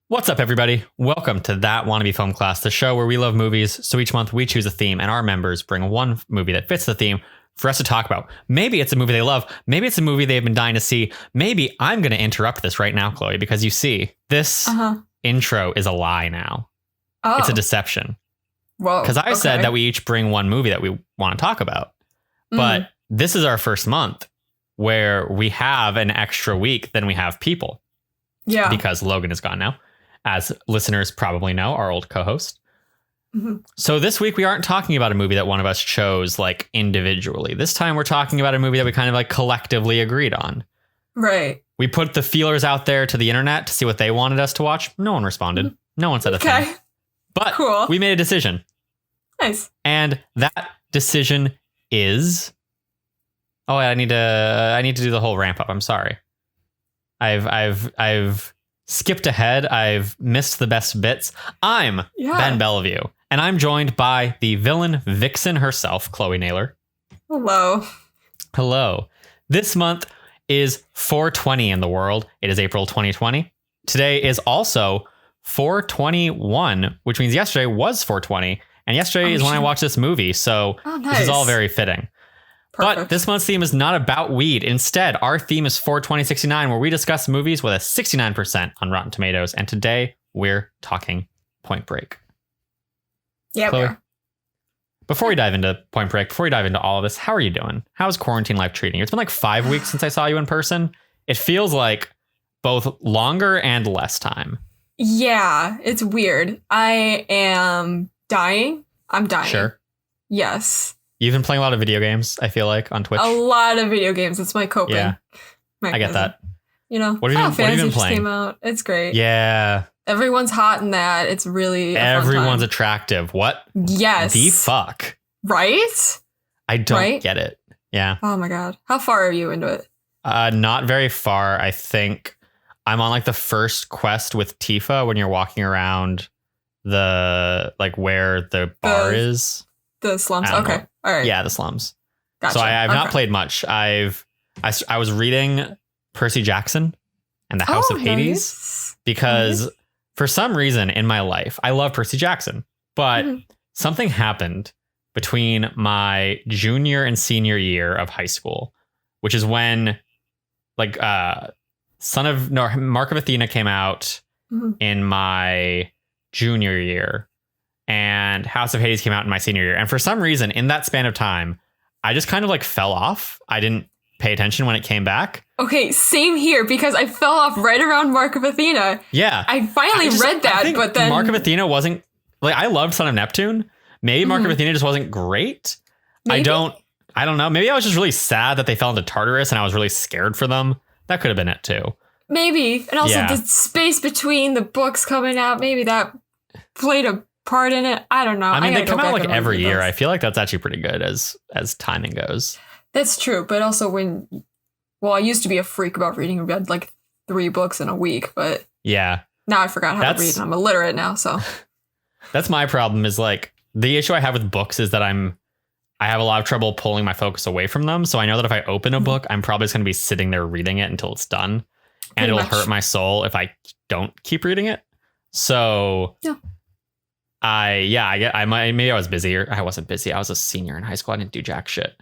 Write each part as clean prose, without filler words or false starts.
What's up, everybody? Welcome to That Wannabe Film Class, the show where we love movies. So each month we choose a theme and our members bring one movie that fits the theme for us to talk about. Maybe it's a movie they love. Maybe it's a movie they've been dying to see. Maybe I'm going to interrupt this right now, Chloe, because you see, this intro is a lie now. Oh. It's a deception. Whoa. Because I said that we each bring one movie that we want to talk about. But this is our first month where we have an extra week than we have people. Yeah. Because Logan is gone now, as listeners probably know, our old co-host. So this week we aren't talking about a movie that one of us chose like individually. This time we're talking about a movie that we kind of like collectively agreed on. Right. We put the feelers out there to the internet to see what they wanted us to watch. No one responded. No one said a thing. But we made a decision. Nice. And that decision is... Oh, I need to do the whole ramp up. I'm sorry. I've skipped ahead. I've missed the best bits. I'm Ben Bellevue, and I'm joined by the villain vixen herself, Chloe Naylor. Hello. Hello. This month is 420 in the world. It is April 2020. Today is also 421, which means yesterday was 420, and yesterday is when I watched this movie. So This is all very fitting. Perfect. But this month's theme is not about weed. Instead, our theme is 42069, where we discuss movies with a 69% on Rotten Tomatoes. And today we're talking Point Break. Yeah, Chloe, we are. Before we dive into Point Break, before we dive into all of this, how are you doing? How's quarantine life treating you? It's been like 5 weeks since I saw you in person. It feels like both longer and less time. Yeah, it's weird. I am dying. I'm dying. Sure. Yes. You've been playing a lot of video games, I feel like, on Twitch. A lot of video games. It's my coping. Yeah, I get that. You know, what have you been playing? Came out. It's great. Yeah. Everyone's hot in that. It's really everyone's attractive. What? Yes. The fuck? Right? I don't get it. Yeah. Oh my God. How far are you into it? Not very far. I think I'm on like the first quest with Tifa when you're walking around the like where the bar is. The slums. Okay. All right. Yeah, the slums. Gotcha. So I've not played much. I was reading Percy Jackson and the House of Hades because for some reason in my life, I love Percy Jackson, but something happened between my junior and senior year of high school, which is when like Mark of Athena came out in my junior year. And House of Hades came out in my senior year. And for some reason, in that span of time, I just kind of like fell off. I didn't pay attention when it came back. Okay, same here, because I fell off right around Mark of Athena. Yeah. I finally read that, but then... Mark of Athena wasn't... Like, I loved Son of Neptune. Maybe Mark of Athena just wasn't great. Maybe? I don't know. Maybe I was just really sad that they fell into Tartarus and I was really scared for them. That could have been it, too. Maybe. And also the space between the books coming out, maybe that played a part in it. I don't know. I mean, they come out like every year. I feel like that's actually pretty good as timing goes. That's true. But also I used to be a freak about reading. I read like 3 books in a week, but now I forgot how to read and I'm illiterate now. So that's my problem is like the issue I have with books is that I have a lot of trouble pulling my focus away from them. So I know that if I open a book, I'm probably just going to be sitting there reading it until it's done and it'll hurt my soul if I don't keep reading it. So maybe I was busy or I wasn't busy. I was a senior in high school. I didn't do jack shit.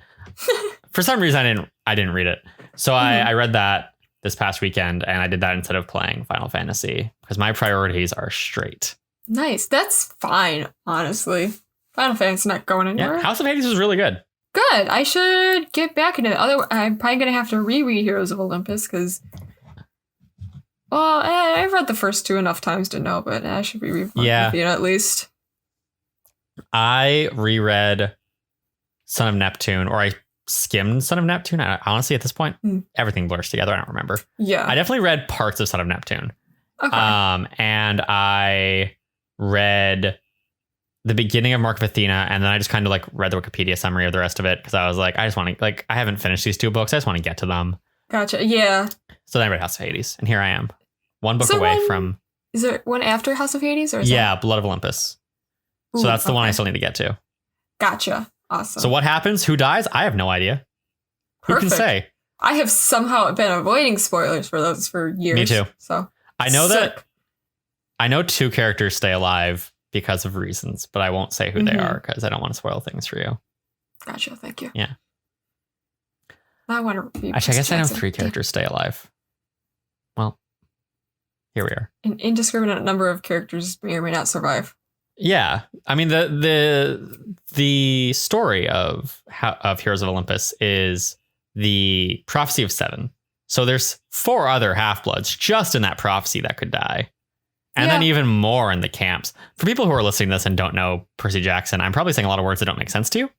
For some reason, I didn't read it. So I read that this past weekend and I did that instead of playing Final Fantasy because my priorities are straight. Nice. That's fine. Honestly, Final Fantasy's not going anywhere. Yeah, House of Hades was really good. Good. I should get back into it. I'm probably going to have to reread Heroes of Olympus because I've read the first 2 enough times to know, but I should reread at least. I reread Son of Neptune, or I skimmed Son of Neptune. Honestly, at this point, everything blurs together. I don't remember. Yeah. I definitely read parts of Son of Neptune. Okay. And I read the beginning of Mark of Athena, and then I just kind of like read the Wikipedia summary of the rest of it because I was like, I just want to I haven't finished these 2 books. I just want to get to them. Gotcha. Yeah. So then I read House of Hades, and here I am, 1 book away from. Is there one after House of Hades, or is Blood of Olympus? So that's the one I still need to get to. Gotcha. Awesome. So what happens? Who dies? I have no idea. Perfect. Who can say? I have somehow been avoiding spoilers for those for years. Me too. So I know that I know 2 characters stay alive because of reasons, but I won't say who they are because I don't want to spoil things for you. Gotcha. Thank you. Yeah. I want to be. Actually, I guess I know 3 characters stay alive. Well, here we are. An indiscriminate number of characters may or may not survive. Yeah, I mean the story of Heroes of Olympus is the prophecy of 7. So there's 4 other Half-Bloods just in that prophecy that could die. And then even more in the camps. For people who are listening to this and don't know Percy Jackson, I'm probably saying a lot of words that don't make sense to you.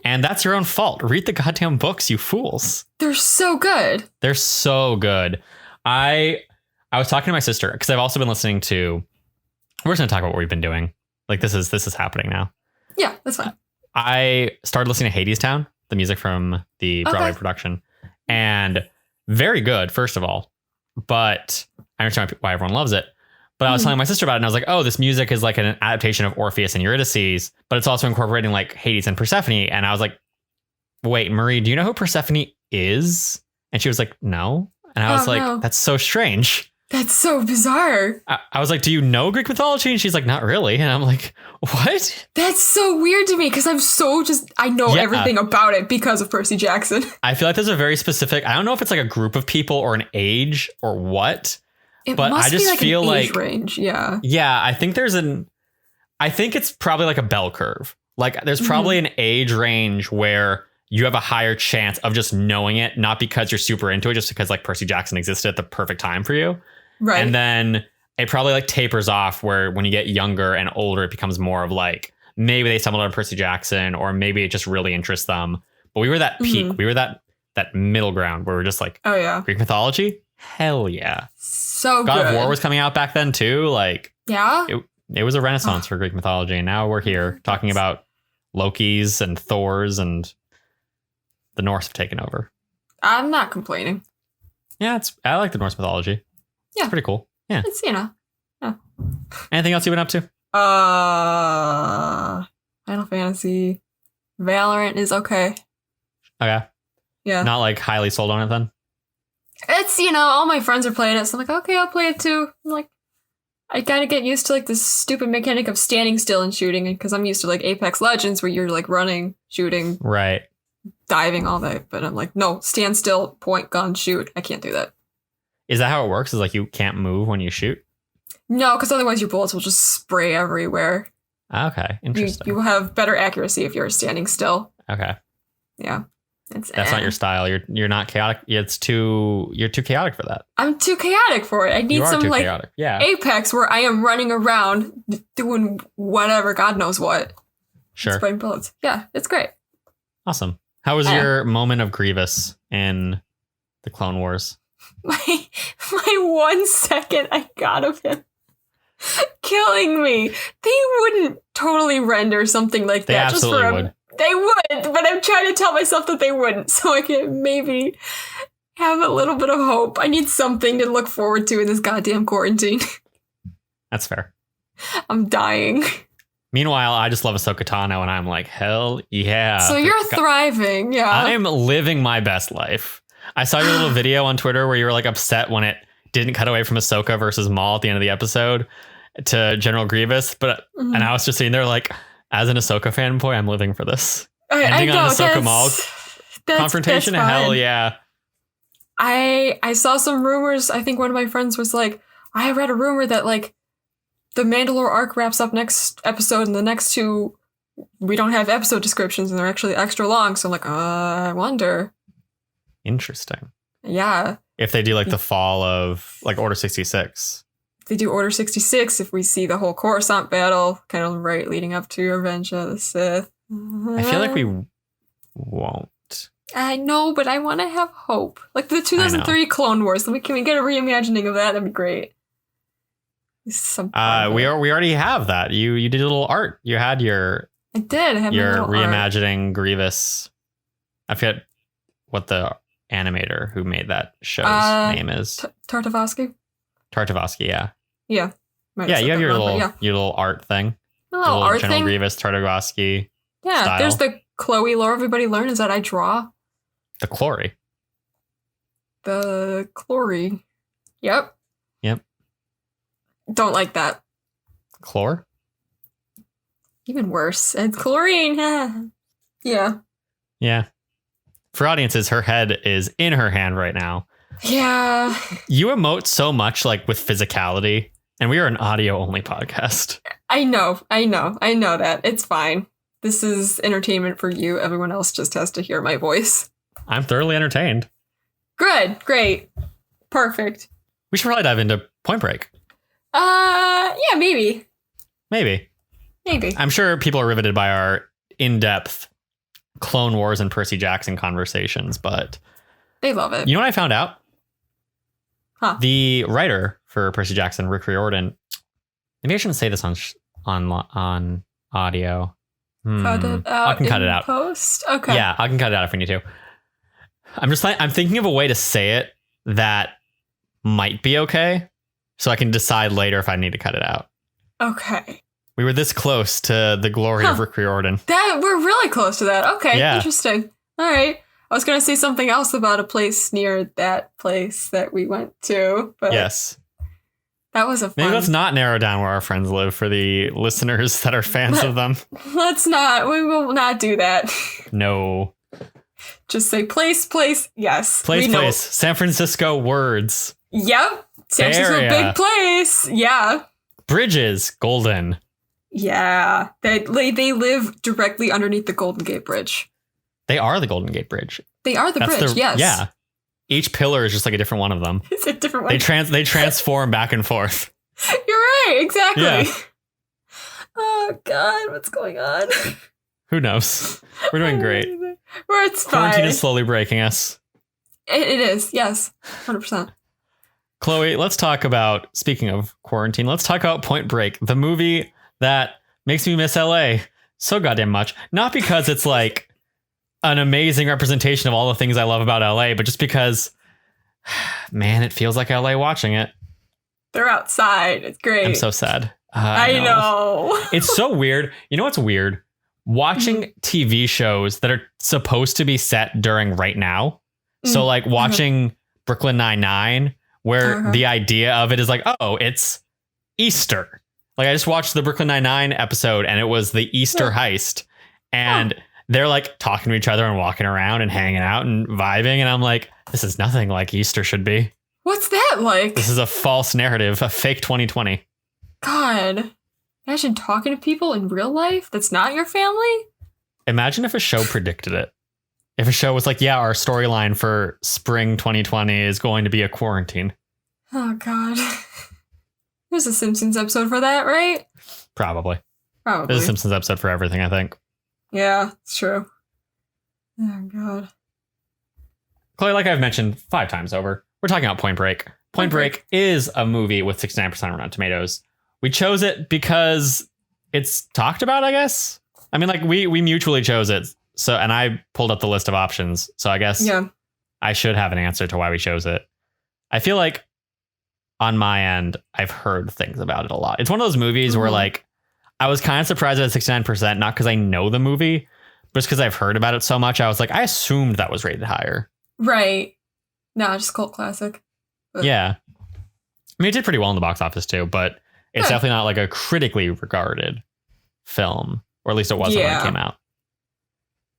And that's your own fault. Read the goddamn books, you fools. They're so good. They're so good. I was talking to my sister because I've also been listening to. We're just going to talk about what we've been doing. Like this is happening now. Yeah, that's fine. I started listening to Hadestown, the music from the Broadway production, and very good, first of all. But I understand why everyone loves it. But I was telling my sister about it, and I was like, oh, this music is like an adaptation of Orpheus and Eurydice, but it's also incorporating like Hades and Persephone. And I was like, wait, Marie, do you know who Persephone is? And she was like, no. And I was like, that's so strange. That's so bizarre. I was like, do you know Greek mythology? And she's like, not really. And I'm like, what? That's so weird to me because I know everything about it because of Percy Jackson. I feel like there's a very specific, I don't know if it's like a group of people or an age or what. But I just feel like age range, yeah. I think I think it's probably like a bell curve. Like there's probably an age range where you have a higher chance of just knowing it, not because you're super into it, just because like Percy Jackson existed at the perfect time for you. Right. And then it probably like tapers off where when you get younger and older, it becomes more of like maybe they stumbled on Percy Jackson or maybe it just really interests them. But we were that peak. We were that middle ground where we're just like, oh yeah, Greek mythology. Hell yeah. So God good. of War was coming out back then too. Like, yeah, it was a renaissance for Greek mythology. And now we're here talking about Loki's and Thor's, and the Norse have taken over. I'm not complaining. Yeah, I like the Norse mythology. Yeah. It's pretty cool. Yeah. It's, yeah. Anything else you've been up to? Final Fantasy. Valiant is okay. Okay. Yeah. Not like highly sold on it then? It's, all my friends are playing it, so I'm like, okay, I'll play it too. I'm like, I gotta get used to like this stupid mechanic of standing still and shooting, because I'm used to like Apex Legends where you're like running, shooting, right, diving, all that. But I'm like, no, stand still, point, gun, shoot. I can't do that. Is that how it works? Is like you can't move when you shoot? No, because otherwise your bullets will just spray everywhere. Okay, interesting. You will have better accuracy if you're standing still. Okay. Yeah. That's not your style. You're not chaotic. You're too chaotic for that. I'm too chaotic for it. I need some like chaotic. Yeah. Apex where I am running around doing whatever, God knows what. Sure. Spraying bullets. Yeah, it's great. Awesome. How was your moment of Grievous in the Clone Wars? My 1 second I got of him killing me. They wouldn't totally render something like that. They absolutely would. They would, but I'm trying to tell myself that they wouldn't, so I can maybe have a little bit of hope. I need something to look forward to in this goddamn quarantine. That's fair. I'm dying. Meanwhile, I just love Ahsoka Tano, and I'm like, hell yeah. So you're thriving, yeah. I'm living my best life. I saw your little video on Twitter where you were like upset when it didn't cut away from Ahsoka versus Maul at the end of the episode to General Grievous, but and I was just sitting there like, as an Ahsoka fanboy, I'm living for this. Ending on Ahsoka Maul confrontation, hell yeah. I saw some rumors. I think one of my friends was like, I read a rumor that like the Mandalore arc wraps up next episode, and the next 2 we don't have episode descriptions, and they're actually extra long. So I'm like, I wonder. Interesting. Yeah. If they do like the fall of like Order 66. They do Order 66, if we see the whole Coruscant battle kind of right leading up to Revenge of the Sith. I feel like we won't. I know, but I want to have hope. Like the 2003 Clone Wars. Can we get a reimagining of that? That'd be great. We already have that. You did a little art. You had your. I did. I have your little reimagining art. Grievous. I forget what the animator who made that show's name is. Tartakovsky. Tartakovsky, yeah. Yeah. Yeah, you have your little art thing. A little art General thing. Grievous, Tartakovsky. Yeah, style. There's the Chloe lore everybody learns that I draw. The Clory. The Clory. Yep. Don't like that. Chlor? Even worse. It's chlorine. Yeah. Yeah. For audiences, her head is in her hand right now. Yeah. You emote so much like with physicality, and we are an audio-only podcast. I know that. It's fine. This is entertainment for you. Everyone else just has to hear my voice. I'm thoroughly entertained. Good. Great. Perfect. We should probably dive into Point Break. Yeah, maybe. Maybe. I'm sure people are riveted by our in-depth Clone Wars and Percy Jackson conversations, but they love it. You know what I found out? Huh. The writer for Percy Jackson, Rick Riordan. Maybe I shouldn't say this on audio. Cut it out. I can cut it out. Post. Okay. Yeah, I can cut it out if we need to. I'm thinking of a way to say it that might be okay, so I can decide later if I need to cut it out. Okay. We were this close to the glory of Rick Riordan. We're really close to that. Okay, yeah. Interesting. All right. I was going to say something else about a place near that place that we went to. But yes. That was a fun... Maybe let's not narrow down where our friends live for the listeners that are fans of them. Let's not. We will not do that. No. Just say place. Yes. Place. San Francisco words. Yep. San Francisco, big place. Yeah. Bridges, golden. Yeah. They live directly underneath the Golden Gate Bridge. They are the Golden Gate Bridge. They are the bridge, yes. Yeah. Each pillar is just like a different one of them. It's a different one. They transform back and forth. You're right, exactly. Yeah. Oh, God, what's going on? Who knows? We're doing great. It's fine. Quarantine is slowly breaking us. It is, yes. 100%. Chloe, let's talk about, speaking of quarantine, let's talk about Point Break, the movie that makes me miss LA so goddamn much. Not because it's like an amazing representation of all the things I love about LA, but just because, man, it feels like LA watching it. They're outside. It's great. I'm so sad. I know. It's so weird. You know what's weird? Watching TV shows that are supposed to be set during right now. So like watching Brooklyn Nine-Nine, where the idea of it is like, oh, it's Easter. Like I just watched the Brooklyn Nine-Nine episode and it was the Easter heist. And they're like talking to each other and walking around and hanging out and vibing. And I'm like, this is nothing like Easter should be. What's that like? This is a false narrative, a fake 2020. God, imagine talking to people in real life that's not your family. Imagine if a show predicted it. If a show was like, yeah, our storyline for spring 2020 is going to be a quarantine. Oh, God. There's a Simpsons episode for that, right? Probably. There's a Simpsons episode for everything, I think. Yeah, it's true. Oh, God. Chloe, like I've mentioned 5 times over, we're talking about Point Break. Point Break is a movie with 69% on Rotten Tomatoes. We chose it because it's talked about, I guess. I mean, like we mutually chose it. So, and I pulled up the list of options. So I guess I should have an answer to why we chose it. I feel like on my end, I've heard things about it a lot. It's one of those movies where like, I was kind of surprised at 69%, not because I know the movie, but just because I've heard about it so much. I was like, I assumed that was rated higher. Right. No, just cult classic. But. Yeah. I mean, it did pretty well in the box office too, but it's definitely not like a critically regarded film, or at least it wasn't when it came out.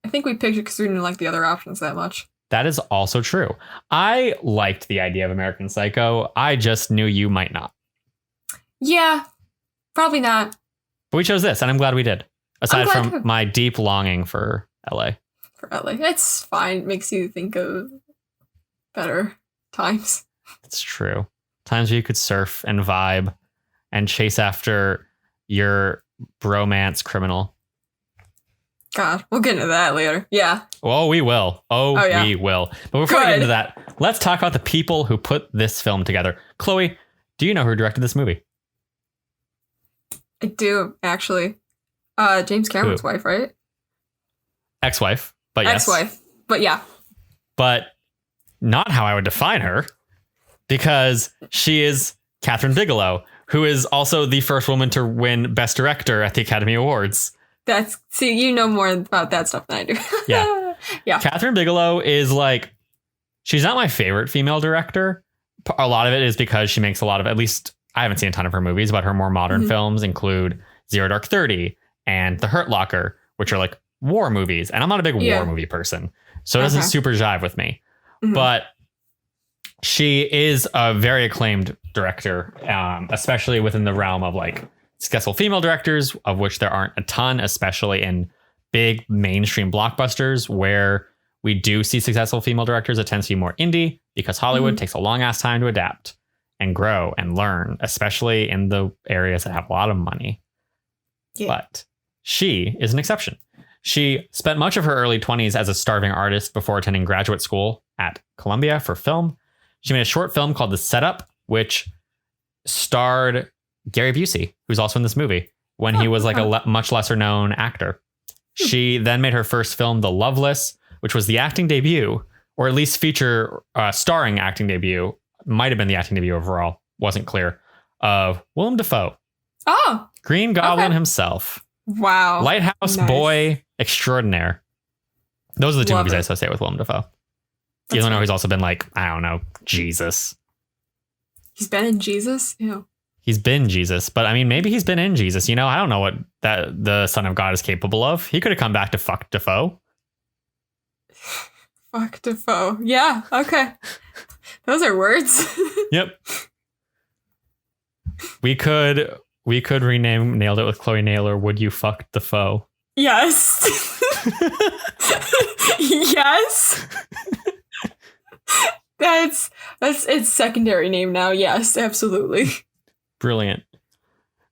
I think we picked it because we didn't like the other options that much. That is also true. I liked the idea of American Psycho. I just knew you might not. Yeah, probably not. But we chose this, and I'm glad we did. Aside from my deep longing for LA. For LA. It's fine. It makes you think of better times. It's true. Times where you could surf and vibe and chase after your bromance criminal. God, we'll get into that later. Yeah. Oh, we will. We will. But before we get into that, let's talk about the people who put this film together. Chloe, do you know who directed this movie? I do, actually. James Cameron's wife, right? Ex-wife, but yes. Ex-wife, but yeah. But not how I would define her, because she is Kathryn Bigelow, who is also the first woman to win Best Director at the Academy Awards. See, you know more about that stuff than I do. Yeah. Kathryn Bigelow is like, she's not my favorite female director. A lot of it is because she makes a lot of, at least I haven't seen a ton of her movies, but her more modern films include Zero Dark 30 and The Hurt Locker, which are like war movies. And I'm not a big war movie person, so it doesn't super jive with me. But she is a very acclaimed director, especially within the realm of like successful female directors, of which there aren't a ton, especially in big mainstream blockbusters where we do see successful female directors. It tends to be more indie because Hollywood takes a long ass time to adapt and grow and learn, especially in the areas that have a lot of money. Yeah. But she is an exception. She spent much of her early 20s as a starving artist before attending graduate school at Columbia for film. She made a short film called The Setup, which starred Gary Busey, who's also in this movie, when he was like a much lesser known actor. She then made her first film, The Loveless, which was the acting debut, or at least feature starring acting debut, might have been the acting debut overall, wasn't clear, of Willem Dafoe. Oh. Green Goblin himself. Wow. Lighthouse Boy Extraordinaire. Those are the two movies I associate with Willem Dafoe. Even though he's also been like, I don't know, Jesus. He's been in Jesus? Ew. He's been Jesus, but I mean, maybe he's been in Jesus. You know, I don't know what that the Son of God is capable of. He could have come back to fuck Dafoe. Fuck Dafoe. Yeah, okay. Those are words. Yep. We could rename Nailed It with Chloe Naylor. Would you fuck Dafoe? Yes. Yes. That's its secondary name now. Yes, absolutely. Brilliant.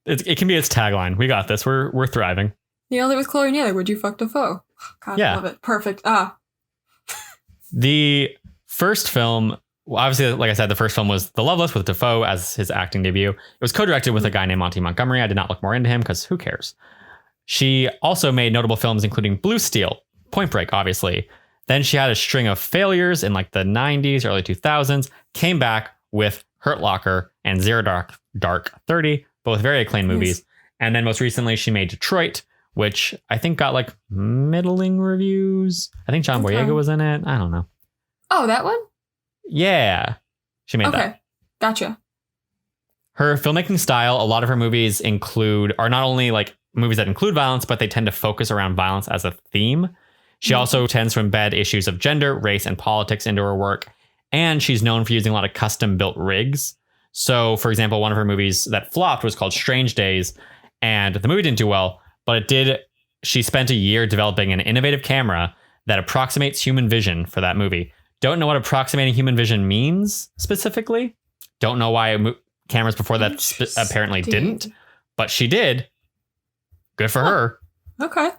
It can be its tagline. We got this. We're thriving. Nailed It with Chloe Naylor. Would you fuck Dafoe? God, I love it. Perfect. The first film, well, obviously, like I said, the first film was The Loveless with Dafoe as his acting debut. It was co-directed with a guy named Monty Montgomery. I did not look more into him because who cares? She also made notable films including Blue Steel, Point Break, obviously. Then she had a string of failures in like the 90s, early 2000s, came back with Hurt Locker and Zero Dark 30, both very acclaimed movies. And then most recently she made Detroit, which I think got like middling reviews. I think John Boyega was in it. I don't know. Oh, that one? Yeah. She made that. Okay. Gotcha. Her filmmaking style, a lot of her movies are not only like movies that include violence, but they tend to focus around violence as a theme. She also tends to embed issues of gender, race, and politics into her work. And she's known for using a lot of custom built rigs. So, for example, one of her movies that flopped was called Strange Days. And the movie didn't do well, but it did. She spent a year developing an innovative camera that approximates human vision for that movie. Don't know what approximating human vision means specifically. Don't know why cameras before that apparently didn't, but she did. Good for her. Okay.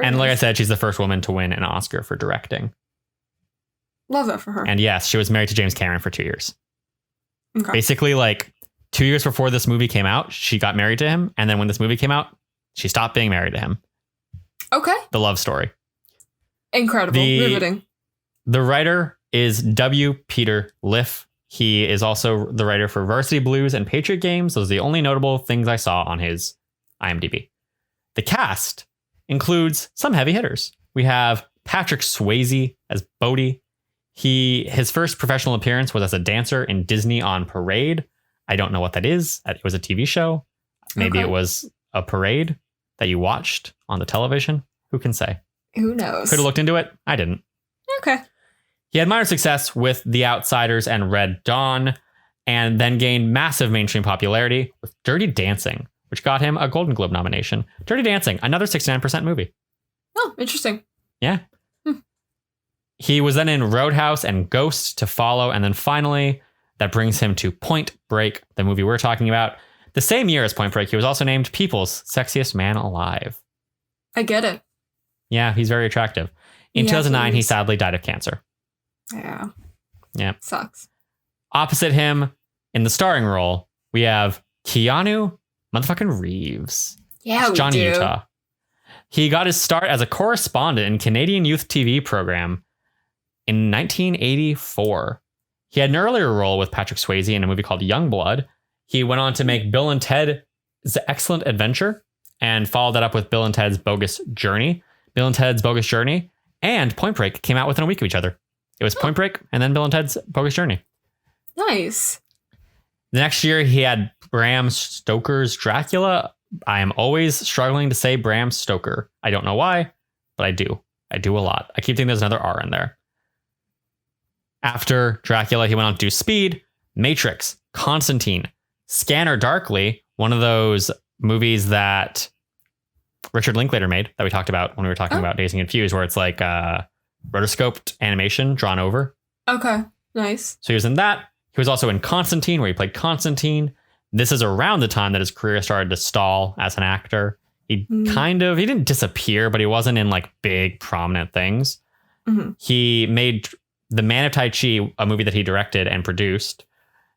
And like I said, she's the first woman to win an Oscar for directing. Love that for her. And yes, she was married to James Cameron for 2 years. Okay. Basically, like 2 years before this movie came out, she got married to him. And then when this movie came out, she stopped being married to him. Okay. The love story. Incredible. Riveting. The writer is W. Peter Liff. He is also the writer for Varsity Blues and Patriot Games. Those are the only notable things I saw on his IMDb. The cast includes some heavy hitters. We have Patrick Swayze as Bodhi. His first professional appearance was as a dancer in Disney on Parade. I don't know what that is. It was a TV show. Maybe it was a parade that you watched on the television. Who can say? Who knows? Could have looked into it. I didn't. Okay. He had minor success with The Outsiders and Red Dawn, and then gained massive mainstream popularity with Dirty Dancing, which got him a Golden Globe nomination. Dirty Dancing, another 69% movie. Oh, interesting. Yeah. He was then in Roadhouse and Ghost to follow, and then finally, that brings him to Point Break, the movie we're talking about. The same year as Point Break, he was also named People's Sexiest Man Alive. I get it. Yeah, he's very attractive. In 2009, he sadly died of cancer. Yeah. Yeah. Sucks. Opposite him, in the starring role, we have Keanu motherfucking Reeves. Yeah, Johnny Utah. He got his start as a correspondent in Canadian youth TV program in 1984. He had an earlier role with Patrick Swayze in a movie called Youngblood. He went on to make Bill and Ted's Excellent Adventure and followed that up with Bill and Ted's Bogus Journey. Bill and Ted's Bogus Journey and Point Break came out within a week of each other. It was Point Break and then Bill and Ted's Bogus Journey. Nice. The next year, he had Bram Stoker's Dracula. I am always struggling to say Bram Stoker. I don't know why, but I do. I do a lot. I keep thinking there's another R in there. After Dracula, he went on to do Speed, Matrix, Constantine, Scanner Darkly, one of those movies that Richard Linklater made that we talked about when we were talking about Dazed and Confused, where it's like rotoscoped animation drawn over. Okay, nice. So he was in that. He was also in Constantine, where he played Constantine. This is around the time that his career started to stall as an actor. He he didn't disappear, but he wasn't in like big prominent things. Mm-hmm. He made The Man of Tai Chi, a movie that he directed and produced.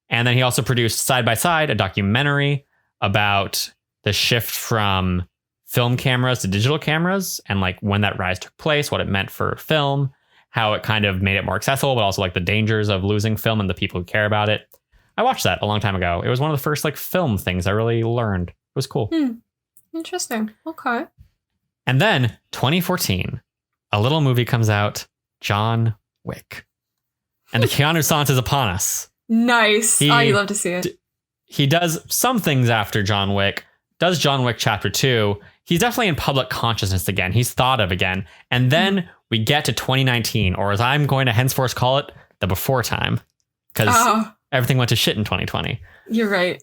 And then he also produced Side by Side, a documentary about the shift from film cameras to digital cameras and like when that rise took place, what it meant for film, how it kind of made it more accessible, but also like the dangers of losing film and the people who care about it. I watched that a long time ago. It was one of the first like film things I really learned. It was cool. Interesting. Okay. And then 2014, a little movie comes out, John Wick. And the Keanu Sans is upon us. Nice. You love to see it. He does some things after John Wick, does John Wick Chapter 2. He's definitely in public consciousness again. He's thought of again. And then we get to 2019, or as I'm going to henceforth call it, the before time. Because everything went to shit in 2020. You're right.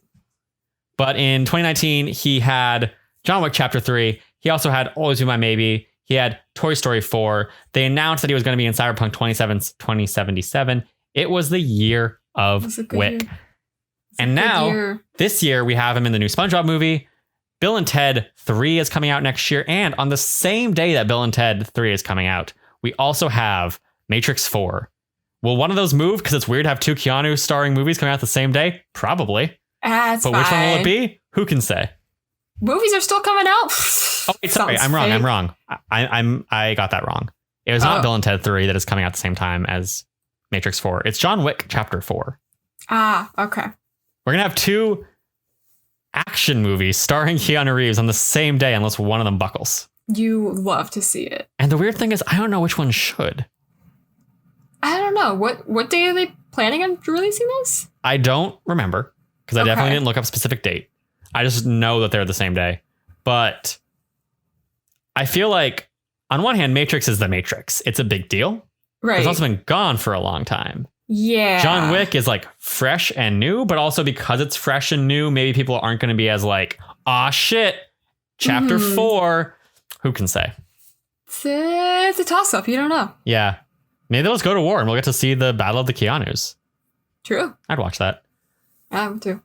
But in 2019, he had John Wick Chapter 3. He also had Always Be My Maybe. He had Toy Story 4. They announced that he was going to be in Cyberpunk 2077. It was the year of Wick. And now, this year, we have him in the new SpongeBob movie. Bill and Ted 3 is coming out next year. And on the same day that Bill and Ted 3 is coming out, we also have Matrix 4. Will one of those move? Because it's weird to have two Keanu starring movies coming out the same day. Probably. That's but which one will it be? Who can say? Movies are still coming out. Oh, wait, sorry. I'm wrong. I got that wrong. It was not Bill and Ted 3 that is coming out at the same time as Matrix 4. It's John Wick Chapter 4. Okay. We're going to have two action movies starring Keanu Reeves on the same day unless one of them buckles. You love to see it. And the weird thing is, I don't know which one should. I don't know. What day are they planning on releasing this? I don't remember because I definitely didn't look up a specific date. I just know that they're the same day. But I feel like on one hand, Matrix is the Matrix. It's a big deal. Right. It's also been gone for a long time. Yeah. John Wick is like fresh and new, but also because it's fresh and new, maybe people aren't going to be as like, shit, Chapter 4. Who can say? It's a toss-up. You don't know. Yeah. Maybe let's go to war and we'll get to see the Battle of the Keanus. True. I'd watch that. I would too.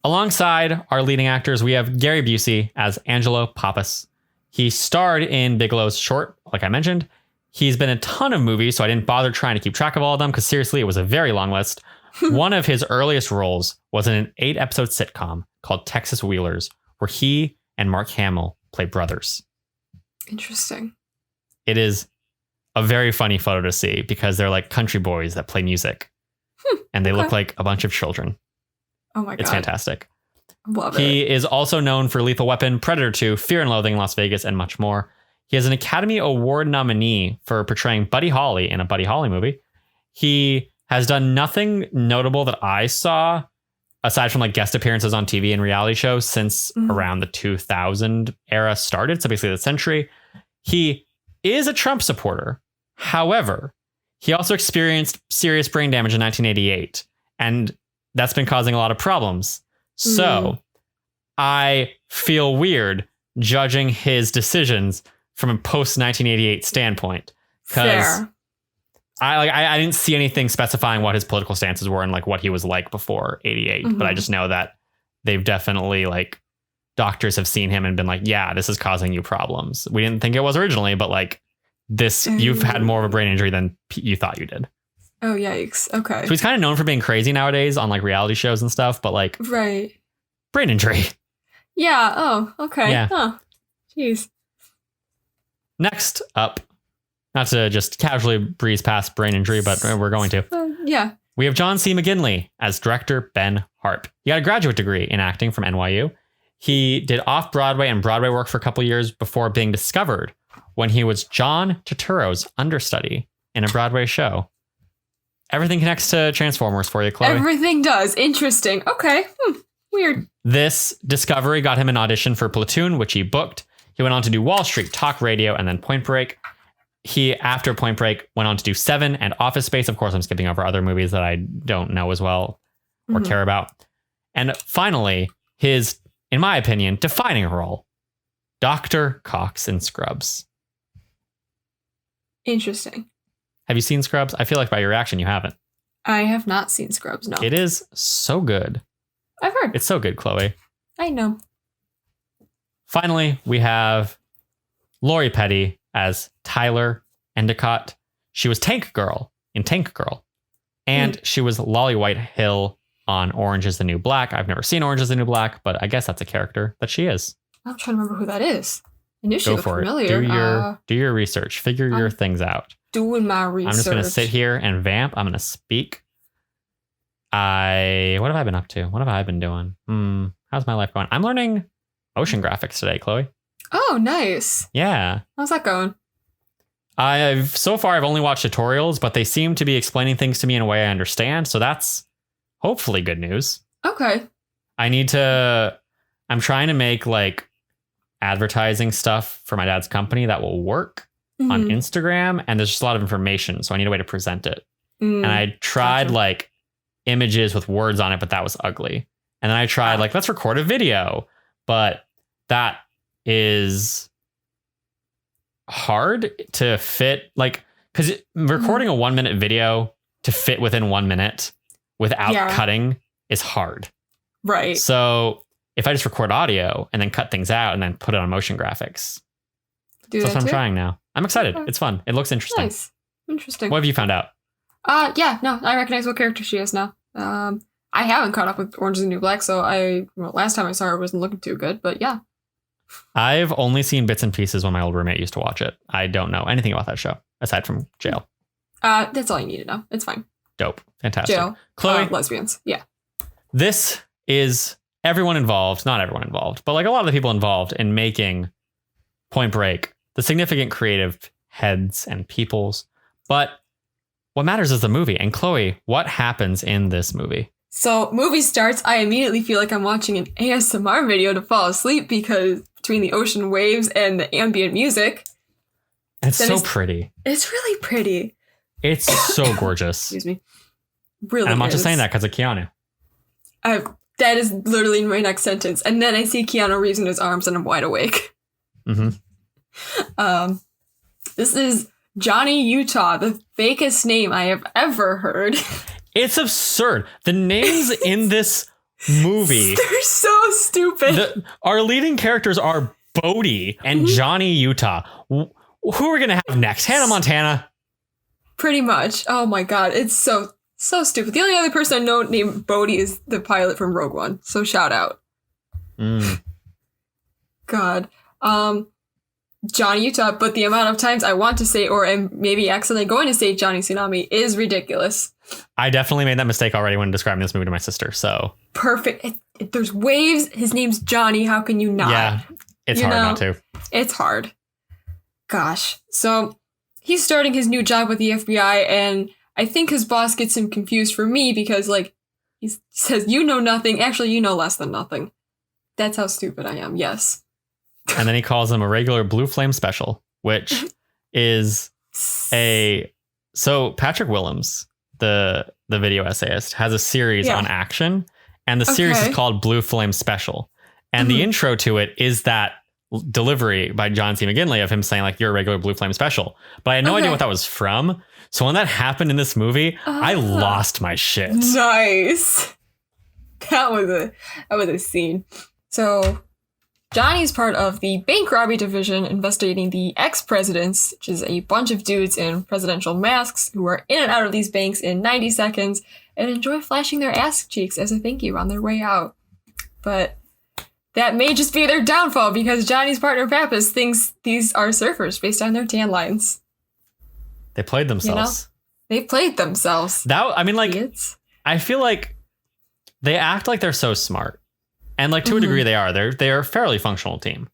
Alongside our leading actors, we have Gary Busey as Angelo Pappas. He starred in Bigelow's short, like I mentioned. He's been in a ton of movies, so I didn't bother trying to keep track of all of them because seriously, it was a very long list. One of his earliest roles was in an 8-episode sitcom called Texas Wheelers, where he and Mark Hamill play brothers. Interesting. It is a very funny photo to see because they're like country boys that play music. And they look like a bunch of children. Oh my God. It's fantastic. Love it. He is also known for Lethal Weapon, Predator 2, Fear and Loathing in Las Vegas, and much more. He is an Academy Award nominee for portraying Buddy Holly in a Buddy Holly movie. He has done nothing notable that I saw, aside from like guest appearances on TV and reality shows since around the 2000 era started. So basically the century. He is a Trump supporter. However, he also experienced serious brain damage in 1988. And that's been causing a lot of problems. So I feel weird judging his decisions from a post 1988 standpoint, because I didn't see anything specifying what his political stances were and like what he was like before 88. But I just know that they've definitely like doctors have seen him and been like, yeah, this is causing you problems. We didn't think it was originally, but like this, you've had more of a brain injury than you thought you did. Oh, yikes. Okay. So he's kind of known for being crazy nowadays on like reality shows and stuff, but like brain injury. Yeah. Oh, okay. Yeah. Oh, jeez. Next up, not to just casually breeze past brain injury, but we're going to. Yeah. We have John C. McKinley as director Ben Harp. He got a graduate degree in acting from NYU. He did off-Broadway and Broadway work for a couple years before being discovered when he was John Turturro's understudy in a Broadway show. everything connects to Transformers for you, Chloe. Everything does. Interesting. Okay. Weird. This discovery got him an audition for Platoon, which he booked. He went on to do Wall Street, Talk Radio, and then Point Break. He, after Point Break, went on to do Seven and Office Space. Of course, I'm skipping over other movies that I don't know as well or care about. And finally, his, in my opinion, defining role, Dr. Cox in Scrubs. Interesting. Have you seen Scrubs? I feel like by your reaction, you haven't. I have not seen Scrubs, no. It is so good. I've heard. It's so good, Chloe. I know. Finally, we have Lori Petty as Tyler Endicott. She was Tank Girl in Tank Girl. And she was Lolly Whitehill on Orange is the New Black. I've never seen Orange is the New Black, but I guess that's a character that she is. I'm trying to remember who that is. I knew she Go looked for familiar. it. Do your research. Figure your things out. Doing my research. I'm just going to sit here and vamp. I'm going to speak. What have I been up to? What have I been doing? How's my life going? I'm learning motion graphics today, Chloe. Oh, nice. Yeah. How's that going? So far I've only watched tutorials, but they seem to be explaining things to me in a way I understand. So that's hopefully good news. Okay. I'm trying to make like advertising stuff for my dad's company that will work on Instagram. And there's just a lot of information. So I need a way to present it. And I tried like images with words on it, but that was ugly. And then I tried like, let's record a video, but that is hard to fit, like, because recording a 1 minute video to fit within 1 minute without cutting is hard. Right. So if I just record audio and then cut things out and then put it on motion graphics, that's what I'm trying now. I'm excited. Okay. It's fun. It looks interesting. Nice. Interesting. What have you found out? Yeah, no, I recognize what character she is now. I haven't caught up with Orange is the New Black, so last time I saw her wasn't looking too good, but yeah. I've only seen bits and pieces when my old roommate used to watch it. I don't know anything about that show aside from jail. That's all you need to know. It's fine. Dope. Fantastic. Jail. Chloe. Lesbians. Yeah. This is everyone involved, not everyone involved, but like a lot of the people involved in making Point Break, the significant creative heads and peoples. But what matters is the movie. And Chloe, what happens in this movie? So movie starts, I immediately feel like I'm watching an ASMR video to fall asleep because between the ocean waves and the ambient music. It's so pretty. It's really pretty. It's so gorgeous. Excuse me. Really, and I'm not just saying that because of Keanu. That is literally in my next sentence. And then I see Keanu Reeves in his arms and I'm wide awake. This is Johnny Utah, the fakest name I have ever heard. It's absurd. The names in this movie. They're so stupid. Our leading characters are Bodhi and Johnny Utah. Who are we going to have next? Hannah Montana? Pretty much. Oh my God. It's so stupid. The only other person I know named Bodhi is the pilot from Rogue One. So shout out. God. Johnny Utah, but the amount of times I want to say, or am maybe accidentally going to say Johnny Tsunami is ridiculous. I definitely made that mistake already when describing this movie to my sister, so. Perfect. There's waves. His name's Johnny. How can you not? Yeah, it's hard not to. It's hard. Gosh. So he's starting his new job with the FBI, and I think his boss gets him confused for me because, like, he says, you know nothing. Actually, you know less than nothing. That's how stupid I am. Yes. And then he calls him a regular Blue Flame Special, which is so Patrick Willems, the video essayist, has a series on action, and the series is called Blue Flame Special. And the intro to it is that delivery by John C. McKinley of him saying, like, you're a regular Blue Flame Special. But I had no idea what that was from. So when that happened in this movie, I lost my shit. Nice. That was a scene. So Johnny's part of the bank robbery division investigating the ex-presidents, which is a bunch of dudes in presidential masks who are in and out of these banks in 90 seconds and enjoy flashing their ass cheeks as a thank you on their way out. But that may just be their downfall because Johnny's partner Pappas thinks these are surfers based on their tan lines. They played themselves. You know? They played themselves. I feel like they act like they're so smart. And like to a degree they are. They're a fairly functional team.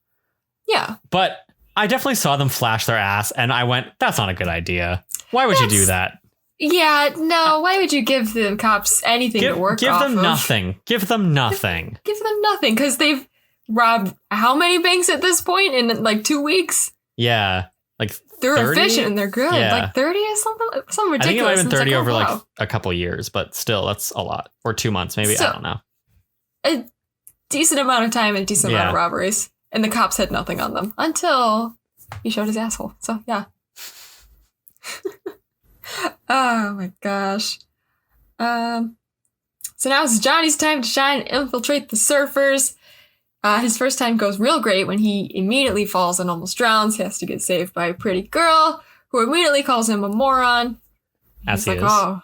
Yeah. But I definitely saw them flash their ass and I went, that's not a good idea. Why would you do that? Yeah, no, why would you give the cops anything to work off Give them of? nothing. Give them nothing. Give them nothing, because they've robbed how many banks at this point in like 2 weeks? Yeah, like they're 30? efficient and they're good. Yeah. Like 30 or something ridiculous. I think it might have been 30 over wow. like a couple years, but still, that's a lot. Or 2 months, maybe. So, I don't know. A decent amount of time and a decent amount of robberies. And the cops had nothing on them until he showed his asshole. So, yeah. Oh, my gosh. So now it's Johnny's time to shine and infiltrate the surfers. His first time goes real great when he immediately falls and almost drowns. He has to get saved by a pretty girl who immediately calls him a moron. As he is. Oh,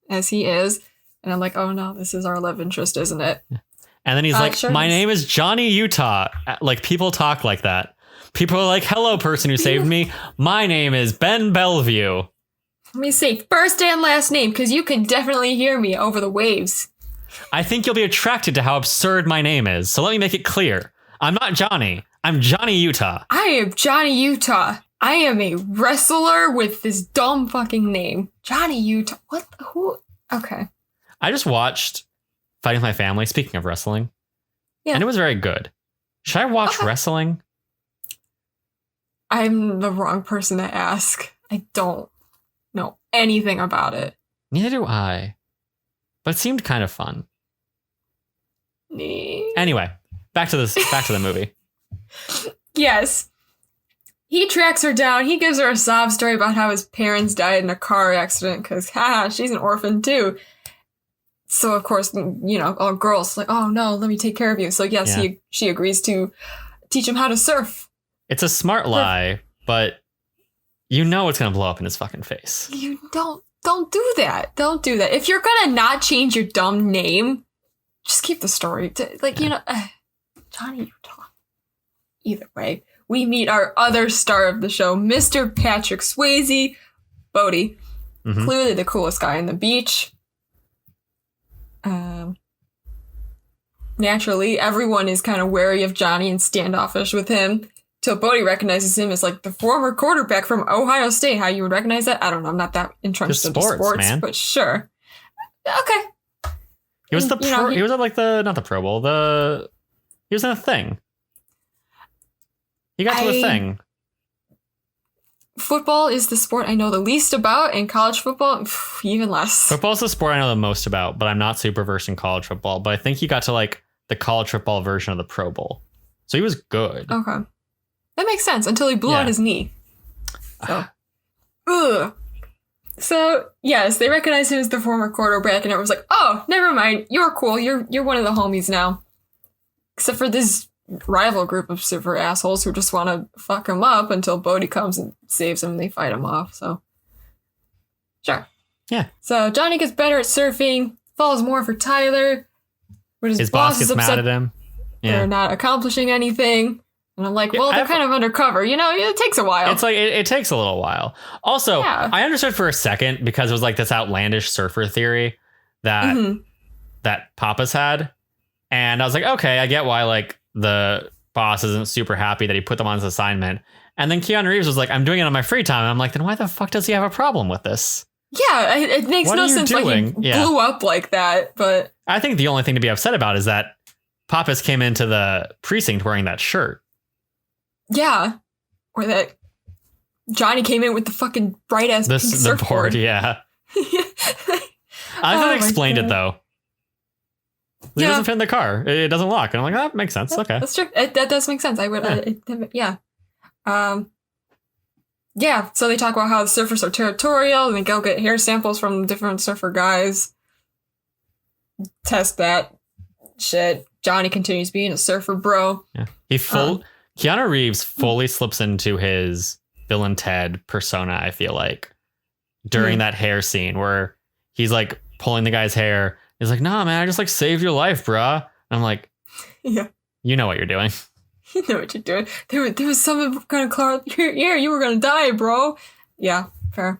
as he is. And I'm like, oh no, this is our love interest, isn't it? And then he's like, sure my name is Johnny Utah. Like, people talk like that. People are like, hello, person who saved me. My name is Ben Bellevue. Let me say first and last name, because you can definitely hear me over the waves. I think you'll be attracted to how absurd my name is. So let me make it clear. I'm not Johnny. I'm Johnny Utah. I am Johnny Utah. I am a wrestler with this dumb fucking name. Johnny Utah. What? Who? Okay. I just watched Fighting with My Family, speaking of wrestling. Yeah. And it was very good. Should I watch wrestling? I'm the wrong person to ask. I don't know anything about it. Neither do I. But it seemed kind of fun. Anyway, back to the movie. Yes. He tracks her down. He gives her a sob story about how his parents died in a car accident because, she's an orphan too. So, of course, you know, all girls like, oh no, let me take care of you. So, yes, she agrees to teach him how to surf. It's a smart lie, but you know it's going to blow up in his fucking face. You don't do that. Don't do that. If you're going to not change your dumb name, just keep the story. Like, you know, Johnny Utah. Either way, we meet our other star of the show, Mr. Patrick Swayze, Bodhi. Mm-hmm. Clearly the coolest guy on the beach. Naturally, everyone is kind of wary of Johnny and standoffish with him. Till Bodhi recognizes him as like the former quarterback from Ohio State. How you would recognize that? I don't know. I'm not that entrenched into sports, man. But sure. Okay. He was he was at like not the Pro Bowl. He was in a thing. He got to a thing. Football is the sport I know the least about, and college football, even less. Football's the sport I know the most about, but I'm not super versed in college football. But I think he got to like the college football version of the Pro Bowl. So he was good. Okay. That makes sense until he blew out his knee. So, ugh. So, yes, they recognize him as the former quarterback, and it was like, oh, never mind. You're cool. You're one of the homies now. Except for this rival group of super assholes who just want to fuck him up until Bodhi comes and saves him and they fight him off. So, sure. Yeah. So, Johnny gets better at surfing, falls more for Tyler. His boss gets mad at him. Yeah. They're not accomplishing anything. And I'm like, well, they're kind of undercover. You know, it takes a while. It's like, it takes a little while. Also, I understood for a second because it was like this outlandish surfer theory that that Papa's had. And I was like, okay, I get why like the boss isn't super happy that he put them on his assignment. And then Keanu Reeves was like, I'm doing it on my free time. And I'm like, then why the fuck does he have a problem with this? Yeah, it makes no sense. Like he blew up like that. But I think the only thing to be upset about is that Pappas came into the precinct wearing that shirt. Yeah. Or that Johnny came in with the fucking bright ass pink surfboard. Yeah. I thought explained it though. It doesn't fit in the car. It doesn't lock. And I'm like, that makes sense. Okay. That's true. That does make sense. I would, yeah. Yeah. So they talk about how the surfers are territorial and they go get hair samples from different surfer guys. Test that shit. Johnny continues being a surfer bro. Yeah. Keanu Reeves fully slips into his Bill and Ted persona, I feel like, during that hair scene where he's like pulling the guy's hair. He's like, nah, man, I just like saved your life, bruh. And I'm like, yeah, you know what you're doing. You know what you're doing. There was someone going to clear out your ear. You were going to die, bro. Yeah, fair.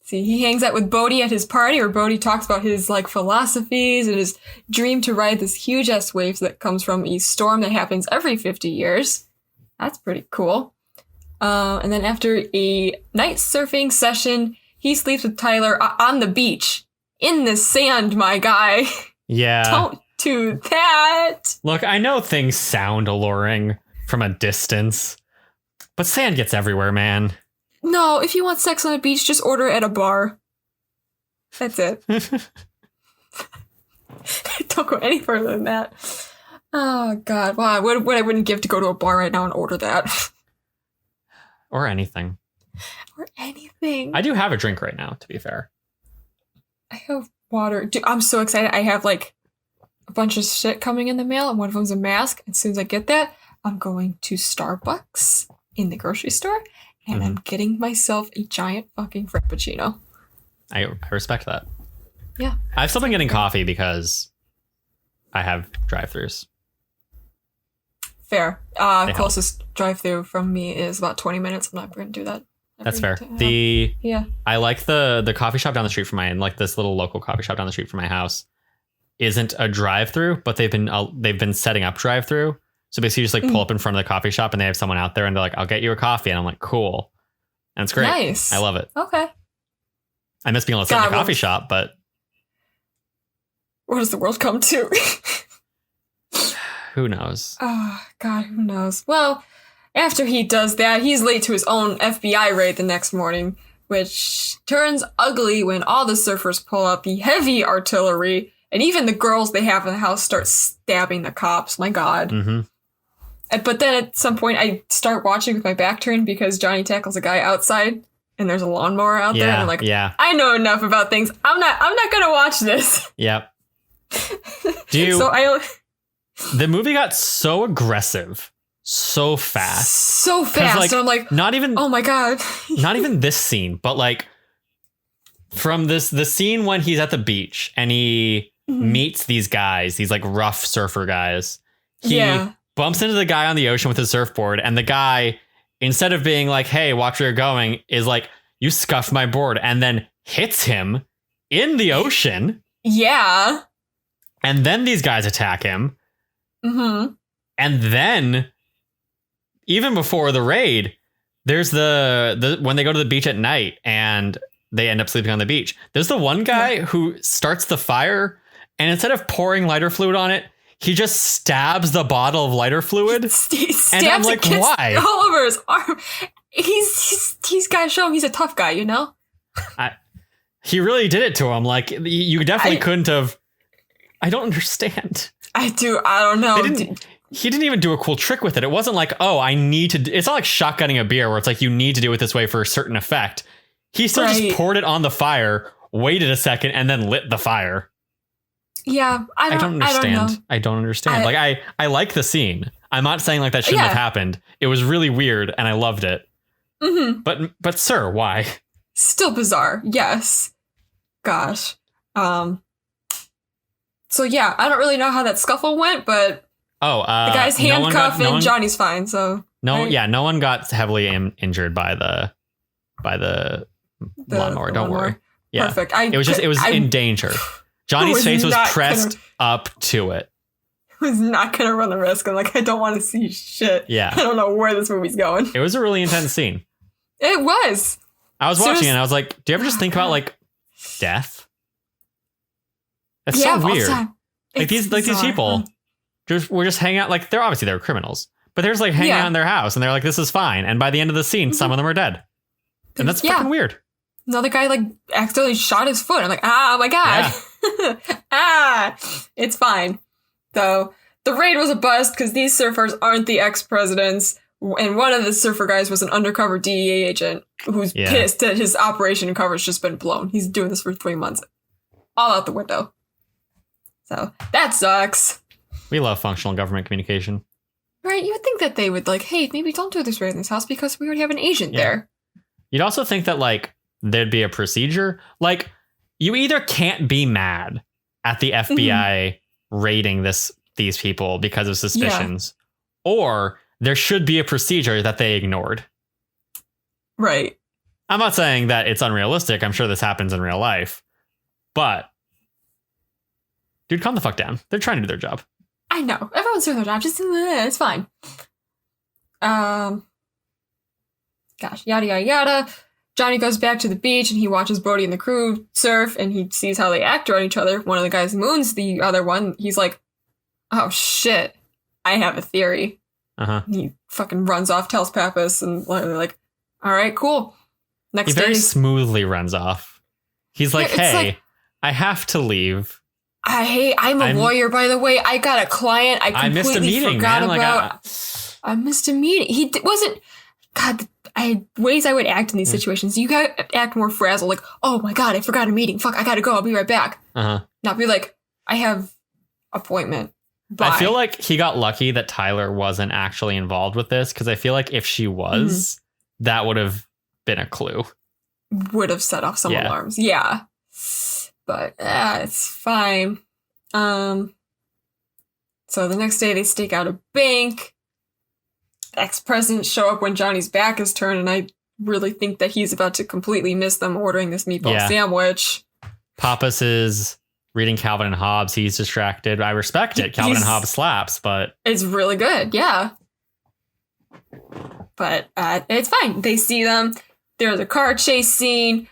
See, he hangs out with Bodhi at his party, where Bodhi talks about his like philosophies and his dream to ride this huge ass wave that comes from a storm that happens every 50 years. That's pretty cool. And then after a night surfing session, he sleeps with Tyler on the beach in the sand, my guy. Yeah. Don't do that. Look, I know things sound alluring from a distance, but sand gets everywhere, man. No, if you want sex on a beach, just order it at a bar. That's it. Don't go any further than that. Oh, God. Wow, what I wouldn't give to go to a bar right now and order that. Or anything. Or anything. I do have a drink right now, to be fair. I have water. Dude, I'm so excited. I have, like, a bunch of shit coming in the mail, and one of them's a mask. As soon as I get that, I'm going to Starbucks in the grocery store, and I'm getting myself a giant fucking Frappuccino. I respect that. Yeah. I've still been getting coffee because I have drive-thrus. Fair. Closest drive-thru from me is about 20 minutes. I'm not going to do that. That's fair. I like the coffee shop down the street from like this little local coffee shop down the street from my house isn't a drive-thru, but they've been setting up drive-thru. So basically you just like pull up in front of the coffee shop and they have someone out there and they're like, I'll get you a coffee. And I'm like, cool. And it's great. Nice. I love it. Okay. I miss being able to sit in a coffee shop, but what does the world come to? Who knows? Oh, God, who knows? Well, after he does that, he's late to his own FBI raid the next morning, which turns ugly when all the surfers pull out the heavy artillery, and even the girls they have in the house start stabbing the cops. My God. Mm-hmm. But then at some point, I start watching with my back turned because Johnny tackles a guy outside, and there's a lawnmower out there, and I'm like, I know enough about things. I'm not gonna watch this. Yep. The movie got so aggressive so fast. Like, and I'm like, not even, oh my God. Not even this scene, but like from the scene when he's at the beach and he meets these guys, these like rough surfer guys. He bumps into the guy on the ocean with his surfboard, and the guy, instead of being like, hey, watch where you're going, is like, you scuffed my board, and then hits him in the ocean. Yeah. And then these guys attack him. Mm-hmm. And then, even before the raid, there's the when they go to the beach at night and they end up sleeping on the beach. There's the one guy who starts the fire, and instead of pouring lighter fluid on it, he just stabs the bottle of lighter fluid. He stabs and I'm like, why? All over his arm. He's got to show him he's a tough guy, you know? He really did it to him. Like, you definitely couldn't have. I don't understand. I don't know. He didn't even do a cool trick with it. It wasn't like, oh, I need to. It's not like shotgunning a beer where it's like you need to do it this way for a certain effect. He still just poured it on the fire, waited a second, and then lit the fire. Yeah, I don't understand. I don't understand. I like the scene. I'm not saying like that shouldn't have happened. It was really weird, and I loved it. Mm-hmm. But sir, why? Still bizarre. Yes. Gosh. So yeah, I don't really know how that scuffle went, but the guy's handcuffed and Johnny's fine. So no one got heavily injured by the lawnmower. Don't worry. Yeah, perfect. It was in danger. Johnny's face was pressed up to it. I was not gonna run the risk. I'm like, I don't want to see shit. Yeah, I don't know where this movie's going. It was a really intense scene. It was. I was watching it and I was like, do you ever just think about like death? That's so weird. Like these people we're just hanging out. Like they're criminals, but they're just like hanging out in their house and they're like, this is fine. And by the end of the scene, some of them are dead. And that's fucking weird. Another guy like accidentally shot his foot. I'm like, oh my God. It's fine. So the raid was a bust because these surfers aren't the ex-presidents. And one of the surfer guys was an undercover DEA agent who's pissed that his operation cover's just been blown. He's doing this for 3 months. All out the window. So that sucks. We love functional government communication. Right? You would think that they would like, hey, maybe don't do this raid in this house because we already have an agent there. You'd also think that like there'd be a procedure. Like you either can't be mad at the FBI raiding these people because of suspicions, or there should be a procedure that they ignored. Right. I'm not saying that it's unrealistic. I'm sure this happens in real life. But, dude, calm the fuck down. They're trying to do their job. I know. Everyone's doing their job. Just, it's fine. Gosh, yada, yada, yada. Johnny goes back to the beach and he watches Bodhi and the crew surf and he sees how they act around each other. One of the guys moons the other one. He's like, oh shit, I have a theory. He fucking runs off, tells Pappas, and they're like, all right, cool. Next day, he very smoothly runs off. He's like, hey, I have to leave. I'm a lawyer, by the way. I got a client I completely missed a meeting, forgot man. about. I missed a meeting. He wasn't... God, ways I would act in these situations. You gotta act more frazzled, like, oh my god, I forgot a meeting. Fuck, I gotta go. I'll be right back. Not be like, I have appointment. Bye. I feel like he got lucky that Tyler wasn't actually involved with this, because I feel like if she was, that would have been a clue. Would have set off some alarms. Yeah. But it's fine. So the next day they stake out a bank. Ex-presidents show up when Johnny's back is turned, and I really think that he's about to completely miss them ordering this meatball sandwich. Pappas is reading Calvin and Hobbes. He's distracted. I respect it. Calvin and Hobbes slaps, but... It's really good, yeah. But it's fine. They see them. There's a car chase scene.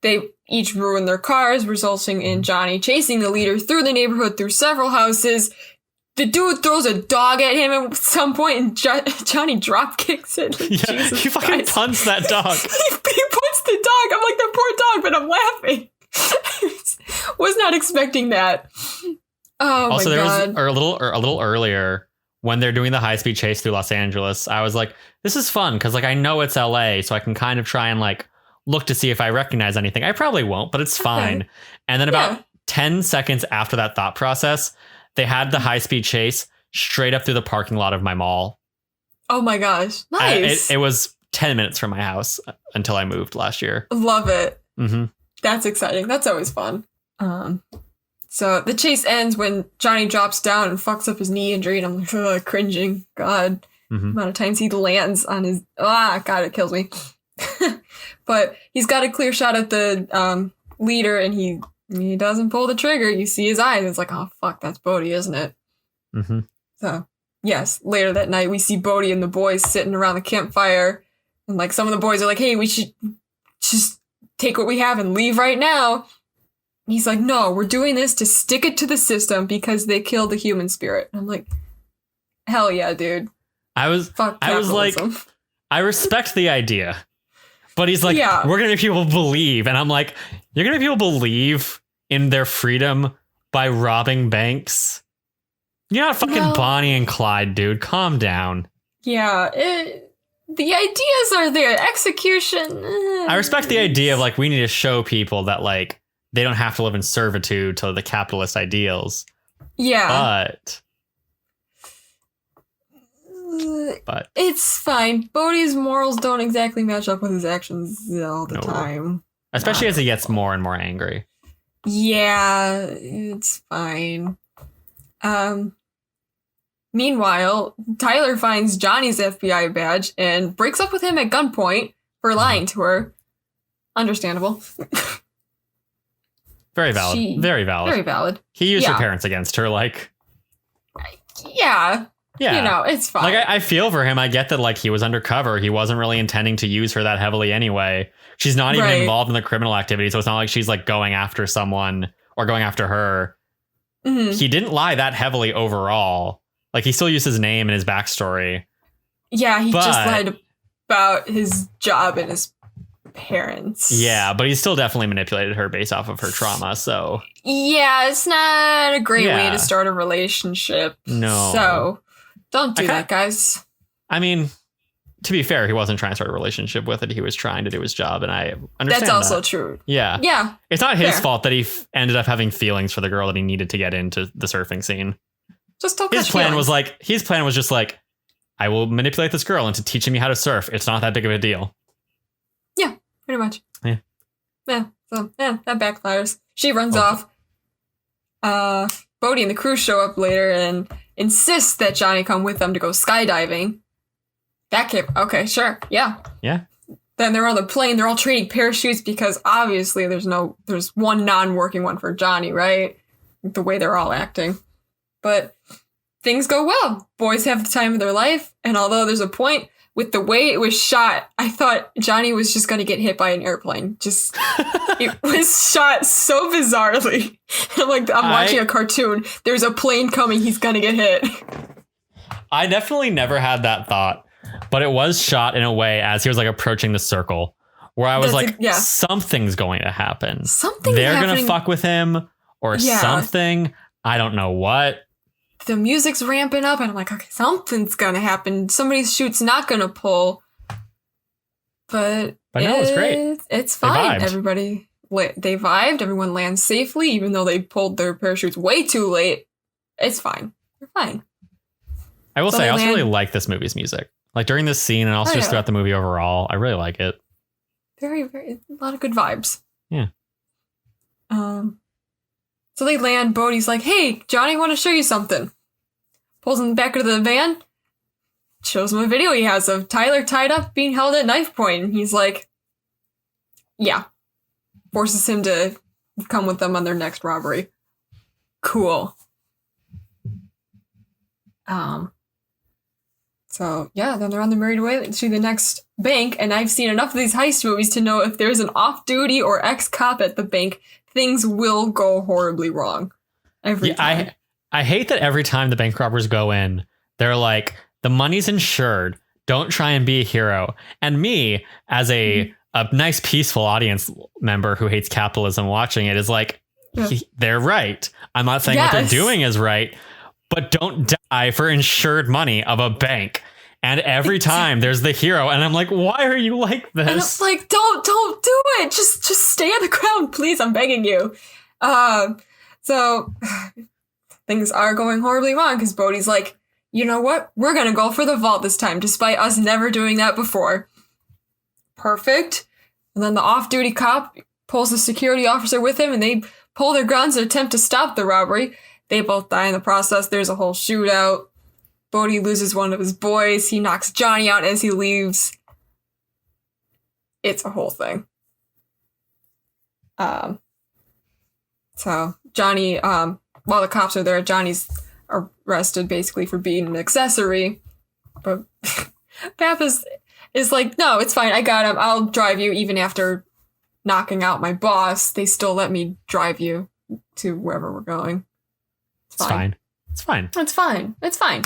They each ruin their cars, resulting in Johnny chasing the leader through the neighborhood through several houses. The dude throws a dog at him at some point, and Johnny drop kicks it. Like, yeah, he fucking punts that dog. he punts the dog. I'm like, the poor dog, but I'm laughing. Was not expecting that. Oh also, my God. Also, there was a little earlier when they're doing the high speed chase through Los Angeles. I was like, this is fun because like I know it's LA, so I can kind of try and like look to see if I recognize anything. I probably won't, but it's fine. And then about 10 seconds after that thought process, they had the high-speed chase straight up through the parking lot of my mall. Oh my gosh. Nice. It was 10 minutes from my house until I moved last year. Love it. That's exciting. That's always fun. So the chase ends when Johnny drops down and fucks up his knee injury, and I'm like, cringing. God. Amount of times he lands on his... God, it kills me. But he's got a clear shot at the leader, and he doesn't pull the trigger. You see his eyes. It's like, oh, fuck, that's Bodhi, isn't it? So, yes, later that night, we see Bodhi and the boys sitting around the campfire. And, like, some of the boys are like, hey, we should just take what we have and leave right now. And he's like, no, we're doing this to stick it to the system because they killed the human spirit. And I'm like, hell yeah, dude. I was like, I respect the idea. But he's like, we're going to make people believe. And I'm like, you're going to make people believe in their freedom by robbing banks? You're not fucking Bonnie and Clyde, dude. Calm down. Yeah, the ideas are there. Execution. I respect the idea of like, we need to show people that like, they don't have to live in servitude to the capitalist ideals. Yeah. But it's fine. Bodhi's morals don't exactly match up with his actions all the time. Especially as he gets more and more angry. Yeah, it's fine. Meanwhile, Tyler finds Johnny's FBI badge and breaks up with him at gunpoint for lying to her. Understandable. Very valid. Very valid. Very valid. He used her parents against her, like... Yeah. Yeah. You know, it's fine. Like, I feel for him. I get that, like, he was undercover. He wasn't really intending to use her that heavily anyway. She's not even involved in the criminal activity, so it's not like she's, like, going after someone or going after her. He didn't lie that heavily overall. Like, he still used his name and his backstory. Yeah, he just lied about his job and his parents. Yeah, but he still definitely manipulated her based off of her trauma, so... Yeah, it's not a great way to start a relationship. No. So... Don't do that, guys. I mean, to be fair, he wasn't trying to start a relationship with it. He was trying to do his job, and I understand that's also true. Yeah. Yeah. It's not his fault that he ended up having feelings for the girl that he needed to get into the surfing scene. Just don't His plan was just like, I will manipulate this girl into teaching me how to surf. It's not that big of a deal. Yeah, pretty much. Yeah. So that backfires. She runs off. Bodhi and the crew show up later and insists that Johnny come with them to go skydiving. Okay, sure. Yeah. Yeah. Then they're on the plane. They're all trading parachutes because obviously there's one non-working one for Johnny, right? The way they're all acting. But things go well. Boys have the time of their life. And although there's a point with the way it was shot, I thought Johnny was just going to get hit by an airplane. Just, it was shot so bizarrely. I'm like, I'm watching a cartoon. There's a plane coming. He's going to get hit. I definitely never had that thought, but it was shot in a way as he was like approaching the circle where I was something's going to happen. They're going to fuck with him or something. I don't know what. The music's ramping up and I'm like, okay, something's going to happen. Somebody's chute's not going to pull. But no, it was great. It's fine. Everybody, they vibed. Everyone lands safely, even though they pulled their parachutes way too late. It's fine. They're fine. I will say, I also really like this movie's music. Like during this scene and also just throughout the movie overall, I really like it. Very, very, a lot of good vibes. Yeah. So they land. Bodhi's like, hey, Johnny, I want to show you something. Pulls in the back of the van. Shows him a video he has of Tyler tied up, being held at knife point. And he's like, yeah. Forces him to come with them on their next robbery. Cool. So, yeah, then they're on the merry way to the next bank. And I've seen enough of these heist movies to know if there's an off-duty or ex-cop at the bank, things will go horribly wrong every time. I hate that every time the bank robbers go in, they're like, the money's insured. Don't try and be a hero. And me, as a nice, peaceful audience member who hates capitalism watching it, is like, they're right. I'm not saying what they're doing is right, but don't die for insured money of a bank. And every time there's the hero, and I'm like, why are you like this? And I'm like, don't do it. Just stay on the ground, please. I'm begging you. So things are going horribly wrong because Bodhi's like, you know what? We're going to go for the vault this time, despite us never doing that before. Perfect. And then the off-duty cop pulls the security officer with him, and they pull their guns and attempt to stop the robbery. They both die in the process. There's a whole shootout. Bodhi loses one of his boys. He knocks Johnny out as he leaves. It's a whole thing. So Johnny, while the cops are there, Johnny's arrested basically for being an accessory. But Pappas is like, no, it's fine. I got him. I'll drive you even after knocking out my boss. They still let me drive you to wherever we're going. It's fine. It's fine. It's fine. It's fine.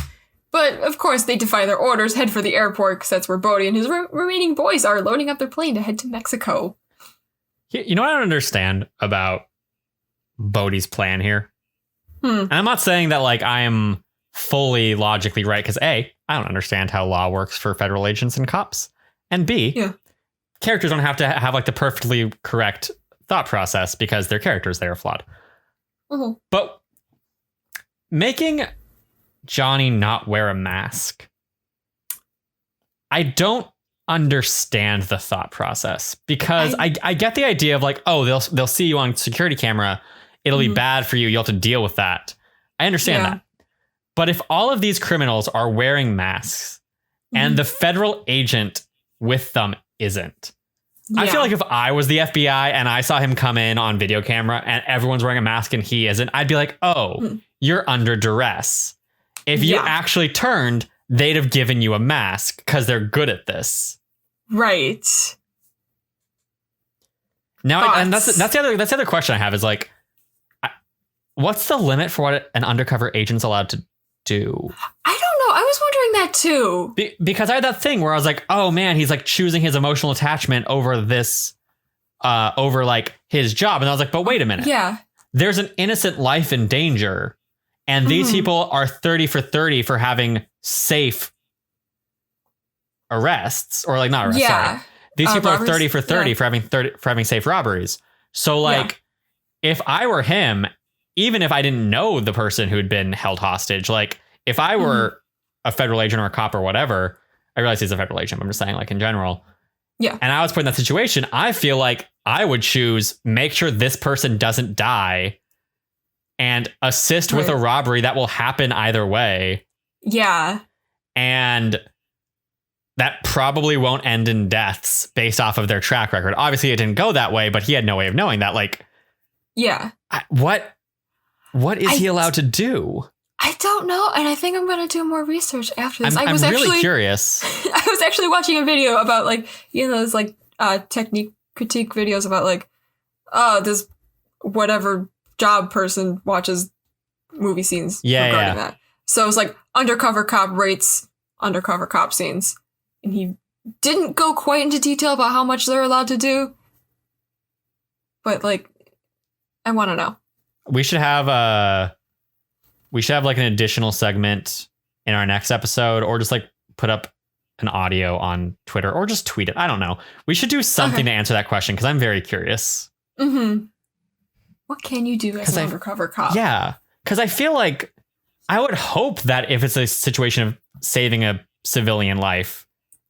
But, of course, they defy their orders, head for the airport, because that's where Bodhi and his remaining boys are, loading up their plane to head to Mexico. You know what I don't understand about Bodhi's plan here? And I'm not saying that, like, I am fully logically right, because A, I don't understand how law works for federal agents and cops. And B, characters don't have to have, like, the perfectly correct thought process, because they're characters, they are flawed. Mm-hmm. But making Johnny not wear a mask, I don't understand the thought process, because I get the idea of like, oh, they'll see you on security camera, it'll be bad for you, you'll have to deal with that. I understand that. But if all of these criminals are wearing masks and the federal agent with them isn't, I feel like if I was the FBI and I saw him come in on video camera and everyone's wearing a mask and he isn't, I'd be like, oh, you're under duress. If you actually turned, they'd have given you a mask because they're good at this. Right. Now, and that's the other question I have is like, what's the limit for what an undercover agent's allowed to do? I don't know. I was wondering that too. Because I had that thing where I was like, oh man, he's like choosing his emotional attachment over this, over like his job. And I was like, but wait a minute. Yeah. There's an innocent life in danger. And these people are 30 for 30 for having safe arrests, or like not arrests. Sorry. These people are 30 for 30 for having safe robberies. So like, if I were him, even if I didn't know the person who'd been held hostage, like if I were a federal agent or a cop or whatever, I realize he's a federal agent, but I'm just saying like in general. Yeah. And I was put in that situation, I feel like I would choose, make sure this person doesn't die and assist with a robbery that will happen either way. Yeah. And that probably won't end in deaths based off of their track record. Obviously, it didn't go that way, but he had no way of knowing that. Like, yeah. What is he allowed to do? I don't know, and I think I'm going to do more research after this. I'm really curious. I was actually watching a video about, like, you know, those, like, technique critique videos about, like, this whatever job person watches movie scenes regarding that. So it was like, undercover cop rates undercover cop scenes. And he didn't go quite into detail about how much they're allowed to do. But, like, I want to know. We should have like an additional segment in our next episode, or just like put up an audio on Twitter, or just tweet it. I don't know. We should do something to answer that question, because I'm very curious. Mm-hmm. What can you do as an undercover cop? Yeah, because I feel like I would hope that if it's a situation of saving a civilian life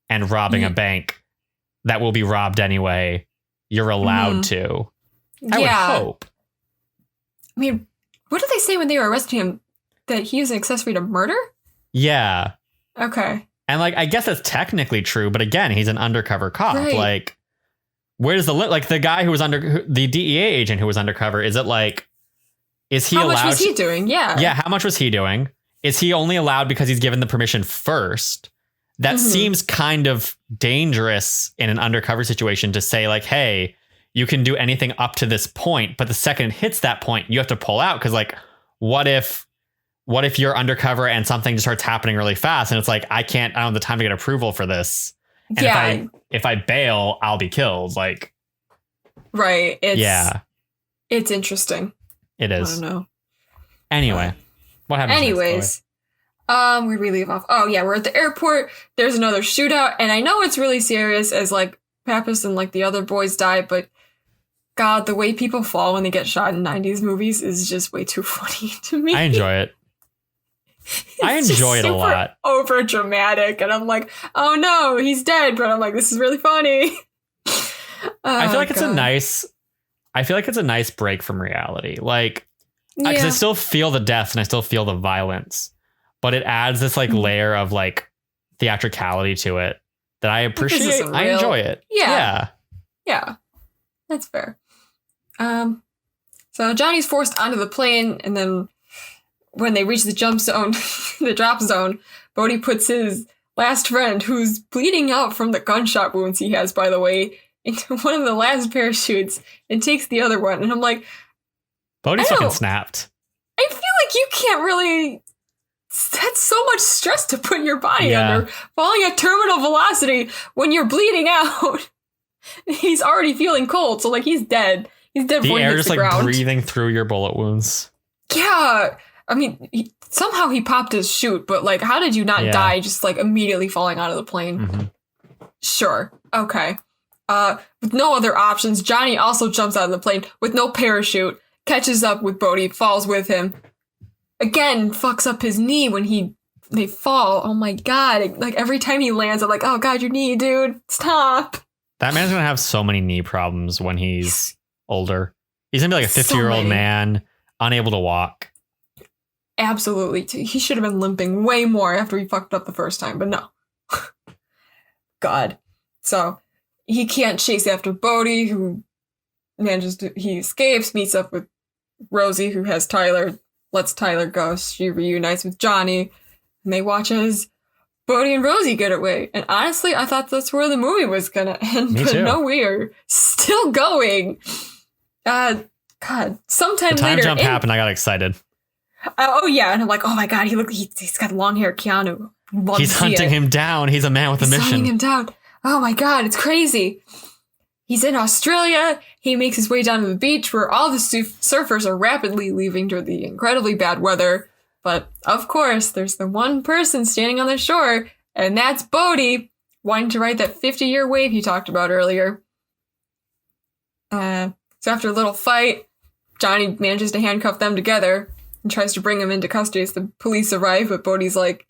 and robbing a bank that will be robbed anyway, you're allowed to. I would hope. I mean, what did they say when they were arresting him? That he was an accessory to murder? Yeah. Okay. And, like, I guess that's technically true, but again, he's an undercover cop. Right. Like, where's like the guy who was the DEA agent who was undercover? Is it like, is he allowed? How much was he doing? Yeah. Yeah. How much was he doing? Is he only allowed because he's given the permission first? That seems kind of dangerous in an undercover situation to say, like, hey, you can do anything up to this point, but the second it hits that point, you have to pull out. Because, like, what if you're undercover and something just starts happening really fast and it's like, I don't have the time to get approval for this. And if I bail, I'll be killed. Like, right. It's interesting. It is. I don't know. Anyway, what happened? Anyways, where'd we leave off? Oh yeah, we're at the airport. There's another shootout, and I know it's really serious as, like, Pappas and, like, the other boys die, but God, the way people fall when they get shot in 90s movies is just way too funny to me. I enjoy it. I enjoy it a lot. Over dramatic, and I'm like, oh no, he's dead. But I'm like, this is really funny. I feel like it's a nice break from reality. Like, because I still feel the deaths and I still feel the violence, but it adds this, like, layer of, like, theatricality to it that I appreciate. I enjoy it. Yeah. That's fair. So Johnny's forced onto the plane, and then when they reach the jump zone, the drop zone, Bodhi puts his last friend, who's bleeding out from the gunshot wounds he has, by the way, into one of the last parachutes and takes the other one. And I'm like, Bodhi's fucking snapped. I feel like you can't really... That's so much stress to put your body under, falling at terminal velocity when you're bleeding out. He's already feeling cold, so, like, he's dead. He's dead before he hits the ground. The air is, like, breathing through your bullet wounds. Yeah. I mean, somehow he popped his chute, but, like, how did you not die just, like, immediately falling out of the plane? Mm-hmm. Sure. Okay. With no other options, Johnny also jumps out of the plane with no parachute, catches up with Bodhi, falls with him. Again, fucks up his knee when they fall. Oh my God. Like, every time he lands, I'm like, oh God, your knee, dude. Stop. That man's going to have so many knee problems when he's older. He's going to be like a 50-year-old man, unable to walk. Absolutely. He should have been limping way more after he fucked up the first time, but no. God. So he can't chase after Bodhi, who he escapes, meets up with Rosie, who has Tyler, lets Tyler go. She reunites with Johnny, and they watch as Bodhi and Rosie get away. And honestly, I thought that's where the movie was gonna end. Me but too. No, we're still going. God, sometime the time later. Jump happened, I got excited. Oh yeah, and I'm like, oh my God, he's got long hair, Keanu. He's hunting him down. He's a man with a mission. Hunting him down. Oh my God, it's crazy. He's in Australia. He makes his way down to the beach where all the surfers are rapidly leaving due to the incredibly bad weather. But of course, there's the one person standing on the shore, and that's Bodhi, wanting to ride that 50-year wave he talked about earlier. So after a little fight, Johnny manages to handcuff them together and tries to bring him into custody as the police arrive, but Bodhi's like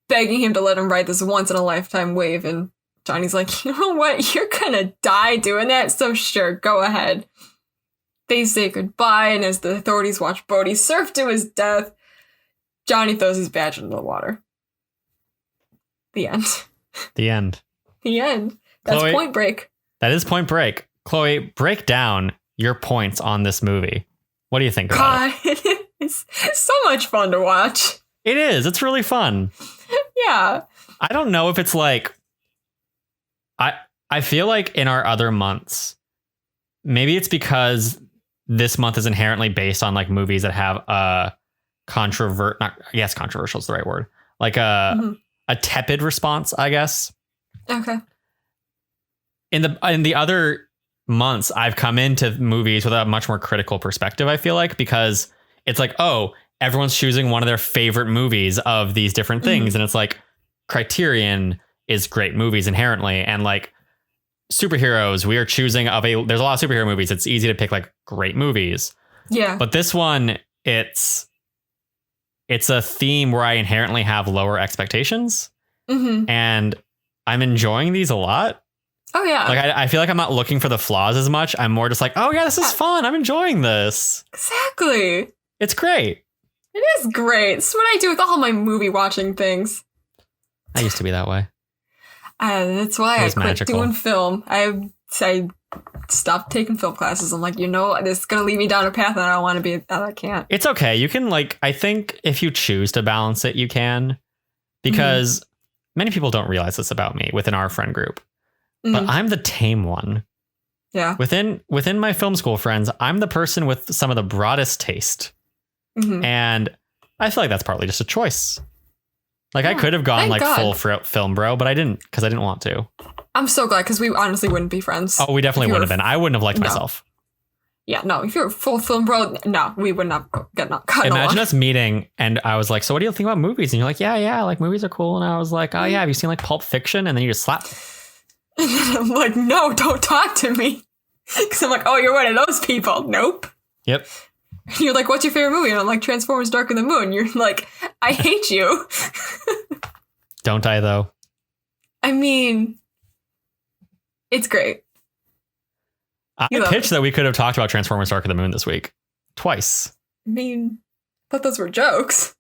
begging him to let him ride this once-in-a-lifetime wave, and Johnny's like, you know what? You're gonna die doing that, so sure, go ahead. They say goodbye, and as the authorities watch Bodhi surf to his death, Johnny throws his badge into the water. The end. The end. The end. That's Chloe, Point Break. That is Point Break. Chloe, break down your points on this movie. What do you think about it? It's so much fun to watch. It is. It's really fun. Yeah. I don't know if it's like, I feel like in our other months, maybe it's because this month is inherently based on like movies that have controversial is the right word. Like a tepid response, I guess. Okay. In the other months, I've come into movies with a much more critical perspective, I feel like, because it's like, oh, everyone's choosing one of their favorite movies of these different things. And it's like Criterion is great movies inherently. And like superheroes, we are choosing there's a lot of superhero movies. It's easy to pick like great movies. Yeah. But this one, it's a theme where I inherently have lower expectations. And I'm enjoying these a lot. Oh, yeah. Like, I feel like I'm not looking for the flaws as much. I'm more just like, oh, yeah, this is fun. I'm enjoying this. Exactly. It's great. It is great. It's what I do with all my movie watching things. I used to be that way. That's why I quit magical. doing film. I stopped taking film classes. I'm like, this is going to lead me down a path that I don't want to be. I can't. It's okay. You can I think if you choose to balance it, you can. Because many people don't realize this about me within our friend group. But I'm the tame one. Yeah. Within my film school friends, I'm the person with some of the broadest taste. And I feel like that's partly just a choice. Like, I could have gone full film bro, but I didn't, because I didn't want to. I'm so glad, because we honestly wouldn't be friends. Oh, we definitely wouldn't have been. I wouldn't have liked myself. Yeah, no, if you're a full film bro, no, we would not get cut. Imagine us meeting and I was like, so what do you think about movies? And you're like, yeah, like movies are cool. And I was like, oh yeah, have you seen like Pulp Fiction? And then you just slap. I'm like, no, don't talk to me. Because I'm like, oh, you're one of those people. Nope. Yep. And you're like, what's your favorite movie? And I'm like, Transformers Dark of the Moon. You're like, I hate you. Don't I, though? I mean, it's great. I pitched that we could have talked about Transformers Dark of the Moon this week. Twice. I mean, I thought those were jokes.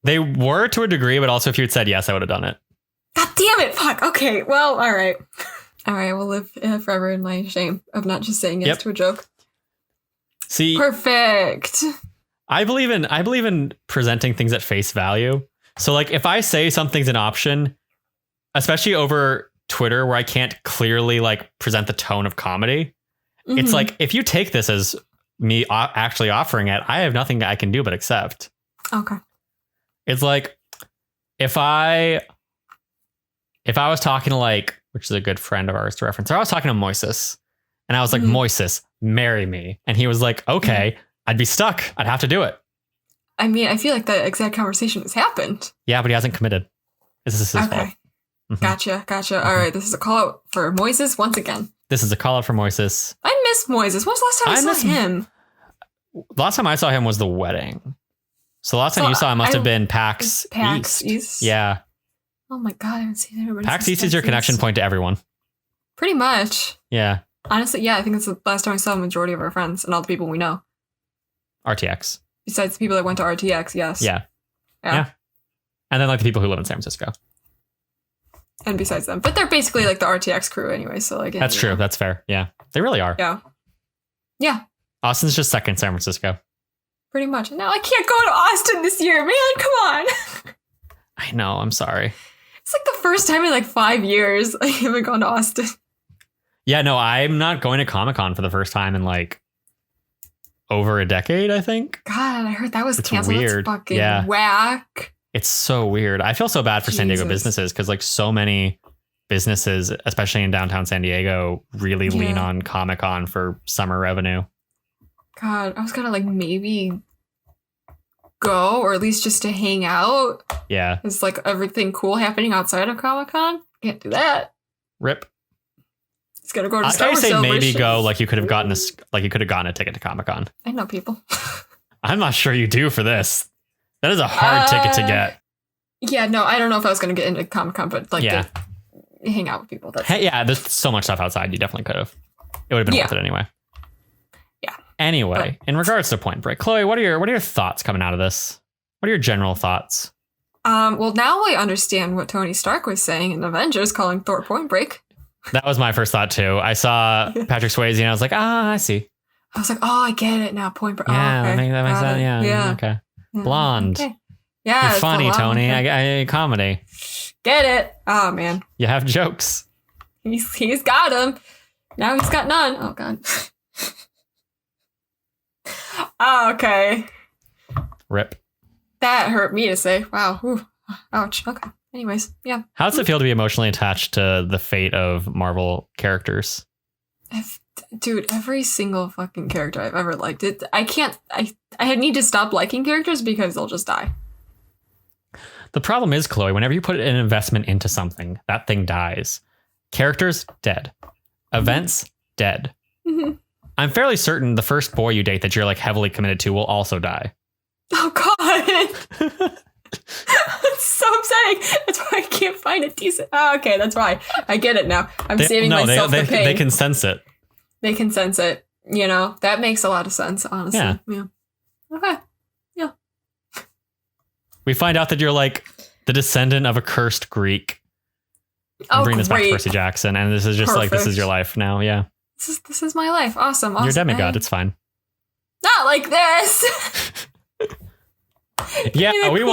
They were to a degree, but also if you had said yes, I would have done it. God damn it. Fuck. Okay. Well, all right. All right. We'll live forever in my shame of not just saying yes to a joke. See, perfect. I believe in presenting things at face value. So like if I say something's an option, especially over Twitter where I can't clearly like present the tone of comedy, it's like, if you take this as me actually offering it, I have nothing I can do but accept. Okay. It's like if I was talking to like, which is a good friend of ours to reference, I was talking to Moises and I was like, Moises, marry me. And he was like, okay, I'd be stuck. I'd have to do it. I mean, I feel like that exact conversation has happened. Yeah, but he hasn't committed. This is his fault. Gotcha. All right. This is a call out for Moises once again. This is a call out for Moises. I miss Moises. When was the last time I saw him? The last time I saw him was the wedding. So the last time you saw him must have been PAX East. Yeah. Oh my God, I haven't seen everybody. PAX East is your connection point to everyone. Pretty much. Yeah. Honestly, yeah, I think it's the last time I saw the majority of our friends and all the people we know. RTX. Besides the people that went to RTX, yes. Yeah. And then like the people who live in San Francisco. And besides them. But they're basically like the RTX crew anyway, so like... That's true, that's fair. Yeah. They really are. Yeah. Austin's just second San Francisco. Pretty much. Now I can't go to Austin this year, man, come on! I know, I'm sorry. It's like the first time in like 5 years I haven't gone to Austin. Yeah, no, I'm not going to Comic-Con for the first time in like over a decade, I think. God, I heard that was canceled. Weird. That's fucking whack. It's so weird. I feel so bad for San Diego businesses because like so many businesses, especially in downtown San Diego, really lean on Comic-Con for summer revenue. God, I was gonna like maybe go, or at least just to hang out. Yeah. It's like everything cool happening outside of Comic-Con. Can't do that. Rip. It's gonna go to Star Wars say Celebration. Maybe go like you could have gotten a ticket to Comic-Con. I know people. I'm not sure you do for this. That is a hard ticket to get. Yeah, no, I don't know if I was gonna get into Comic-Con, but like to hang out with people. There's so much stuff outside. You definitely could have. It would have been worth it anyway. Yeah. Anyway, in regards to Point Break, Chloe, what are your thoughts coming out of this? What are your general thoughts? Well, now I understand what Tony Stark was saying in Avengers, calling Thor Point Break. That was my first thought too. I saw Patrick Swayze and I was like, I see. I was like, oh, I get it now. Point Break. Yeah, oh, okay. that makes sense. Yeah. Okay. Blonde. Okay. Yeah. You're funny, Tony. Okay. I comedy. Get it. Oh, man. You have jokes. He's got them. Now he's got none. Oh, God. Oh, okay. Rip. That hurt me to say. Wow. Ooh. Ouch. Okay. Anyways, yeah. How does it feel to be emotionally attached to the fate of Marvel characters? Dude, every single fucking character I've ever liked. I need to stop liking characters because they'll just die. The problem is, Chloe, whenever you put an investment into something, that thing dies. Characters, dead. Events, dead. Mm-hmm. I'm fairly certain the first boy you date that you're like heavily committed to will also die. Oh, God. It's so upsetting. That's why I can't find a decent. Oh, okay, that's why. I get it now. I'm saving myself the pain. They can sense it. They can sense it. You know, that makes a lot of sense, honestly. Yeah. Okay. Yeah. We find out that you're like the descendant of a cursed Greek. Bring this back to Percy Jackson, and this is just like, this is your life now. Yeah. This is my life. Awesome. You're a demigod. It's fine. Not like this. Yeah, we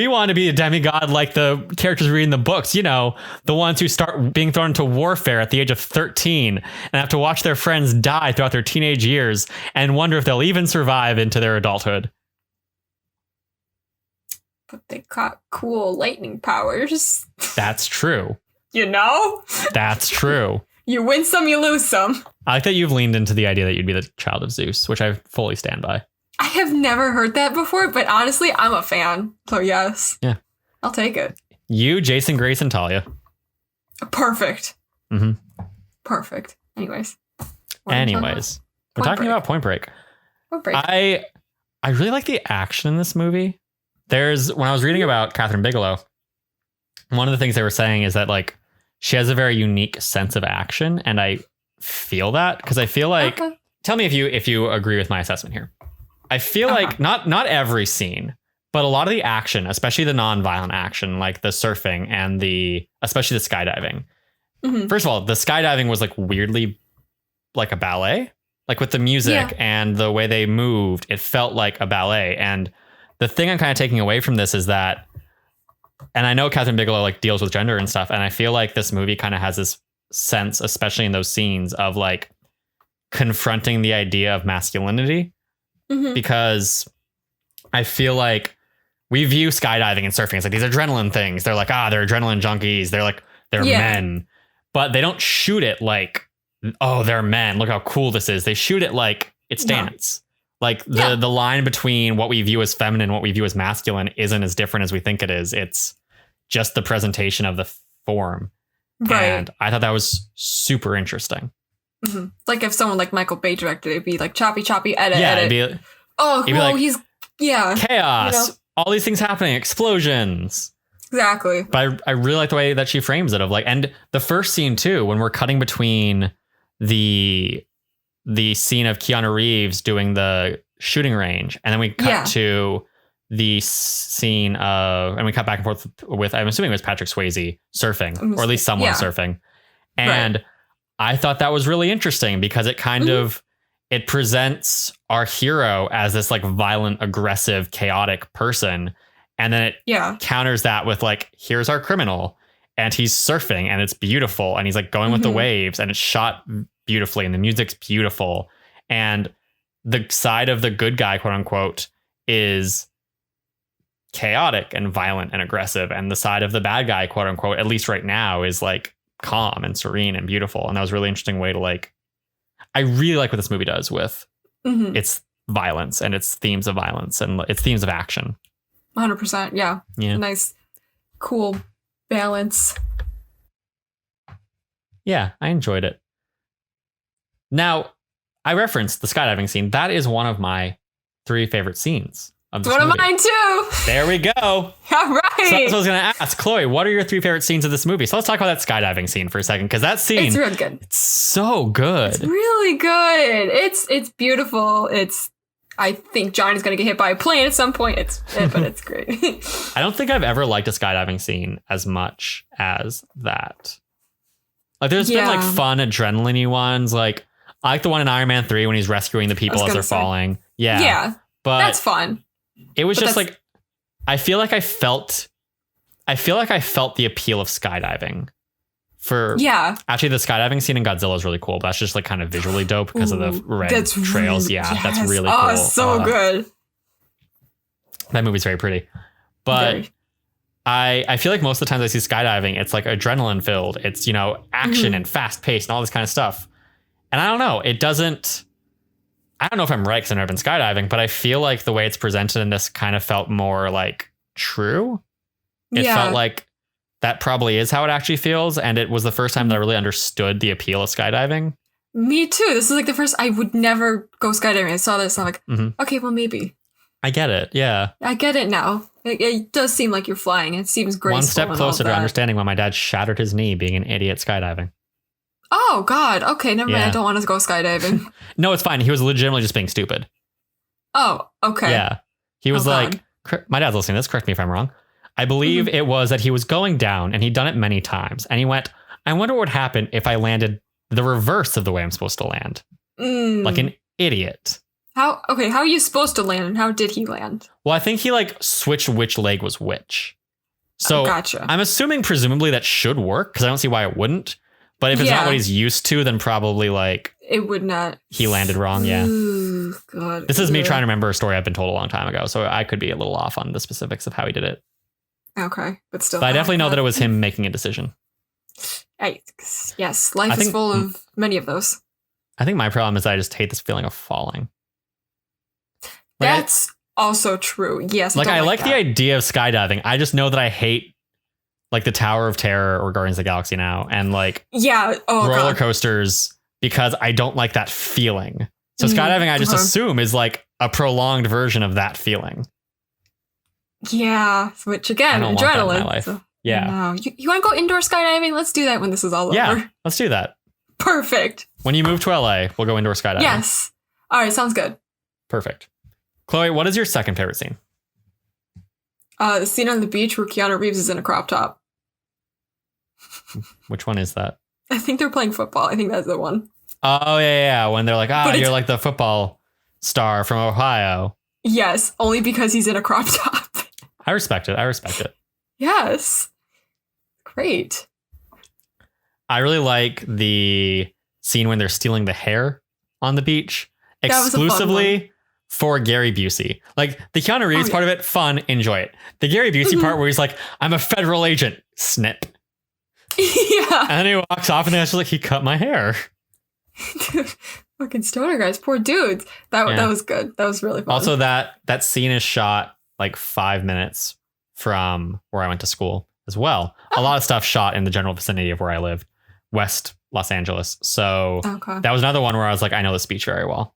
want to be a demigod like the characters reading the books, you know, the ones who start being thrown into warfare at the age of 13 and have to watch their friends die throughout their teenage years and wonder if they'll even survive into their adulthood. But they got cool lightning powers. That's true. You know? That's true. You win some, you lose some. I like that you've leaned into the idea that you'd be the child of Zeus, which I fully stand by. I have never heard that before, but honestly, I'm a fan. So yes. Yeah. I'll take it. You, Jason, Grace, and Talia. Perfect. Mm-hmm. Perfect. Anyways. We're talking about Point Break. Point Break. I really like the action in this movie. When I was reading about Kathryn Bigelow, one of the things they were saying is that like she has a very unique sense of action, and I feel that because I feel like tell me if you agree with my assessment here. I feel like not every scene, but a lot of the action, especially the non-violent action, like the surfing and especially the skydiving. Mm-hmm. First of all, the skydiving was like weirdly like a ballet, like with the music and the way they moved, it felt like a ballet. And the thing I'm kind of taking away from this is that, and I know Kathryn Bigelow like deals with gender and stuff, and I feel like this movie kind of has this sense, especially in those scenes, of like confronting the idea of masculinity. Mm-hmm. Because I feel like we view skydiving and surfing as like these adrenaline things. They're like, they're adrenaline junkies. They're men, but they don't shoot it like, oh, they're men. Look how cool this is. They shoot it like it's dance. Like the line between what we view as feminine and what we view as masculine isn't as different as we think it is. It's just the presentation of the form. Right. And I thought that was super interesting. Mm-hmm. Like if someone like Michael Bay directed, it'd be like choppy, edit. It'd be, he's chaos. You know? All these things happening, explosions. Exactly. But I really like the way that she frames it of like, and the first scene too, when we're cutting between the scene of Keanu Reeves doing the shooting range, and then we cut to the scene of, and we cut back and forth with, I'm assuming it was Patrick Swayze surfing, or at least someone surfing, and. Right. I thought that was really interesting because it kind of, it presents our hero as this like violent, aggressive, chaotic person. And then it counters that with like, here's our criminal and he's surfing and it's beautiful. And he's like going with the waves and it's shot beautifully and the music's beautiful. And the side of the good guy, quote unquote, is chaotic and violent and aggressive. And the side of the bad guy, quote unquote, at least right now, is like calm and serene and beautiful. And that was a really interesting way to like, I really like what this movie does with its violence and its themes of violence and its themes of action. 100%. Yeah. Nice, cool balance. Yeah, I enjoyed it. Now, I referenced the skydiving scene. That is one of my 3 favorite scenes of this movie. One of mine too. There we go. All right. So that's what I was going to ask. Chloe, what are your 3 favorite scenes of this movie? So let's talk about that skydiving scene for a second, because that scene, it's real good. It's so good. It's really good. It's beautiful. I think Johnny's going to get hit by a plane at some point. But it's great. I don't think I've ever liked a skydiving scene as much as that. Like there's been like fun adrenaline-y ones. Like I like the one in Iron Man 3 when he's rescuing the people as they're falling. Yeah. Yeah. But that's fun. It was just like, I feel like I felt the appeal of skydiving. Actually, the skydiving scene in Godzilla is really cool, but that's just like kind of visually dope because of the red trails. That's really cool. Oh, so good. That movie's very pretty. But I feel like most of the times I see skydiving, it's like adrenaline filled. It's, action and fast paced and all this kind of stuff. And I don't know. I don't know if I'm right because I've never been skydiving, but I feel like the way it's presented in this kind of felt more like true. It felt like that probably is how it actually feels. And it was the first time that I really understood the appeal of skydiving. Me too. This is like the first, I would never go skydiving. I saw this. I'm like, okay, well, maybe. I get it. Yeah. I get it now. It does seem like you're flying. It seems graceful. One step closer to understanding why my dad shattered his knee being an idiot skydiving. Oh, God. Okay, never mind. I don't want to go skydiving. No, it's fine. He was legitimately just being stupid. Oh, okay. Yeah. He was like, my dad's listening to this. Correct me if I'm wrong. I believe it was that he was going down and he'd done it many times. And he went, I wonder what would happen if I landed the reverse of the way I'm supposed to land. Like an idiot. How are you supposed to land and how did he land? Well, I think he switched which leg was which. So gotcha. I'm assuming presumably that should work because I don't see why it wouldn't. But if it's not what he's used to, then probably it would not. He landed wrong. Yeah. Ooh, God. This is me trying to remember a story I've been told a long time ago. So I could be a little off on the specifics of how he did it. Okay. But still. But I definitely know that it was him making a decision. Yes. Life is full of many of those. I think my problem is I just hate this feeling of falling. That's also true. Yes. I like the idea of skydiving. I just know that I hate the Tower of Terror or Guardians of the Galaxy now and roller coasters because I don't like that feeling. So skydiving, I just assume is a prolonged version of that feeling. Yeah, which again, adrenaline. Want that in my life. So, yeah. You want to go indoor skydiving? Let's do that when this is all over. Yeah, let's do that. Perfect. When you move to LA, we'll go indoor skydiving. Yes. All right, sounds good. Perfect. Chloe, what is your second favorite scene? The scene on the beach where Keanu Reeves is in a crop top. Which one is that? I think they're playing football. I think that's the one. Oh, yeah. When they're like, you're like the football star from Ohio. Yes, only because he's in a crop top. I respect it. Yes. Great. I really like the scene when they're stealing the hair on the beach exclusively for Gary Busey. The Keanu Reeves part of it, fun, enjoy it. The Gary Busey part where he's like, I'm a federal agent, snip. Yeah. And then he walks off and then it's just he cut my hair. Fucking stoner guys, poor dudes. That was good. That was really fun. Also, that scene is shot 5 minutes from where I went to school as well. A lot of stuff shot in the general vicinity of where I lived, West Los Angeles. So that was another one where I was like, I know the beach very well.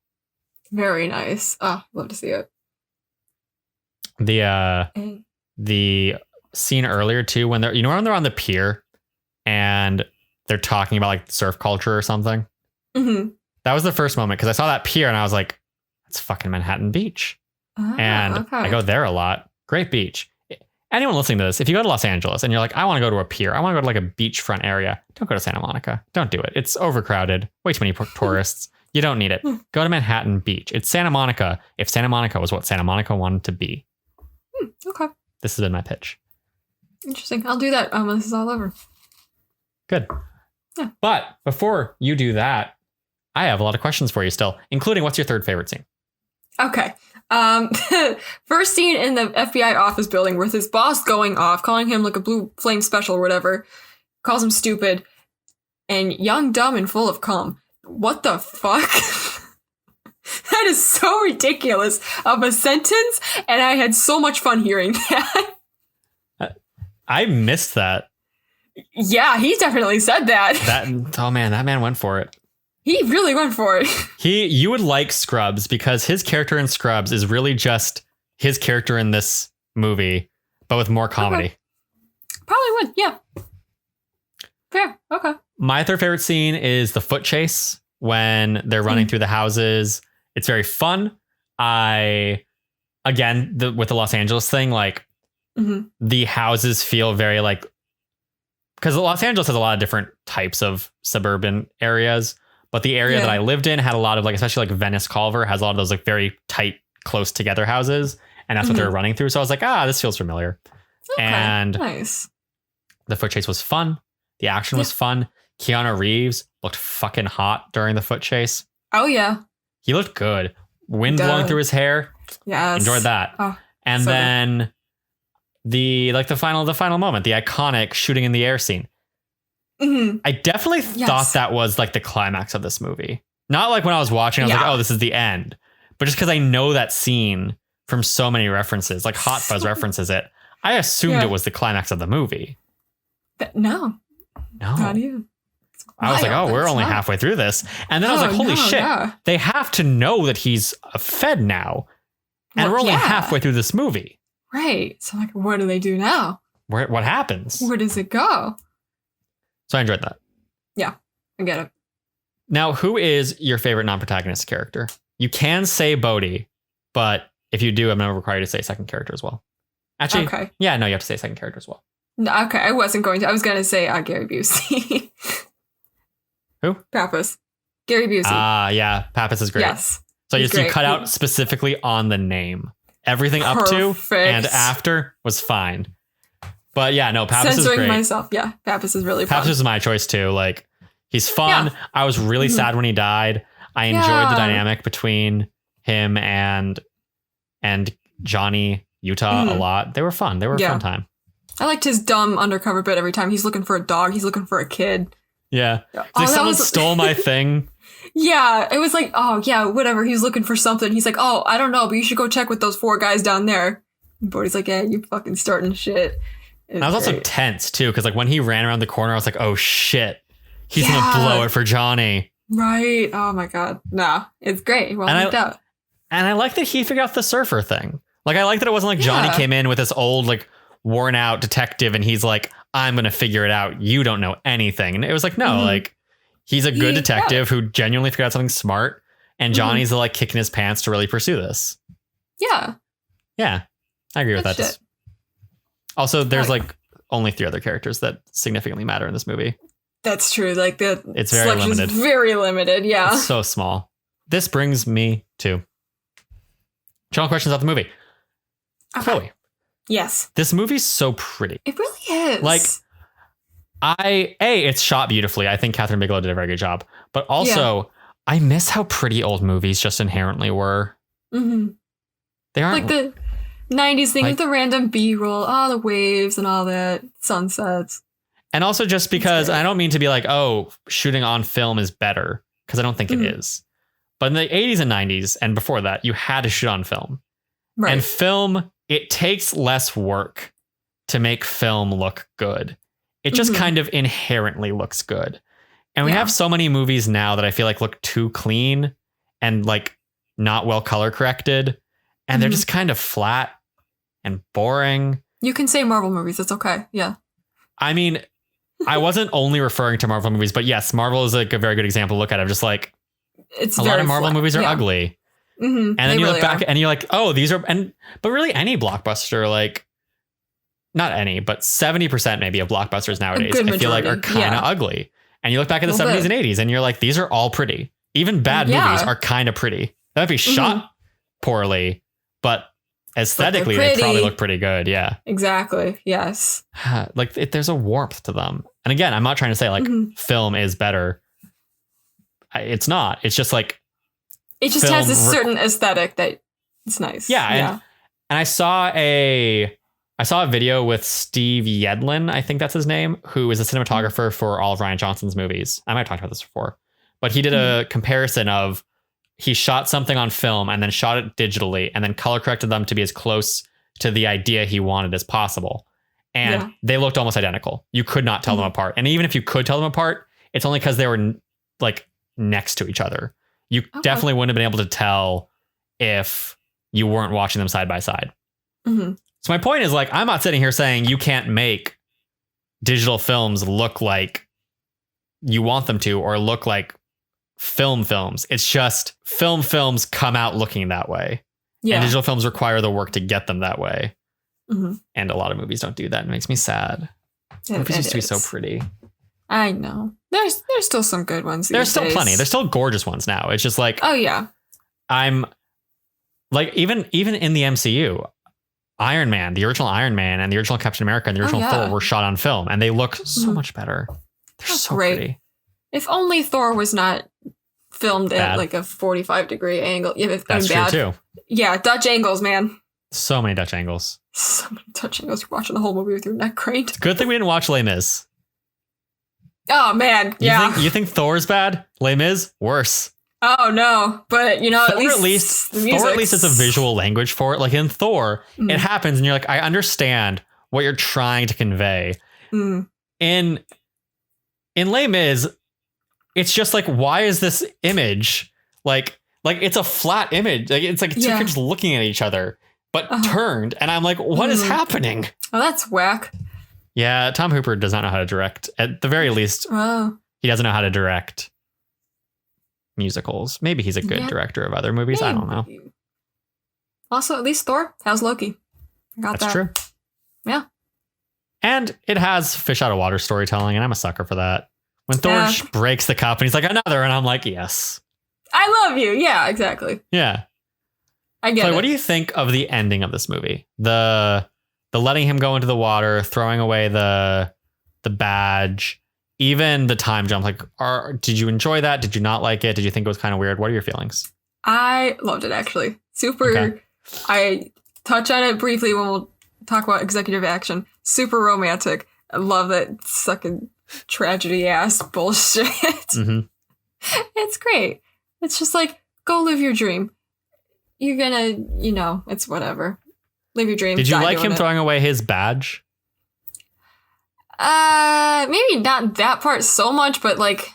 Very nice. Oh, love to see it. The scene earlier too, when they're when they're on the pier and they're talking about surf culture or something. Mm-hmm. That was the first moment because I saw that pier and I was like, that's fucking Manhattan Beach. And I go there a lot. Great beach. Anyone listening to this, if you go to Los Angeles and you're like, I want to go to a pier, I want to go to a beachfront area, don't go to Santa Monica. Don't do it. It's overcrowded. Way too many tourists. You don't need it. Go to Manhattan Beach. It's Santa Monica if Santa Monica was what Santa Monica wanted to be. Okay. This has been my pitch. Interesting. I'll do that when this is all over. Good. Yeah. But before you do that, I have a lot of questions for you still, including what's your third favorite scene? Okay. First scene in the FBI office building with his boss going off, calling him a blue flame special or whatever, calls him stupid, and young, dumb, and full of cum. What the fuck? That is so ridiculous of a sentence, and I had so much fun hearing that. I missed that. Yeah, he definitely said that. That man went for it. He really went for it. You would like Scrubs because his character in Scrubs is really just his character in this movie, but with more comedy. Okay. Probably would, yeah. Fair, okay. My third favorite scene is the foot chase when they're running through the houses. It's very fun. With the Los Angeles thing, the houses feel very because Los Angeles has a lot of different types of suburban areas. But the area that I lived in had a lot of like, especially like Venice Culver has a lot of those like very tight, close together houses. And that's what they were running through. So I was like, this feels familiar. Okay, and nice. The foot chase was fun. The action was fun. Keanu Reeves looked fucking hot during the foot chase. Oh, yeah. He looked good. Wind blowing through his hair. Yes. Enjoyed that. Oh, and then the final moment, the iconic shooting in the air scene. Mm-hmm. I definitely thought that was like the climax of this movie. Not like when I was watching, I was like, oh, this is the end. But just because I know that scene from so many references, like Hot Fuzz references it, I assumed it was the climax of the movie. No. Not even. I was like, we're only halfway through this. And then I was like, holy shit, they have to know that he's a Fed now. And we're only halfway through this movie. Right. So like, what do they do now? What happens? Where does it go? So I enjoyed that. Yeah, I get it. Now, who is your favorite non-protagonist character? You can say Bodhi, but if you do, I'm going to require you to say second character as well. Actually, you have to say second character as well. No, okay, I wasn't going to. I was going to say Gary Busey. Who? Pappas. Gary Busey. Yeah, Pappas is great. Yes. So you cut out specifically on the name. Everything up to and after was fine. But yeah, no, Pappas is great. Censoring myself. Yeah, Pappas is really fun. Pappas is my choice too. Like, he's fun. Yeah. I was really sad when he died. I enjoyed the dynamic between him and Johnny Utah a lot. They were fun. They were a fun time. I liked his dumb undercover bit every time. He's looking for a dog. He's looking for a kid. Yeah. Like, someone stole my thing. Yeah. It was like, oh, yeah, whatever. He's looking for something. He's like, oh, I don't know, but you should go check with those 4 guys down there. And Bodhi's like, yeah, you fucking starting shit. I was also tense, too, because like when he ran around the corner, I was like, oh, shit. He's going to blow it for Johnny. Right. Oh, my God. No, it's great. Well worked out. And I like that he figured out the surfer thing. Like, I like that it wasn't like Johnny came in with this old, like, worn out detective and he's like, I'm going to figure it out. You don't know anything. And it was like, no, like, he's a good detective who genuinely figured out something smart. And Johnny's like kicking his pants to really pursue this. Yeah. Yeah. I agree with that. Also, there's like only 3 other characters that significantly matter in this movie. That's true. Like it's very limited. Very limited. Yeah. It's so small. This brings me to general questions about the movie. Okay. Chloe. Yes. This movie's so pretty. It really is. Like, it's shot beautifully. I think Kathryn Bigelow did a very good job. But also, I miss how pretty old movies just inherently were. Mm-hmm. They aren't... Like the 90s thing with the random B-roll, all the waves and all that, sunsets. And also just because, I don't mean to be like, oh, shooting on film is better, because I don't think it is. But in the 80s and 90s, and before that, you had to shoot on film. Right. And film, it takes less work to make film look good. It just kind of inherently looks good. And we have so many movies now that I feel like look too clean and like not well color corrected. And they're just kind of flat and boring. You can say Marvel movies. It's okay. Yeah. I mean, I wasn't only referring to Marvel movies, but yes, Marvel is like a very good example to look at. I'm just like, it's a lot of Marvel movies are ugly. And then you look back and you're like, oh, these are, but really any blockbuster, like not any, but 70% maybe of blockbusters nowadays, I feel like are kind of ugly. And you look back at the 70s and 80s and you're like, these are all pretty. Even bad movies are kind of pretty. They might be shot poorly, but aesthetically, they probably look pretty good. Yeah, exactly. Yes. Like there's a warmth to them. And again, I'm not trying to say like film is better. It's not. It's just like, it just has a certain aesthetic that it's nice. Yeah. And I saw a video with Steve Yedlin, I think that's his name, who is a cinematographer for all of Rian Johnson's movies. I might have talked about this before, but he did a comparison of he shot something on film and then shot it digitally and then color corrected them to be as close to the idea he wanted as possible. And they looked almost identical. You could not tell them apart. And even if you could tell them apart, it's only because they were like next to each other. You definitely wouldn't have been able to tell if you weren't watching them side by side. So my point is, like, I'm not sitting here saying you can't make digital films look like you want them to or look like films. It's just films come out looking that way. Yeah. And digital films require the work to get them that way. And a lot of movies don't do that. It makes me sad. Movies used to be so pretty. I know. There's still some good ones. There's still days. plenty. There's still gorgeous ones now. It's just like, oh yeah, I'm like even in the MCU, Iron Man, the original Iron Man, and the original Captain America and the original Thor were shot on film, and they look so much better. They're so great. pretty. If only Thor was not filmed at like a 45-degree angle. Yeah, that's true too. Yeah, Dutch angles, man. So many Dutch angles. So many Dutch angles. You're watching the whole movie with your neck craned. Good thing we didn't watch Les Mis. Oh man, yeah. You think Thor's bad? Les Mis worse. Oh no, but you know, Thor at least is a visual language for it. Like in Thor, it happens, and you're like, I understand what you're trying to convey. In Les Mis, it's just like, why is this image like it's a flat image? Like it's like two kids looking at each other, but turned, and I'm like, what is happening? Oh, that's whack. Yeah, Tom Hooper does not know how to direct. At the very least, he doesn't know how to direct musicals. Maybe he's a good director of other movies. I don't know. Also, at least Thor has Loki. That's true. Yeah. And it has fish out of water storytelling, and I'm a sucker for that. When Thor breaks the cup and he's like, another, and I'm like, yes. I love you. Yeah, exactly. Yeah. I get it. What do you think of the ending of this movie? The letting him go into the water, throwing away the badge, even the time jump. Like, did you enjoy that? Did you not like it? Did you think it was kind of weird? What are your feelings? I loved it, actually. Super. Okay. I touch on it briefly when we'll talk about executive action. Super romantic. I love that sucking tragedy ass bullshit. It's great. It's just like, go live your dream. You're gonna, it's whatever. Live your dream. Did you like him throwing away his badge? Maybe not that part so much, but like,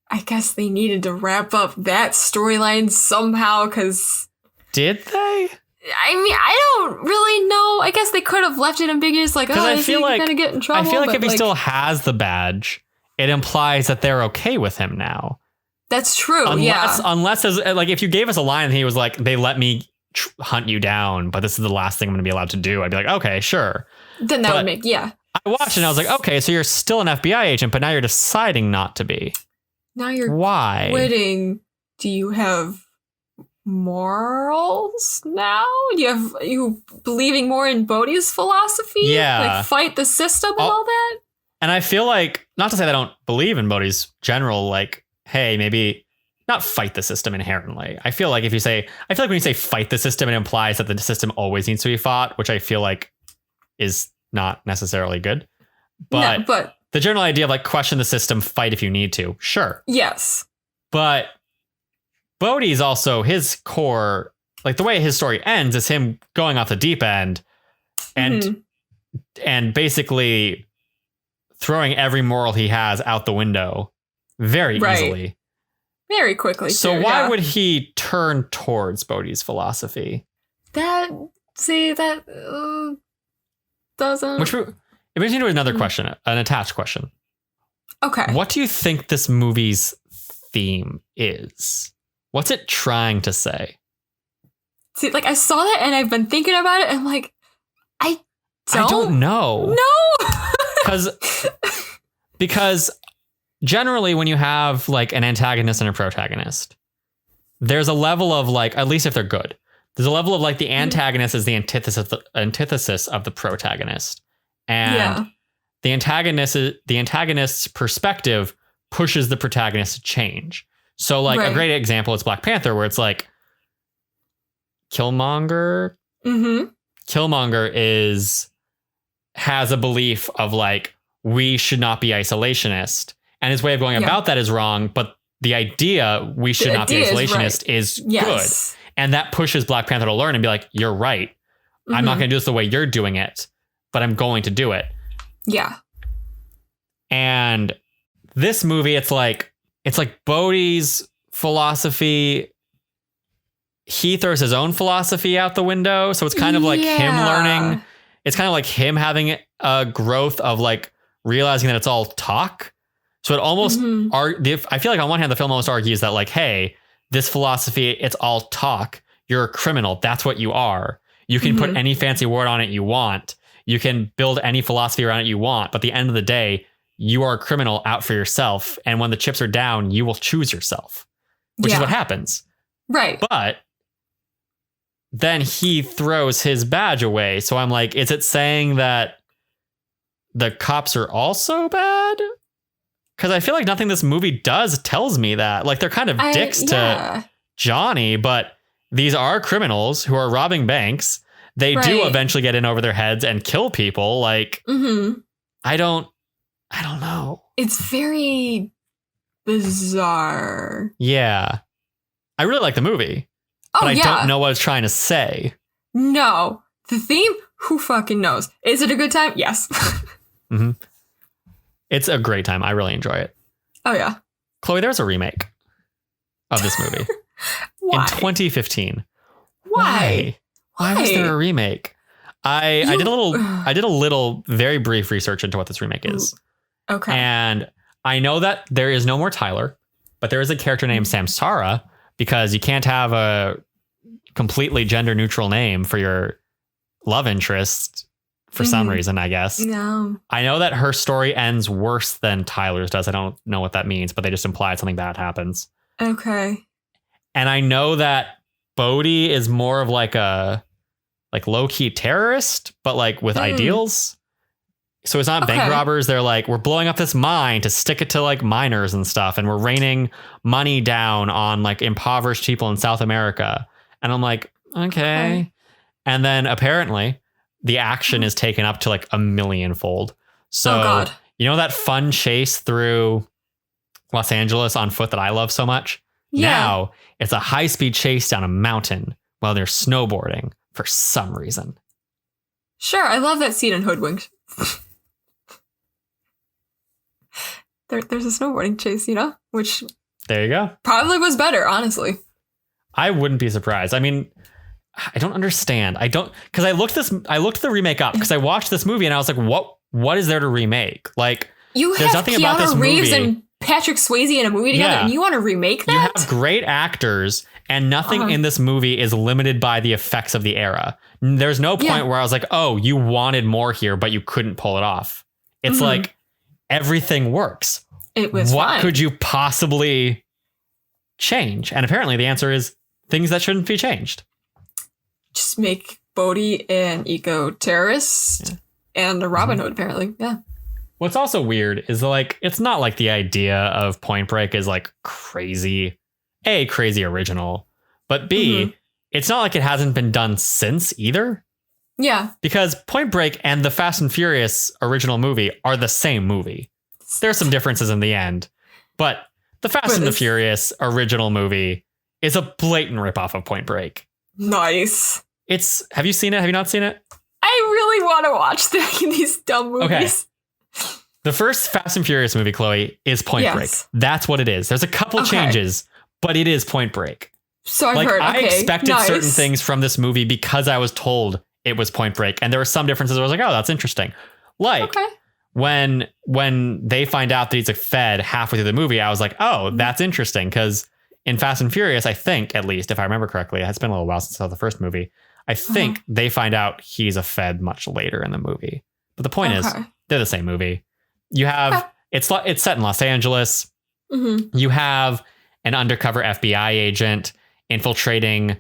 I guess they needed to wrap up that storyline somehow, because... Did they? I mean, I don't really know. I guess they could have left it ambiguous, like, oh, I feel like gonna get in trouble. I feel like if he still has the badge, it implies that they're okay with him now. That's true, Unless, like, if you gave us a line and he was like, they let me hunt you down, but this is the last thing I'm going to be allowed to do, I'd be like, okay, sure. Then that would make, I watched it and I was like, okay, so you're still an FBI agent, but now you're deciding not to be. Now you're Why? quitting. Do you have morals now? You believing more in Bodhi's philosophy? Yeah. Like fight the system and all that? And I feel like, not to say that I don't believe in Bodhi's general, like, hey, maybe not fight the system inherently. I feel like when you say fight the system, it implies that the system always needs to be fought, which I feel like is not necessarily good. But the general idea of like question the system, fight if you need to. Sure. Yes. But Bodhi's also his core, like the way his story ends is him going off the deep end and basically throwing every moral he has out the window very easily. Very quickly. So why would he turn towards Bodhi's philosophy? That doesn't... It brings me to another question, an attached question. Okay. What do you think this movie's theme is? What's it trying to say? See, like, I saw that and I've been thinking about it and I'm like, I don't know. No! Because generally when you have like an antagonist and a protagonist, there's a level of like, at least if they're good, there's a level of like the antagonist is the antithesis of the protagonist. And the antagonist's perspective pushes the protagonist to change. So like a great example is Black Panther, where it's like Killmonger. Killmonger has a belief of like, we should not be isolationist. And his way of going about that is wrong. But the idea we should not be isolationist is good. And that pushes Black Panther to learn and be like, you're right. I'm not going to do this the way you're doing it, but I'm going to do it. Yeah. And this movie, it's like Bodhi's philosophy. He throws his own philosophy out the window. So it's kind of like him learning. It's kind of like him having a growth of like realizing that it's all talk. So it almost, I feel like on one hand, the film almost argues that like, hey, this philosophy, it's all talk. You're a criminal. That's what you are. You can put any fancy word on it you want. You can build any philosophy around it you want. But at the end of the day, you are a criminal out for yourself. And when the chips are down, you will choose yourself, which is what happens. Right. But then he throws his badge away. So I'm like, is it saying that the cops are also bad? Because I feel like nothing this movie does tells me that. Like, they're kind of dicks to Johnny, but these are criminals who are robbing banks. They do eventually get in over their heads and kill people. Like, I don't know. It's very bizarre. Yeah. I really like the movie. But I don't know what it's trying to say. No. The theme? Who fucking knows? Is it a good time? Yes. It's a great time. I really enjoy it. Oh, yeah. Chloe, there's a remake of this movie. Why? In 2015. Why? Why was there a remake? I did a little very brief research into what this remake is. Okay. And I know that there is no more Tyler, but there is a character named Samsara, because you can't have a completely gender neutral name for your love interest for some reason, I guess. No. I know that her story ends worse than Tyler's does. I don't know what that means, but they just implied something bad happens. Okay. And I know that Bodhi is more of like a low key terrorist, but like with ideals. So it's not bank robbers. They're like, we're blowing up this mine to stick it to like miners and stuff. And we're raining money down on like impoverished people in South America. And I'm like, okay. And then apparently the action is taken up to like 1,000,000-fold. So, you know, that fun chase through Los Angeles on foot that I love so much? Yeah. Now it's a high speed chase down a mountain while they're snowboarding for some reason. Sure. I love that scene in Hoodwinked. There's a snowboarding chase, you know, which there you go. Probably was better, honestly. I wouldn't be surprised. I mean, I don't understand. Because I looked the remake up because I watched this movie and I was like, what is there to remake? Like, there's nothing about this movie. Keanu Reeves and Patrick Swayze in a movie together, and you want to remake that? You have great actors, and nothing in this movie is limited by the effects of the era. There's no point where I was like, oh, you wanted more here, but you couldn't pull it off. It's like everything works. It was what could you possibly change? And apparently the answer is things that shouldn't be changed. Just make Bodhi an eco-terrorist and a Robin Hood, apparently. Yeah. What's also weird is like, it's not like the idea of Point Break is like crazy original, but B, it's not like it hasn't been done since either. Yeah. Because Point Break and the Fast and Furious original movie are the same movie. There's some differences in the end, but the Fast and the Furious original movie is a blatant ripoff of Point Break. Nice. Have you seen it? Have you not seen it? I really want to watch these dumb movies. Okay. The first Fast and Furious movie, Chloe, is Point Break. That's what it is. There's a couple changes, but it is Point Break. So I've heard. I expected certain things from this movie because I was told it was Point Break, and there were some differences where I was like, oh, that's interesting. Like when they find out that he's a Fed halfway through the movie, I was like, oh, that's interesting, because in Fast and Furious, I think, at least if I remember correctly, it's been a little while since I saw the first movie, I think they find out he's a Fed much later in the movie. But the point is, they're the same movie. You have it's set in Los Angeles. You have an undercover FBI agent infiltrating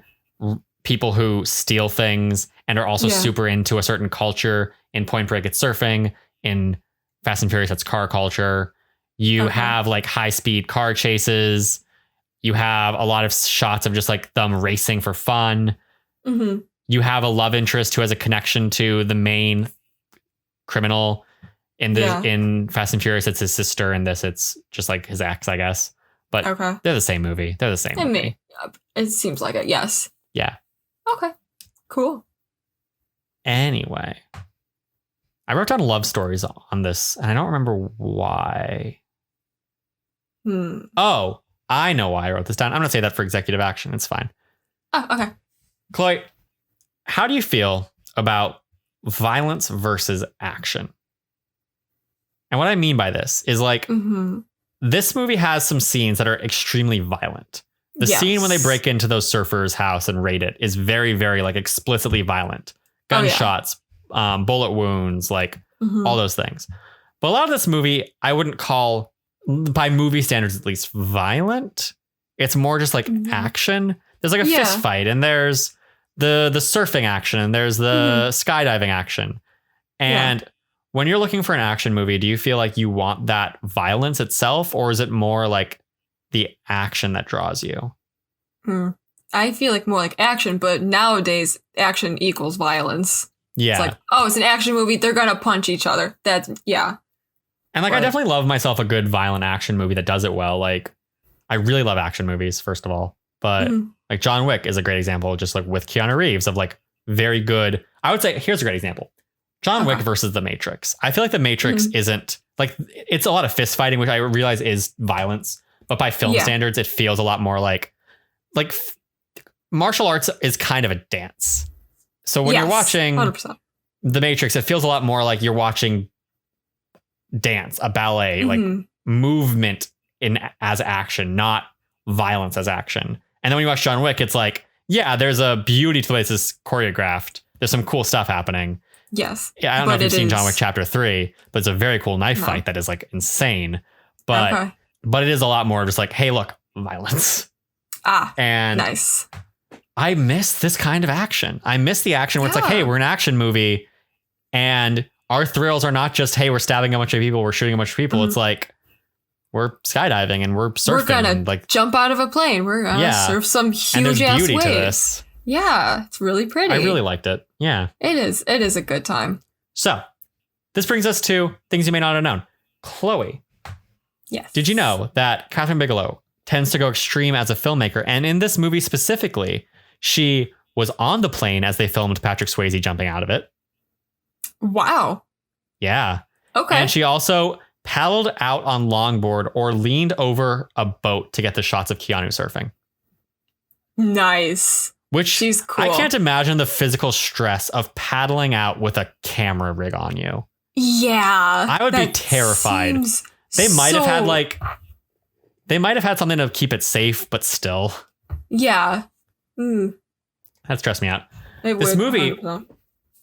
people who steal things and are also super into a certain culture. In Point Break, it's surfing. In Fast and Furious, it's car culture. You have like high speed car chases. You have a lot of shots of just like them racing for fun. You have a love interest who has a connection to the main criminal. In Fast and Furious, it's his sister. In this, it's just like his ex, I guess. But they're the same movie. They're the same movie. It seems like it, yes. Yeah. Okay. Cool. Anyway, I wrote down love stories on this, and I don't remember why. Oh, I know why I wrote this down. I'm going to say that for executive action. It's fine. Oh, okay. Chloe, how do you feel about violence versus action? And what I mean by this is like, this movie has some scenes that are extremely violent. The scene when they break into those surfers' house and raid it is very, very like explicitly violent. Gunshots, bullet wounds, like all those things. But a lot of this movie, I wouldn't call, by movie standards at least, violent. It's more just like action. There's like a fist fight, and there's the surfing action, and there's the skydiving action. And when you're looking for an action movie, do you feel like you want that violence itself, or is it more like the action that draws you? I feel like more like action, but nowadays action equals violence. Yeah. It's like, oh, it's an action movie. They're going to punch each other. That's, yeah. And like, I definitely love myself a good violent action movie that does it well. Like, I really love action movies, first of all. But like John Wick is a great example, just like with Keanu Reeves, of like very good. I would say, here's a great example. John Wick versus The Matrix. I feel like The Matrix isn't like, it's a lot of fist fighting, which I realize is violence. But by film standards, it feels a lot more like martial arts is kind of a dance. So when you're watching 100%. The Matrix, it feels a lot more like you're watching dance, a ballet, like movement as action, not violence as action. And then when you watch John Wick, it's like, yeah, there's a beauty to the way this is choreographed. There's some cool stuff happening. Yes. Yeah, I don't know if you've seen John Wick Chapter 3, but it's a very cool knife fight that is like insane. But it is a lot more just like, hey, look, violence. And nice. I miss this kind of action. I miss the action where it's like, hey, we're an action movie and our thrills are not just, hey, we're stabbing a bunch of people, we're shooting a bunch of people. It's like, we're skydiving and we're surfing. We're gonna like jump out of a plane. We're gonna surf some huge ass beauty waves. To this. Yeah, it's really pretty. I really liked it. Yeah. It is. It is a good time. So this brings us to things you may not have known. Chloe. Yes. Did you know that Kathryn Bigelow tends to go extreme as a filmmaker? And in this movie specifically, she was on the plane as they filmed Patrick Swayze jumping out of it. Wow. Yeah. Okay. And she also paddled out on longboard or leaned over a boat to get the shots of Keanu surfing. Nice. Which she's cool. I can't imagine the physical stress of paddling out with a camera rig on you. Yeah. I would be terrified. They might have had something to keep it safe, but still. Yeah. That stressed me out. This movie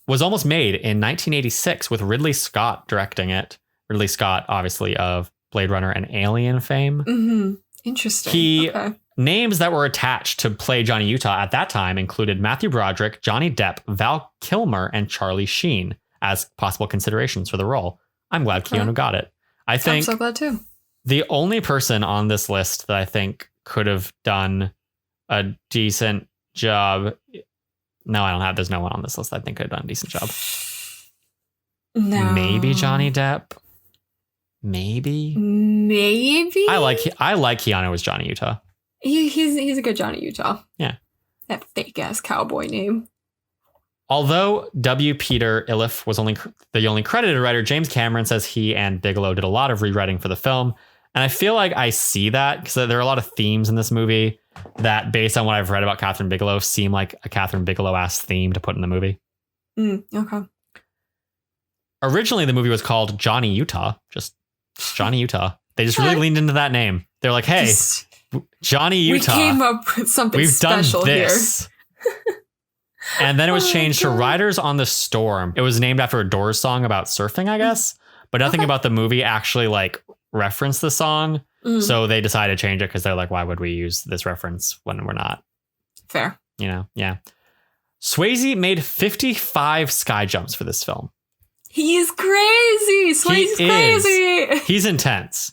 was almost made in 1986 with Ridley Scott directing it. Ridley Scott, obviously, of Blade Runner and Alien fame. Interesting. Names that were attached to play Johnny Utah at that time included Matthew Broderick, Johnny Depp, Val Kilmer, and Charlie Sheen as possible considerations for the role. I'm glad Keanu got it. I think I'm so glad too. The only person on this list that I think could have done a decent job. No, I don't have. There's no one on this list that I think could have done a decent job. No. Maybe Johnny Depp. Maybe. I like Keanu as Johnny Utah. He's a good Johnny Utah. Yeah. That fake ass cowboy name. Although W. Peter Iliff was the only credited writer, James Cameron says he and Bigelow did a lot of rewriting for the film. And I feel like I see that because there are a lot of themes in this movie that, based on what I've read about Kathryn Bigelow, seem like a Kathryn Bigelow-ass theme to put in the movie. Okay. Originally, the movie was called Johnny Utah. Just Johnny Utah. They just really leaned into that name. They're like, hey, Johnny Utah. We came up with something special here. And then it was changed to Riders on the Storm. It was named after a Doors song about surfing, I guess. But nothing about the movie actually like referenced the song. So they decided to change it because they're like, why would we use this reference when we're not? Fair. You know, yeah. Swayze made 55 sky jumps for this film. He's crazy. Swayze's crazy. He's intense.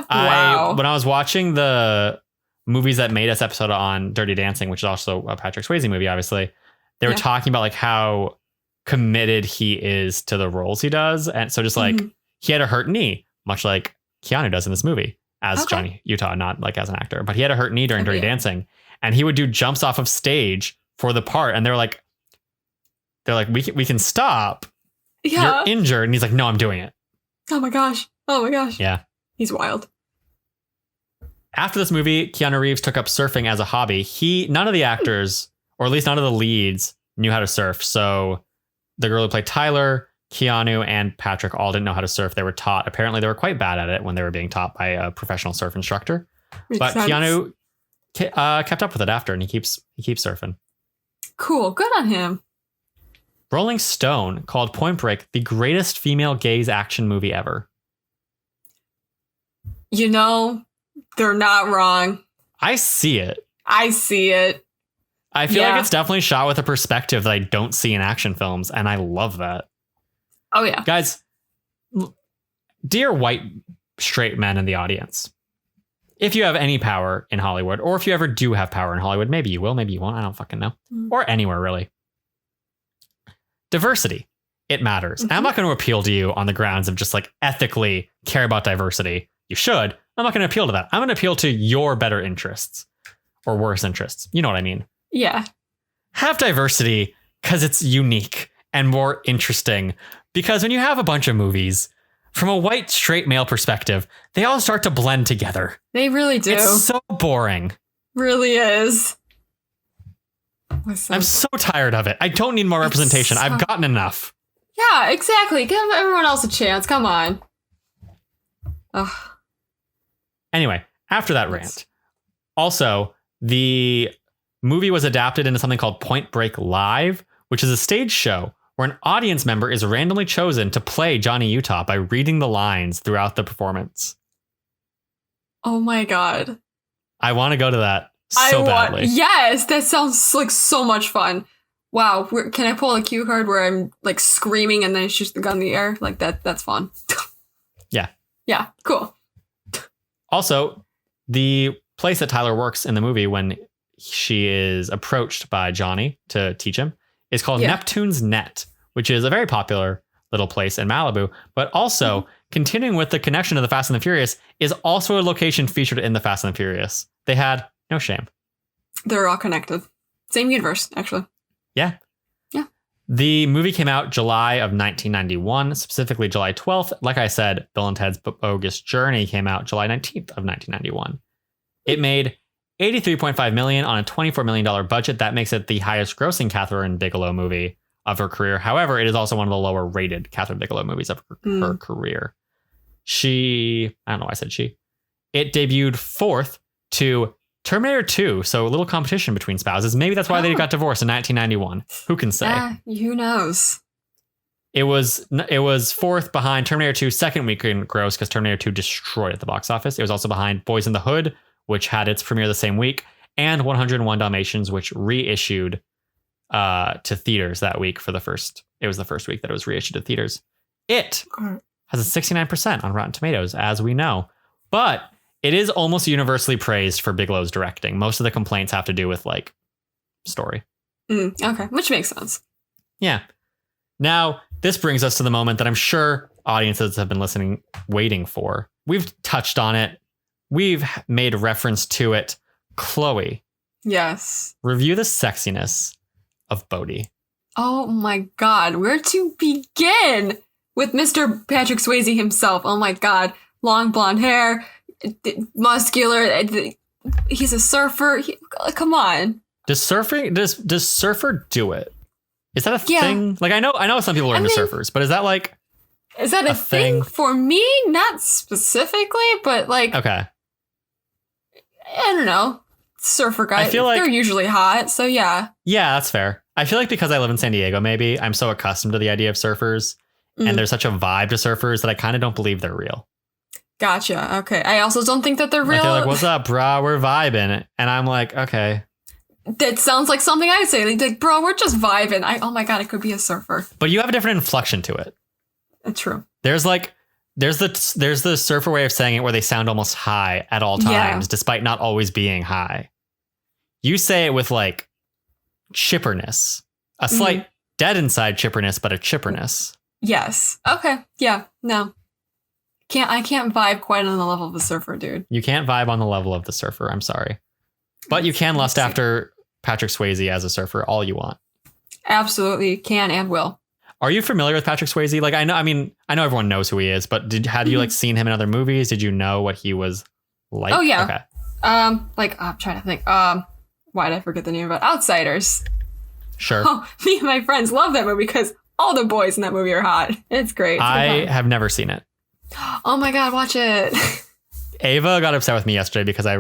Wow. When I was watching the movies that made us episode on Dirty Dancing, which is also a Patrick Swayze movie, obviously, they were talking about like how committed he is to the roles he does. And so just like he had a hurt knee, much like Keanu does in this movie as Johnny Utah, not like as an actor, but he had a hurt knee during Dirty Dancing, and he would do jumps off of stage for the part. And they're like, we can stop. Yeah. You're injured. And he's like, no, I'm doing it. Oh my gosh. Yeah. He's wild. After this movie, Keanu Reeves took up surfing as a hobby. None of the actors, or at least none of the leads, knew how to surf. So the girl who played Tyler, Keanu, and Patrick all didn't know how to surf. They were taught. Apparently, they were quite bad at it when they were being taught by a professional surf instructor. But Keanu kept up with it after, and he keeps surfing. Cool. Good on him. Rolling Stone called Point Break the greatest female gaze action movie ever. You know, they're not wrong. I see it. I feel like it's definitely shot with a perspective that I don't see in action films, and I love that. Oh, yeah. Guys, dear white straight men in the audience, if you have any power in Hollywood, or if you ever do have power in Hollywood, maybe you will, maybe you won't, I don't fucking know. Or anywhere, really. Diversity. It matters. And I'm not going to appeal to you on the grounds of just like ethically care about diversity. You should. I'm not going to appeal to that. I'm going to appeal to your better interests or worse interests. You know what I mean? Yeah. Have diversity because it's unique and more interesting. Because when you have a bunch of movies from a white straight male perspective, they all start to blend together. They really do. It's so boring. Really is. I'm so tired of it. I don't need more representation. I've gotten enough. Yeah, exactly. Give everyone else a chance. Come on. Ugh. Anyway, after that rant, also, the movie was adapted into something called Point Break Live, which is a stage show where an audience member is randomly chosen to play Johnny Utah by reading the lines throughout the performance. Oh my God. I want to go to that badly. Yes, that sounds like so much fun. Wow, can I pull a cue card where I'm like screaming and then it shoots the gun in the air? Like that's fun. Yeah. Yeah, cool. Also, the place that Tyler works in the movie when she is approached by Johnny to teach him is called Neptune's Net, which is a very popular little place in Malibu. But also, continuing with the connection to the Fast and the Furious, is also a location featured in the Fast and the Furious. They had no shame. They're all connected. Same universe, actually. Yeah. Yeah. The movie came out July of 1991, specifically July 12th. Like I said, Bill and Ted's Bogus Journey came out July 19th of 1991. It made $83.5 million on a $24 million budget. That makes it the highest grossing Kathryn Bigelow movie of her career. However, it is also one of the lower rated Kathryn Bigelow movies of her career. I don't know why I said she. It debuted fourth to Terminator 2, so a little competition between spouses. Maybe that's why they got divorced in 1991. Who can say? Who knows? It was fourth behind Terminator 2's second weekend gross because Terminator 2 destroyed at the box office. It was also behind Boys in the Hood, which had its premiere the same week, and 101 Dalmatians, which reissued to theaters that week it was the first week that it was reissued to theaters. It has a 69% on Rotten Tomatoes, as we know. But it is almost universally praised for Bigelow's directing. Most of the complaints have to do with like story. Okay, which makes sense. Yeah. Now, this brings us to the moment that I'm sure audiences have been waiting for. We've touched on it. We've made reference to it. Chloe. Yes. Review the sexiness of Bodhi. Oh my God. Where to begin? With Mr. Patrick Swayze himself. Oh my God. Long blonde hair. Muscular. He's a surfer. Come on. Does surfer do it? Is that a thing? Like I know some people are into surfers, but is that a thing for me? Not specifically, but like okay. I don't know. Surfer guys. I feel like they're usually hot, so yeah. Yeah, that's fair. I feel like because I live in San Diego, maybe I'm so accustomed to the idea of surfers, and there's such a vibe to surfers that I kind of don't believe they're real. Gotcha. Okay. I also don't think that they're real. They're like, "What's up, brah? We're vibing," and I'm like, "Okay." That sounds like something I'd say. Like, bro, we're just vibing. Oh my God, it could be a surfer. But you have a different inflection to it. True. There's the surfer way of saying it where they sound almost high at all times, despite not always being high. You say it with like chipperness, a slight dead inside chipperness, but a chipperness. Yes. Okay. Yeah. No. I can't vibe quite on the level of a surfer, dude. You can't vibe on the level of the surfer. I'm sorry. But you can lust after Patrick Swayze as a surfer all you want. Absolutely can and will. Are you familiar with Patrick Swayze? Like I know everyone knows who he is, but had you like seen him in other movies? Did you know what he was like? Oh yeah. Okay. I'm trying to think. Why did I forget the name of it? Outsiders. Sure. Oh, me and my friends love that movie because all the boys in that movie are hot. It's great. I have never seen it. Oh my God, watch it. Ava got upset with me yesterday because I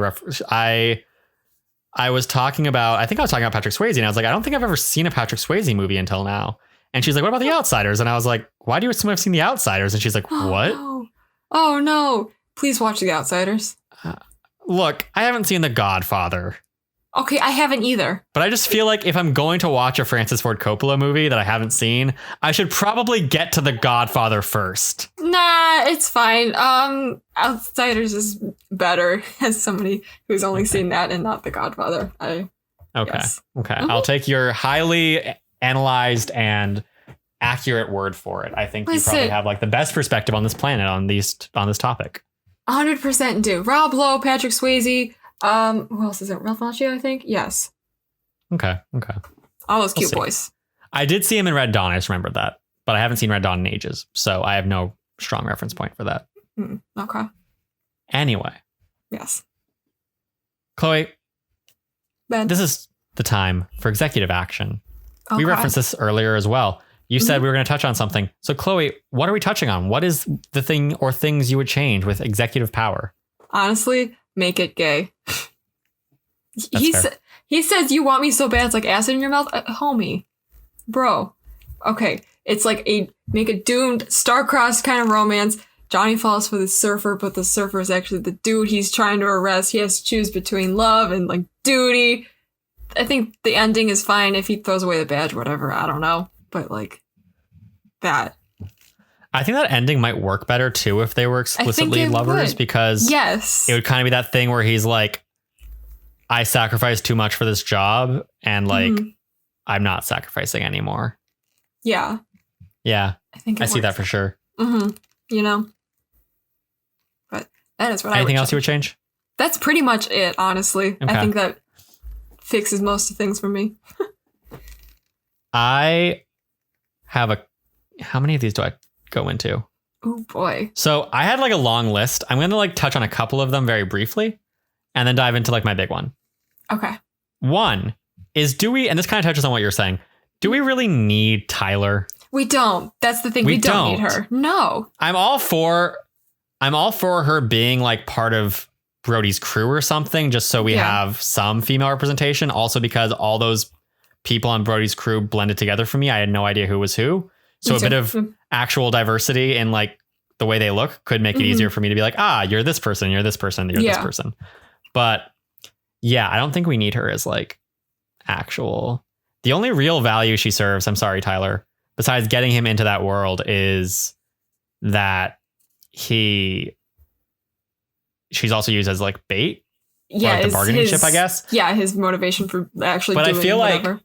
was talking about Patrick Swayze, and I was like, I don't think I've ever seen a Patrick Swayze movie until now. And she's like, what about The Outsiders? And I was like, why do you assume I've seen The Outsiders? And she's like, what? Oh no. Please watch The Outsiders. Look, I haven't seen The Godfather. Okay, I haven't either. But I just feel like if I'm going to watch a Francis Ford Coppola movie that I haven't seen, I should probably get to The Godfather first. Nah, it's fine. Outsiders is better as somebody who's only seen that and not The Godfather. Okay. Yes. Okay. Mm-hmm. I'll take your highly analyzed and accurate word for it. I think you probably have like the best perspective on this planet on this topic. 100% do. Rob Lowe, Patrick Swayze. Who else is it? Ralph Macchio, I think. Yes. Okay. All those cute boys. I did see him in Red Dawn. I just remembered that, but I haven't seen Red Dawn in ages, so I have no strong reference point for that. Okay. Anyway. Yes. Chloe. Ben. This is the time for executive action. Okay. We referenced this earlier as well. You said we were going to touch on something. So, Chloe, what are we touching on? What is the thing or things you would change with executive power? Honestly, make it gay. He says, you want me so bad, it's like acid in your mouth? Homie. Bro. Okay. It's like make a doomed, star-crossed kind of romance. Johnny falls for the surfer, but the surfer is actually the dude he's trying to arrest. He has to choose between love and, like, duty. I think the ending is fine if he throws away the badge, whatever. I don't know. But, like, that. I think that ending might work better, too, if they were explicitly lovers, because it would kind of be that thing where he's like, I sacrificed too much for this job, and, like, I'm not sacrificing anymore. Yeah. Yeah. I see that for sure. You know? But that is what Anything else you would change? That's pretty much it, honestly. Okay. I think that fixes most of things for me. I have how many of these do I go into? Oh boy. So I had like a long list. I'm going to like touch on a couple of them very briefly and then dive into like my big one. Okay. One is, and this kind of touches on what you're saying. Do we really need Tyler? We don't. That's the thing. We don't need her. No. I'm all for her being like part of Brody's crew or something, just so we have some female representation. Also because all those people on Brody's crew blended together for me. I had no idea who was who. So a bit of actual diversity in like the way they look could make it easier for me to be like, you're this person, you're this person, you're this person. But yeah, I don't think we need her as like actual. The only real value she serves, I'm sorry, Tyler, besides getting him into that world, is that she's also used as like bait. Yeah, like the bargaining chip, I guess. Yeah, his motivation for actually doing I feel whatever. like,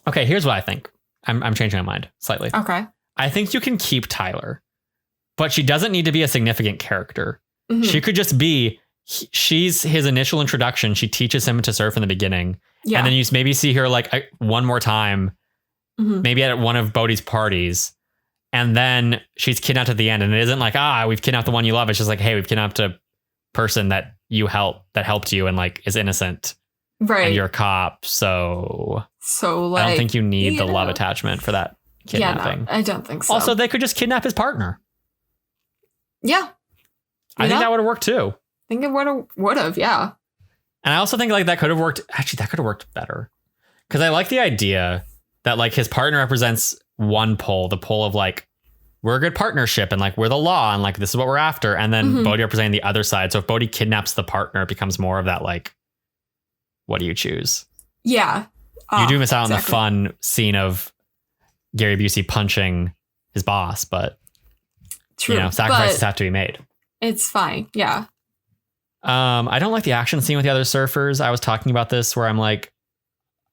okay, here's what I think. I'm changing my mind slightly. Okay. I think you can keep Tyler, but she doesn't need to be a significant character. She could just be, she's his initial introduction. She teaches him to surf in the beginning. Yeah. And then you maybe see her like one more time, maybe at one of Bodhi's parties. And then she's kidnapped at the end. And it isn't like, we've kidnapped the one you love. It's just like, hey, we've kidnapped a person that helped you and like is innocent. Right. And you're a cop. So like, I don't think you need the love attachment for that kidnapping. Yeah, no, I don't think so. Also, they could just kidnap his partner. Yeah. I think that would have worked too. I think it would have, yeah. And I also think like that could have worked. Actually, that could have worked better. Because I like the idea that like his partner represents one pole, the pole of like, we're a good partnership and like we're the law and like this is what we're after. And then Bodhi representing the other side. So if Bodhi kidnaps the partner, it becomes more of that like, what do you choose? Yeah. You do miss out on the fun scene of Gary Busey punching his boss, but sacrifices have to be made. It's fine. Yeah. I don't like the action scene with the other surfers. I was talking about this where I'm like,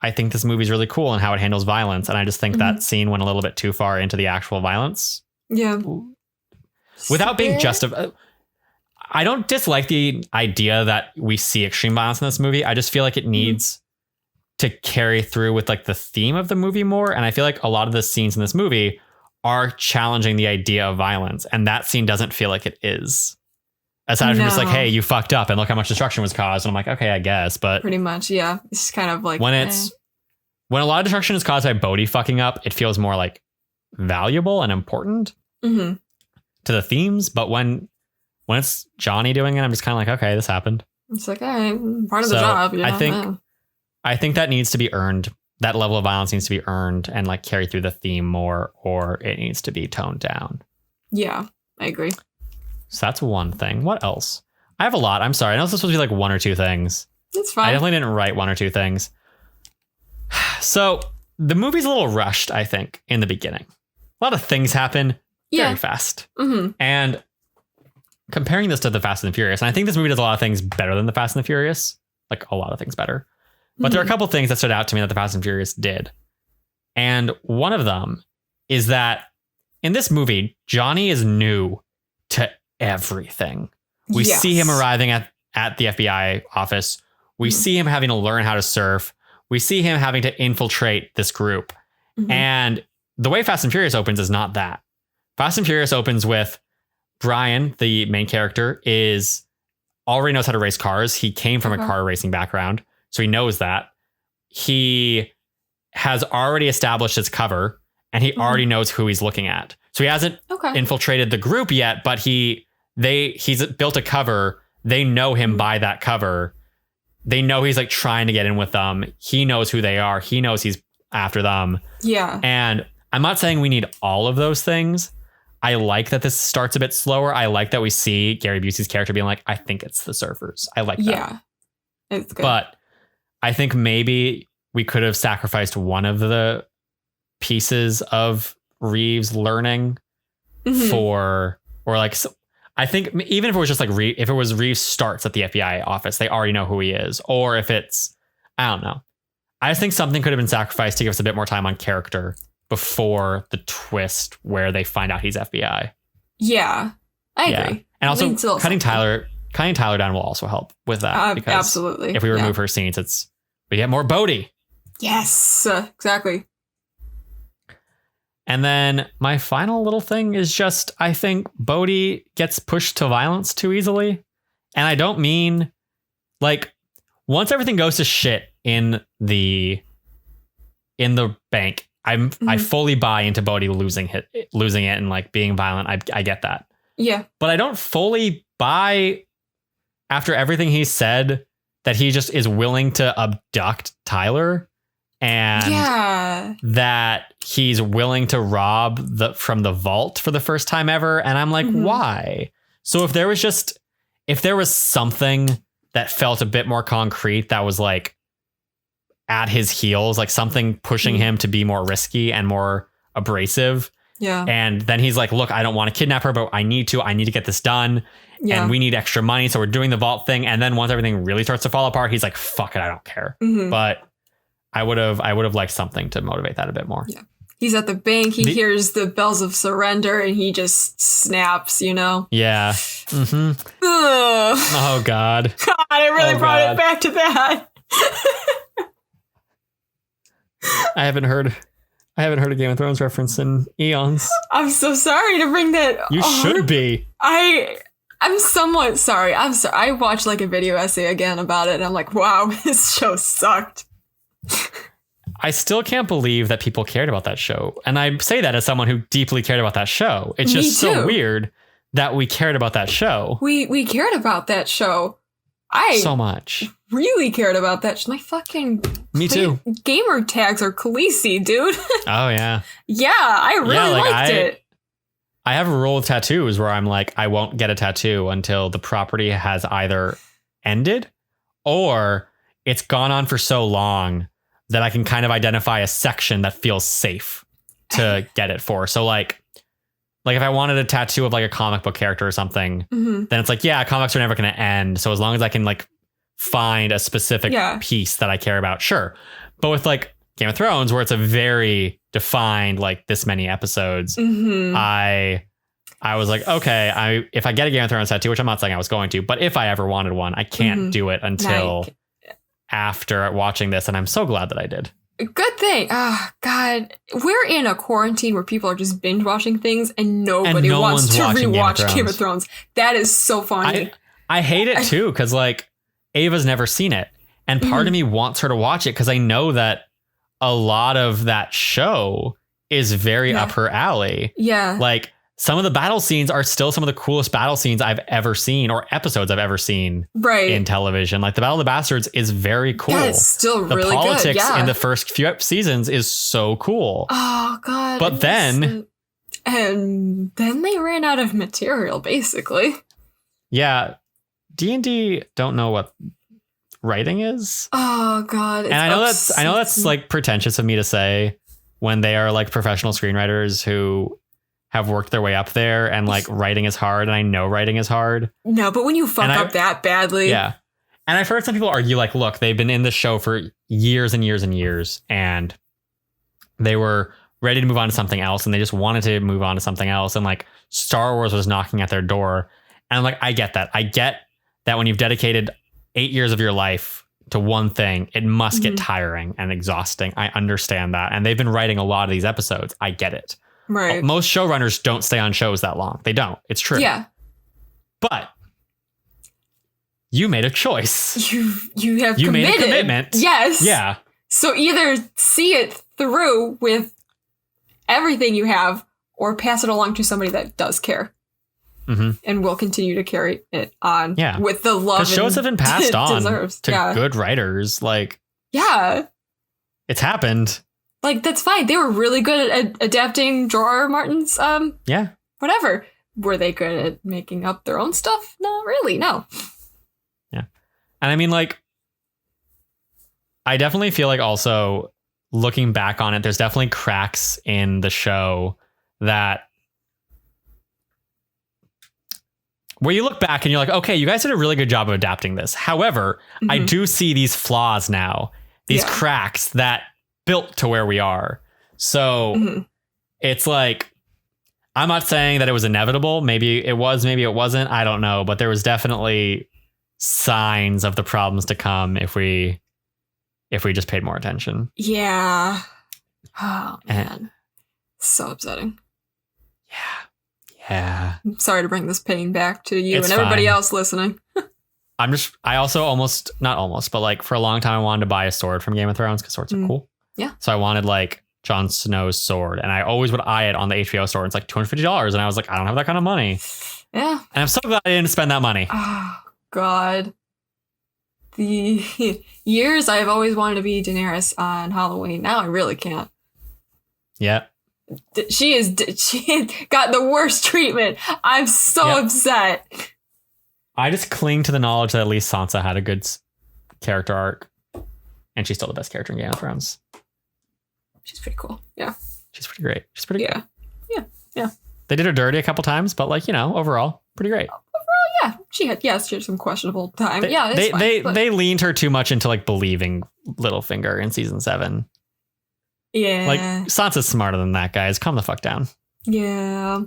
I think this movie's really cool and how it handles violence. And I just think that scene went a little bit too far into the actual violence. Yeah. Without being justified. I don't dislike the idea that we see extreme violence in this movie. I just feel like it needs to carry through with like the theme of the movie more. And I feel like a lot of the scenes in this movie are challenging the idea of violence. And that scene doesn't feel like it is. Aside from just like, hey, you fucked up and look how much destruction was caused. And I'm like, okay, I guess. But pretty much, yeah. It's kind of like when a lot of destruction is caused by Bodhi fucking up, it feels more like valuable and important to the themes. But when it's Johnny doing it, I'm just kind of like, okay, this happened. It's like, hey, part of the job. You know? I think that needs to be earned. That level of violence needs to be earned and like carry through the theme more, or it needs to be toned down. Yeah, I agree. So that's one thing. What else? I have a lot. I'm sorry. I know this is supposed to be like one or two things. It's fine. I definitely didn't write one or two things. So the movie's a little rushed, I think, in the beginning. A lot of things happen very fast. Mm-hmm. And comparing this to The Fast and the Furious, and I think this movie does a lot of things better than The Fast and the Furious. Like a lot of things better. But there are a couple things that stood out to me that The Fast and Furious did. And one of them is that in this movie, Johnny is new to everything. We see him arriving at the FBI office. We see him having to learn how to surf. We see him having to infiltrate this group. Mm-hmm. And the way Fast and Furious opens is not that. Fast and Furious opens with Brian, the main character, already knows how to race cars. He came from a car racing background, so he knows that. He has already established his cover, and he already knows who he's looking at. So he hasn't infiltrated the group yet, but he's built a cover. They know him by that cover. They know he's like trying to get in with them. He knows who they are. He knows he's after them. Yeah. And I'm not saying we need all of those things. I like that this starts a bit slower. I like that we see Gary Busey's character being like, I think it's the surfers. I like that. Yeah. It's good. But I think maybe we could have sacrificed one of the pieces of Reeves learning I think even if it was just like if it was Reeves starts at the FBI office, they already know who he is. Or if it's, I don't know. I just think something could have been sacrificed to give us a bit more time on character before the twist where they find out he's FBI. Yeah, I agree. And also cutting Tyler down will also help with that. Because absolutely. If we remove her scenes, we get more Bodhi. Yes, exactly. And then my final little thing is just, I think Bodhi gets pushed to violence too easily. And I don't mean like once everything goes to shit in the bank, I fully buy into Bodhi losing it and like being violent. I get that. Yeah. But I don't fully buy after everything he said that he just is willing to abduct Tyler. And that he's willing to rob from the vault for the first time ever. And I'm like, why? So if there was something that felt a bit more concrete, that was like at his heels, like something pushing him to be more risky and more abrasive. Yeah. And then he's like, look, I don't want to kidnap her, but I need to get this done. Yeah. And we need extra money. So we're doing the vault thing. And then once everything really starts to fall apart, he's like, fuck it, I don't care. But I would have liked something to motivate that a bit more. Yeah. He's at the bank. He hears the bells of surrender and he just snaps, Yeah. Mm-hmm. Oh, God. God, I really brought it back to that. I haven't heard a Game of Thrones reference in eons. I'm so sorry to bring that. You should be. I'm somewhat sorry. I'm sorry. I watched like a video essay again about it and I'm like, wow, this show sucked. I still can't believe that people cared about that show. And I say that as someone who deeply cared about that show. It's just so weird that we cared about that show. We cared about that show. So much. Really cared about that. My fucking Me too. Gamer tags are Khaleesi, dude. Oh, yeah. Yeah, I really liked it. I have a rule with tattoos where I'm like, I won't get a tattoo until the property has either ended or it's gone on for so long that I can kind of identify a section that feels safe to get it for. So like if I wanted a tattoo of like a comic book character or something, then it's like, yeah, comics are never going to end. So as long as I can like find a specific piece that I care about, sure. But with like Game of Thrones, where it's a very defined, like this many episodes, I was like, okay, if I get a Game of Thrones tattoo, which I'm not saying I was going to, but if I ever wanted one, I can't do it until after watching this. And I'm so glad that I did. Good thing. Oh, God. We're in a quarantine where people are just binge watching things and nobody wants to rewatch Game of Thrones. That is so funny. I hate it too, because like Ava's never seen it. And part of me wants her to watch it because I know that a lot of that show is very up her alley. Yeah. Like some of the battle scenes are still some of the coolest battle scenes I've ever seen or episodes I've ever seen in television. Like the Battle of the Bastards is very cool. Yeah, it's still really good. The politics in the first few seasons is so cool. Oh, God. But then And then they ran out of material, basically. Yeah. D&D don't know what writing is. Oh God. And I know that's like pretentious of me to say when they are like professional screenwriters who have worked their way up there, and like writing is hard, and I know writing is hard. No, but when you fuck up that badly. Yeah. And I've heard some people argue like, look, they've been in the show for years and years and years, and they were ready to move on to something else, and they just wanted to move on to something else. And like Star Wars was knocking at their door. And I'm like, I get that. I get that when you've dedicated 8 years of your life to one thing, it must get tiring and exhausting. I understand that. And they've been writing a lot of these episodes. I get it. Right. Most showrunners don't stay on shows that long. They don't. It's true. Yeah. But you made a choice. You have you made a commitment. Yes. Yeah. So either see it through with everything you have, or pass it along to somebody that does care. And will continue to carry it on with the love. Because shows have been passed on to good writers. Like, it's happened. Like, that's fine. They were really good at adapting George R. R. Martin's whatever. Were they good at making up their own stuff? Not really. No. Yeah. And I mean, like, I definitely feel like also looking back on it, there's definitely cracks in the show that where you look back and you're like, okay, you guys did a really good job of adapting this. However, I do see these flaws now, these cracks that built to where we are. So it's like, I'm not saying that it was inevitable. Maybe it was, maybe it wasn't. I don't know. But there was definitely signs of the problems to come if we just paid more attention. Yeah. Oh, man. So upsetting. Yeah. Yeah. I'm sorry to bring this pain back to you and everybody else listening. I also not almost, but like for a long time I wanted to buy a sword from Game of Thrones because swords are cool. Yeah. So I wanted like Jon Snow's sword, and I always would eye it on the HBO store. It's like $250. And I was like, I don't have that kind of money. Yeah. And I'm so glad I didn't spend that money. Oh, God. The years I've always wanted to be Daenerys on Halloween. Now I really can't. Yeah. She got the worst treatment. I'm so upset. I just cling to the knowledge that at least Sansa had a good character arc, and she's still the best character in Game of Thrones. She's pretty cool. Yeah. She's pretty great. She's pretty good. Yeah. They did her dirty a couple times, but like, overall, pretty great. Overall, yeah. She had some questionable time. They leaned her too much into like believing Littlefinger in season 7. Yeah. Like, Sansa's smarter than that, guys. Calm the fuck down. Yeah.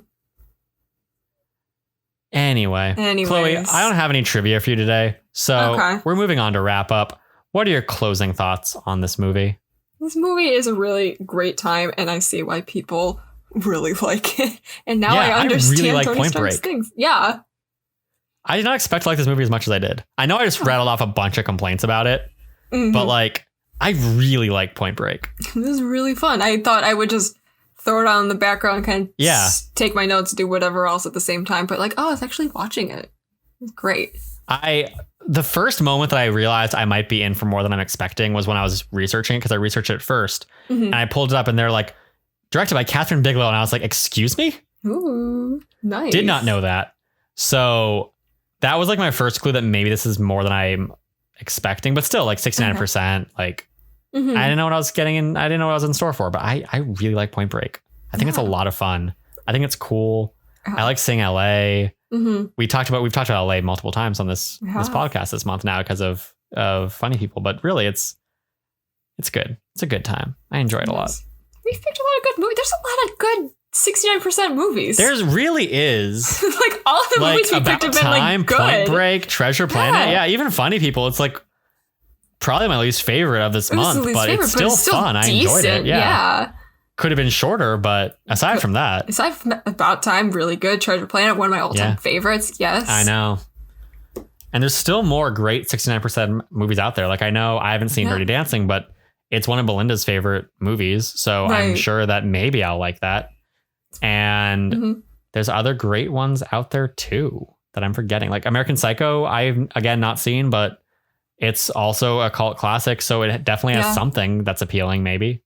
Anyways. Chloe, I don't have any trivia for you today. So we're moving on to wrap up. What are your closing thoughts on this movie? This movie is a really great time, and I see why people really like it. And now I understand really like Tony Point Stark's Break. things. Yeah. I did not expect to like this movie as much as I did. I know I just rattled off a bunch of complaints about it, but like, I really like Point Break. This is really fun. I thought I would just throw it on in the background, kind of take my notes, do whatever else at the same time. But like, I was actually watching it. It's great. The first moment that I realized I might be in for more than I'm expecting was when I was researching it, because I researched it first. And I pulled it up and they're like, directed by Kathryn Bigelow. And I was like, excuse me? Ooh, nice. Did not know that. So that was like my first clue that maybe this is more than I'm expecting, but still like 69%. Like, I didn't know what I was getting in. I didn't know what I was in store for, but I really like Point Break. I think it's a lot of fun. I think it's cool. I like seeing LA. We've talked about LA multiple times on this podcast this month now because of Funny People, but really it's good. It's a good time. I enjoy it a lot. We've picked a lot of good movies. There's a lot of good 69% movies. There really is. Like all the movies we picked have been like good. Point Break, Treasure Planet. Yeah, even Funny People. It's like probably my least favorite of this month, but it's still fun. I enjoyed it. Yeah. Could have been shorter, but aside from that. Aside from About Time, really good. Treasure Planet, one of my all-time favorites. Yes. I know. And there's still more great 69% movies out there. Like, I know I haven't seen Dirty Dancing, but it's one of Belinda's favorite movies. So I'm sure that maybe I'll like that. And there's other great ones out there too that I'm forgetting. Like American Psycho, I've again not seen, but it's also a cult classic. So it definitely has something that's appealing, maybe.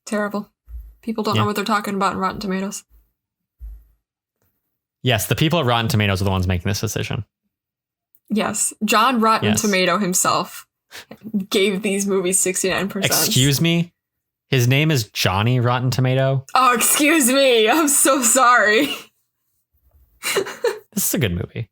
Terrible. People don't know what they're talking about in Rotten Tomatoes. Yes, the people at Rotten Tomatoes are the ones making this decision. Yes, John Rotten Tomato himself gave these movies 69%. Excuse me? His name is Johnny Rotten Tomato? Oh, excuse me. I'm so sorry. This is a good movie.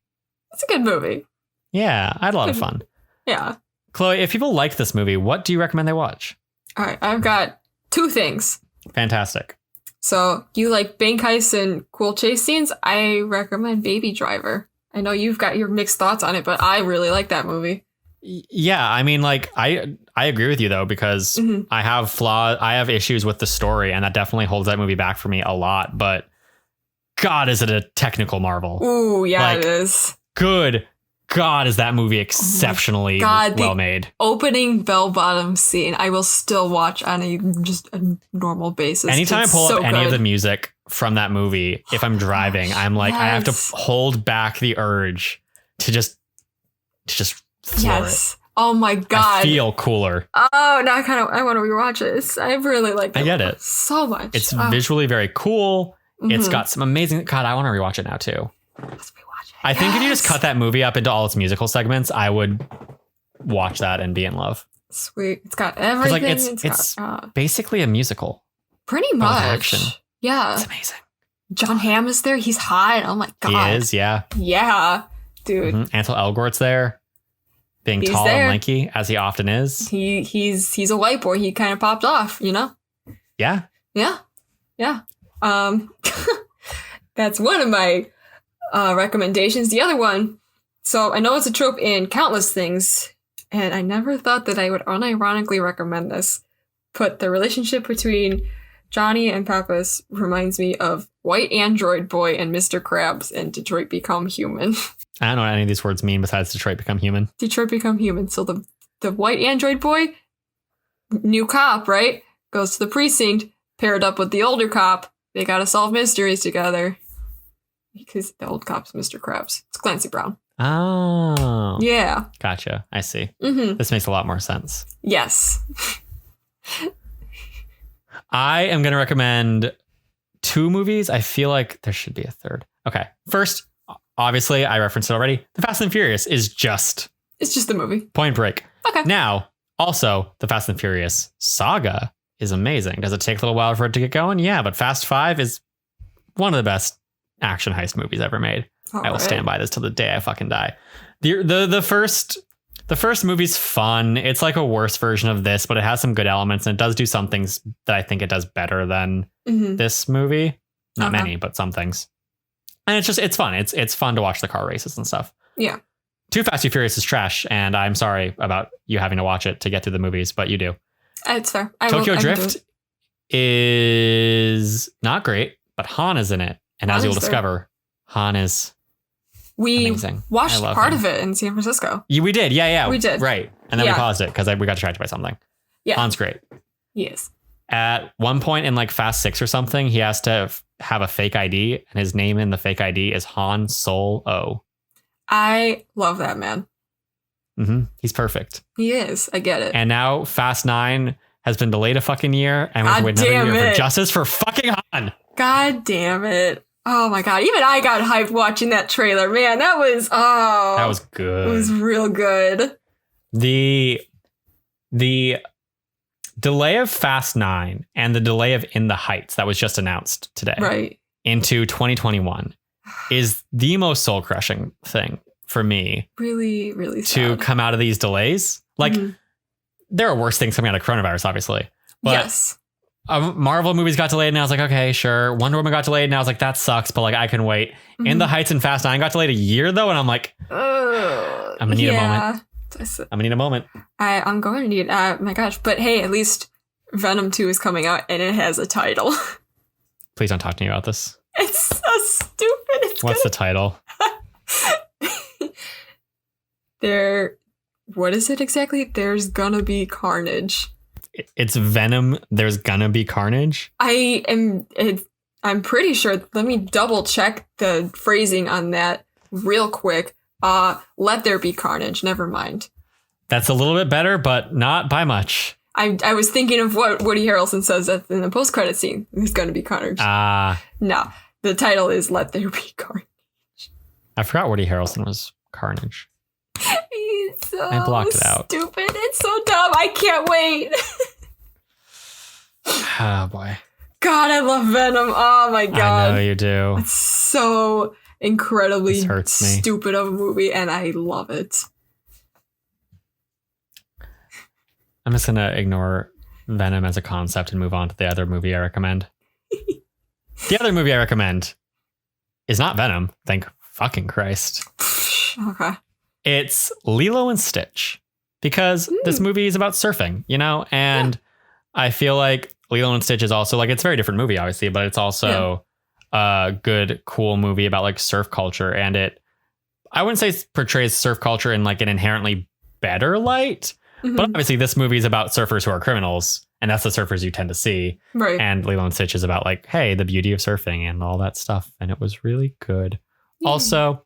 It's a good movie. Yeah, I had a lot of fun. Yeah. Chloe, if people like this movie, what do you recommend they watch? All right, I've got 2 things. Fantastic. So, you like bank heists and cool chase scenes? I recommend Baby Driver. I know you've got your mixed thoughts on it, but I really like that movie. Yeah, I mean, like, I agree with you, though, because I have issues with the story, and that definitely holds that movie back for me a lot. But God, is it a technical marvel? Ooh, yeah, it is. Good God, is that movie exceptionally well made. Opening bell bottom scene, I will still watch on a normal basis. Anytime I pull up any of the music from that movie, if I'm driving, I'm like, I have to hold back the urge to just floor it. Oh my God. I feel cooler. Oh, now I want to rewatch it. I really like that. I get it so much. It's visually very cool. It's got some amazing. God, I want to rewatch it now too. Let's rewatch it. I think if you just cut that movie up into all its musical segments, I would watch that and be in love. Sweet. It's got everything. Like it's basically a musical. Pretty much. Action. Yeah. It's amazing. John Hamm is there. He's hot. Oh my God. He is, yeah. Yeah. Dude. Ansel Elgort's there. Being tall and lanky, as he often is. He's a white boy. He kind of popped off, you know? Yeah. Yeah. Yeah. That's one of my recommendations. The other one, so I know it's a trope in countless things, and I never thought that I would unironically recommend this, but the relationship between Johnny and Pettis reminds me of White Android Boy and Mr. Krabs and Detroit Become Human. I don't know what any of these words mean besides Detroit Become Human. Detroit Become Human. So the White Android Boy, new cop, right? Goes to the precinct, paired up with the older cop. They gotta solve mysteries together. Because the old cop's Mr. Krabs. It's Clancy Brown. Oh. Yeah. Gotcha. I see. This makes a lot more sense. Yes. I am going to recommend 2 movies. I feel like there should be a third. Okay. First, obviously, I referenced it already. The Fast and Furious is just... It's just the movie. Point Break. Okay. Now, also, the Fast and Furious saga is amazing. Does it take a little while for it to get going? Yeah, but Fast 5 is one of the best action heist movies ever made. I will stand by this till the day I fucking die. The first movie's fun. It's like a worse version of this, but it has some good elements, and it does do some things that I think it does better than this movie. Not many, but some things. And it's fun. It's fun to watch the car races and stuff. Yeah. Too Fast, Too Furious is trash, and I'm sorry about you having to watch it to get through the movies, but you do. It's fair. Tokyo Drift is not great, but Han is in it. And as you'll discover, Han is amazing. We watched part of it in San Francisco. Yeah, we did. Yeah. We did. Right. And then we paused it because we got distracted by something. Yeah. Han's great. He is. At one point in like Fast 6 or something, he has to have a fake ID, and his name in the fake ID is Han Solo. I love that man. He's perfect. He is. I get it. And now Fast 9 has been delayed a fucking year, and we're waiting another year for justice for fucking Han. God damn it. Oh my God. Even I got hyped watching that trailer. Man, that was good. It was real good. The delay of Fast 9 and the delay of In the Heights that was just announced today into 2021 is the most soul crushing thing for me. Really, really sad. To come out of these delays. Like there are worse things coming out of coronavirus, obviously. But yes. Marvel movies got delayed, and I was like, okay, sure. Wonder Woman got delayed, and I was like, that sucks, but like I can wait. In the Heights and Fast 9 got delayed a year though, and I'm like, I'm gonna need a moment. I'm gonna need a moment. I'm going to need. My gosh, but hey, at least Venom 2 is coming out, and it has a title. Please don't talk to me about this. It's so stupid. What's the title? What is it exactly? There's gonna be carnage. It's Venom. There's gonna be carnage. I'm pretty sure. Let me double check the phrasing on that real quick. Let there be carnage. Never mind. That's a little bit better, but not by much. I was thinking of what Woody Harrelson says in the post-credit scene. He's going to be Carnage. No, the title is Let There Be Carnage. I forgot Woody Harrelson was Carnage. He's so I blocked it out. Stupid. It's so dumb. I can't wait. Oh, boy. God, I love Venom. Oh, my God. I know you do. It's so incredibly hurts me. stupid of a movie, and I love it. I'm just going to ignore Venom as a concept and move on to the other movie I recommend. The other movie I recommend is not Venom. Thank fucking Christ. Okay. It's Lilo and Stitch, because this movie is about surfing, you know? And I feel like Lilo and Stitch is also like, it's a very different movie, obviously, but it's also a good, cool movie about like surf culture. And I wouldn't say portrays surf culture in like an inherently better light. But obviously this movie is about surfers who are criminals, and that's the surfers you tend to see. Right. And Lilo and Stitch is about like, hey, the beauty of surfing and all that stuff. And it was really good. Also,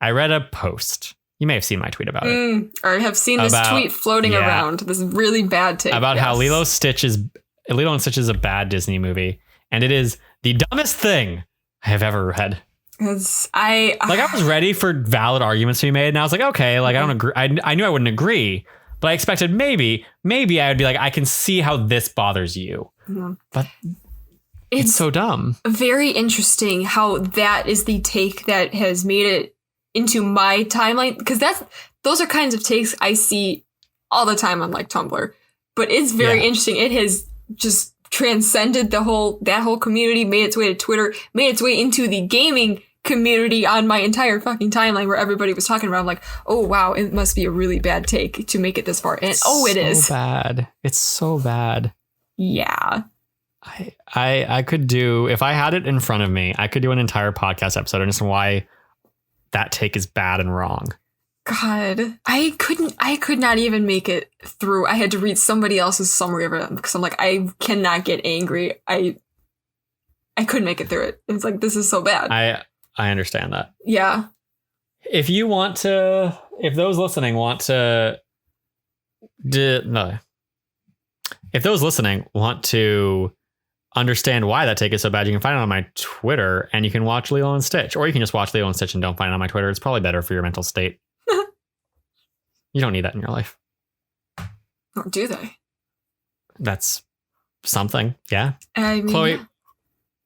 I read a post. You may have seen my tweet about it. I have seen this tweet floating around. This really bad take. About how Lilo and Stitch is a bad Disney movie. And it is the dumbest thing I have ever read. I was ready for valid arguments to be made. And I was like, okay, like I don't agree. I knew I wouldn't agree. But I expected maybe I would be like, I can see how this bothers you. But it's so dumb. Very interesting how that is the take that has made it into my timeline. Because those are kinds of takes I see all the time on like Tumblr. But it's very interesting. It has just transcended that whole community, made its way to Twitter, made its way into the gaming community on my entire fucking timeline, where everybody was talking about. I'm like, oh wow, it must be a really bad take to make it this far. And it is bad. It's so bad. Yeah. I could do, if I had it in front of me, I could do an entire podcast episode on just why that take is bad and wrong. God, I could not even make it through. I had to read somebody else's summary of it because I'm like, I cannot get angry. I couldn't make it through it. It's like, this is so bad. I understand that. Yeah. If those listening want to understand why that take is so bad, you can find it on my Twitter, and you can watch Lilo and Stitch, or you can just watch Lilo and Stitch and don't find it on my Twitter. It's probably better for your mental state. You don't need that in your life. Or do they? That's something. Yeah. I mean, Chloe,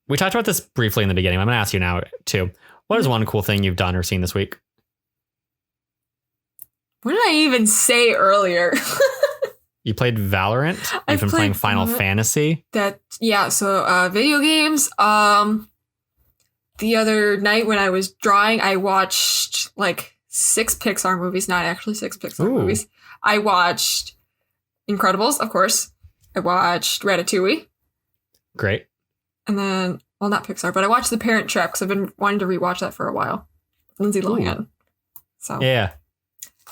we talked about this briefly in the beginning. I'm going to ask you now too. What is one cool thing you've done or seen this week? What did I even say earlier? You played Valiant. You've been playing Final Fantasy. So video games. The other night when I was drawing, I watched like 6 Pixar movies, not actually 6 Pixar movies. I watched Incredibles, of course. I watched Ratatouille. Great. And then, well, not Pixar, but I watched The Parent Trap because I've been wanting to rewatch that for a while. Lindsay Lohan. So yeah.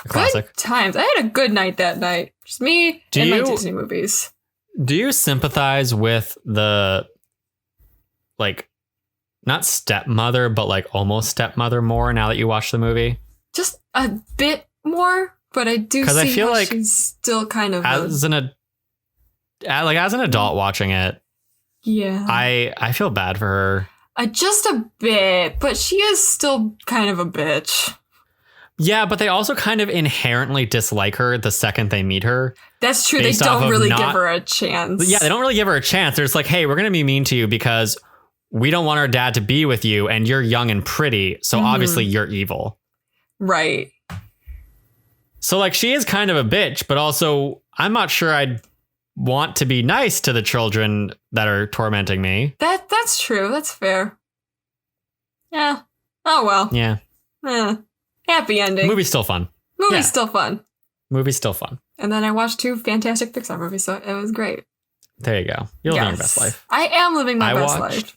A classic. Good times. I had a good night that night. Just me and my Disney movies. Do you sympathize with the, like, not stepmother, but like almost stepmother more now that you watch the movie? Just a bit more, but I do see I feel like she's still kind of as an adult watching it. Yeah, I feel bad for her. Just a bit, but she is still kind of a bitch. Yeah, but they also kind of inherently dislike her the second they meet her. That's true. They don't really give her a chance. Yeah, they don't really give her a chance. They're just like, hey, we're going to be mean to you because we don't want our dad to be with you and you're young and pretty. So obviously you're evil. Right. So like she is kind of a bitch, but also I'm not sure I'd want to be nice to the children that are tormenting me. That's true. That's fair. Yeah. Oh, well. Yeah. Happy ending. Movie's still fun. Movie's still fun. And then I watched 2 fantastic Pixar movies, so it was great. There you go. You're living your best life. I am living my best life.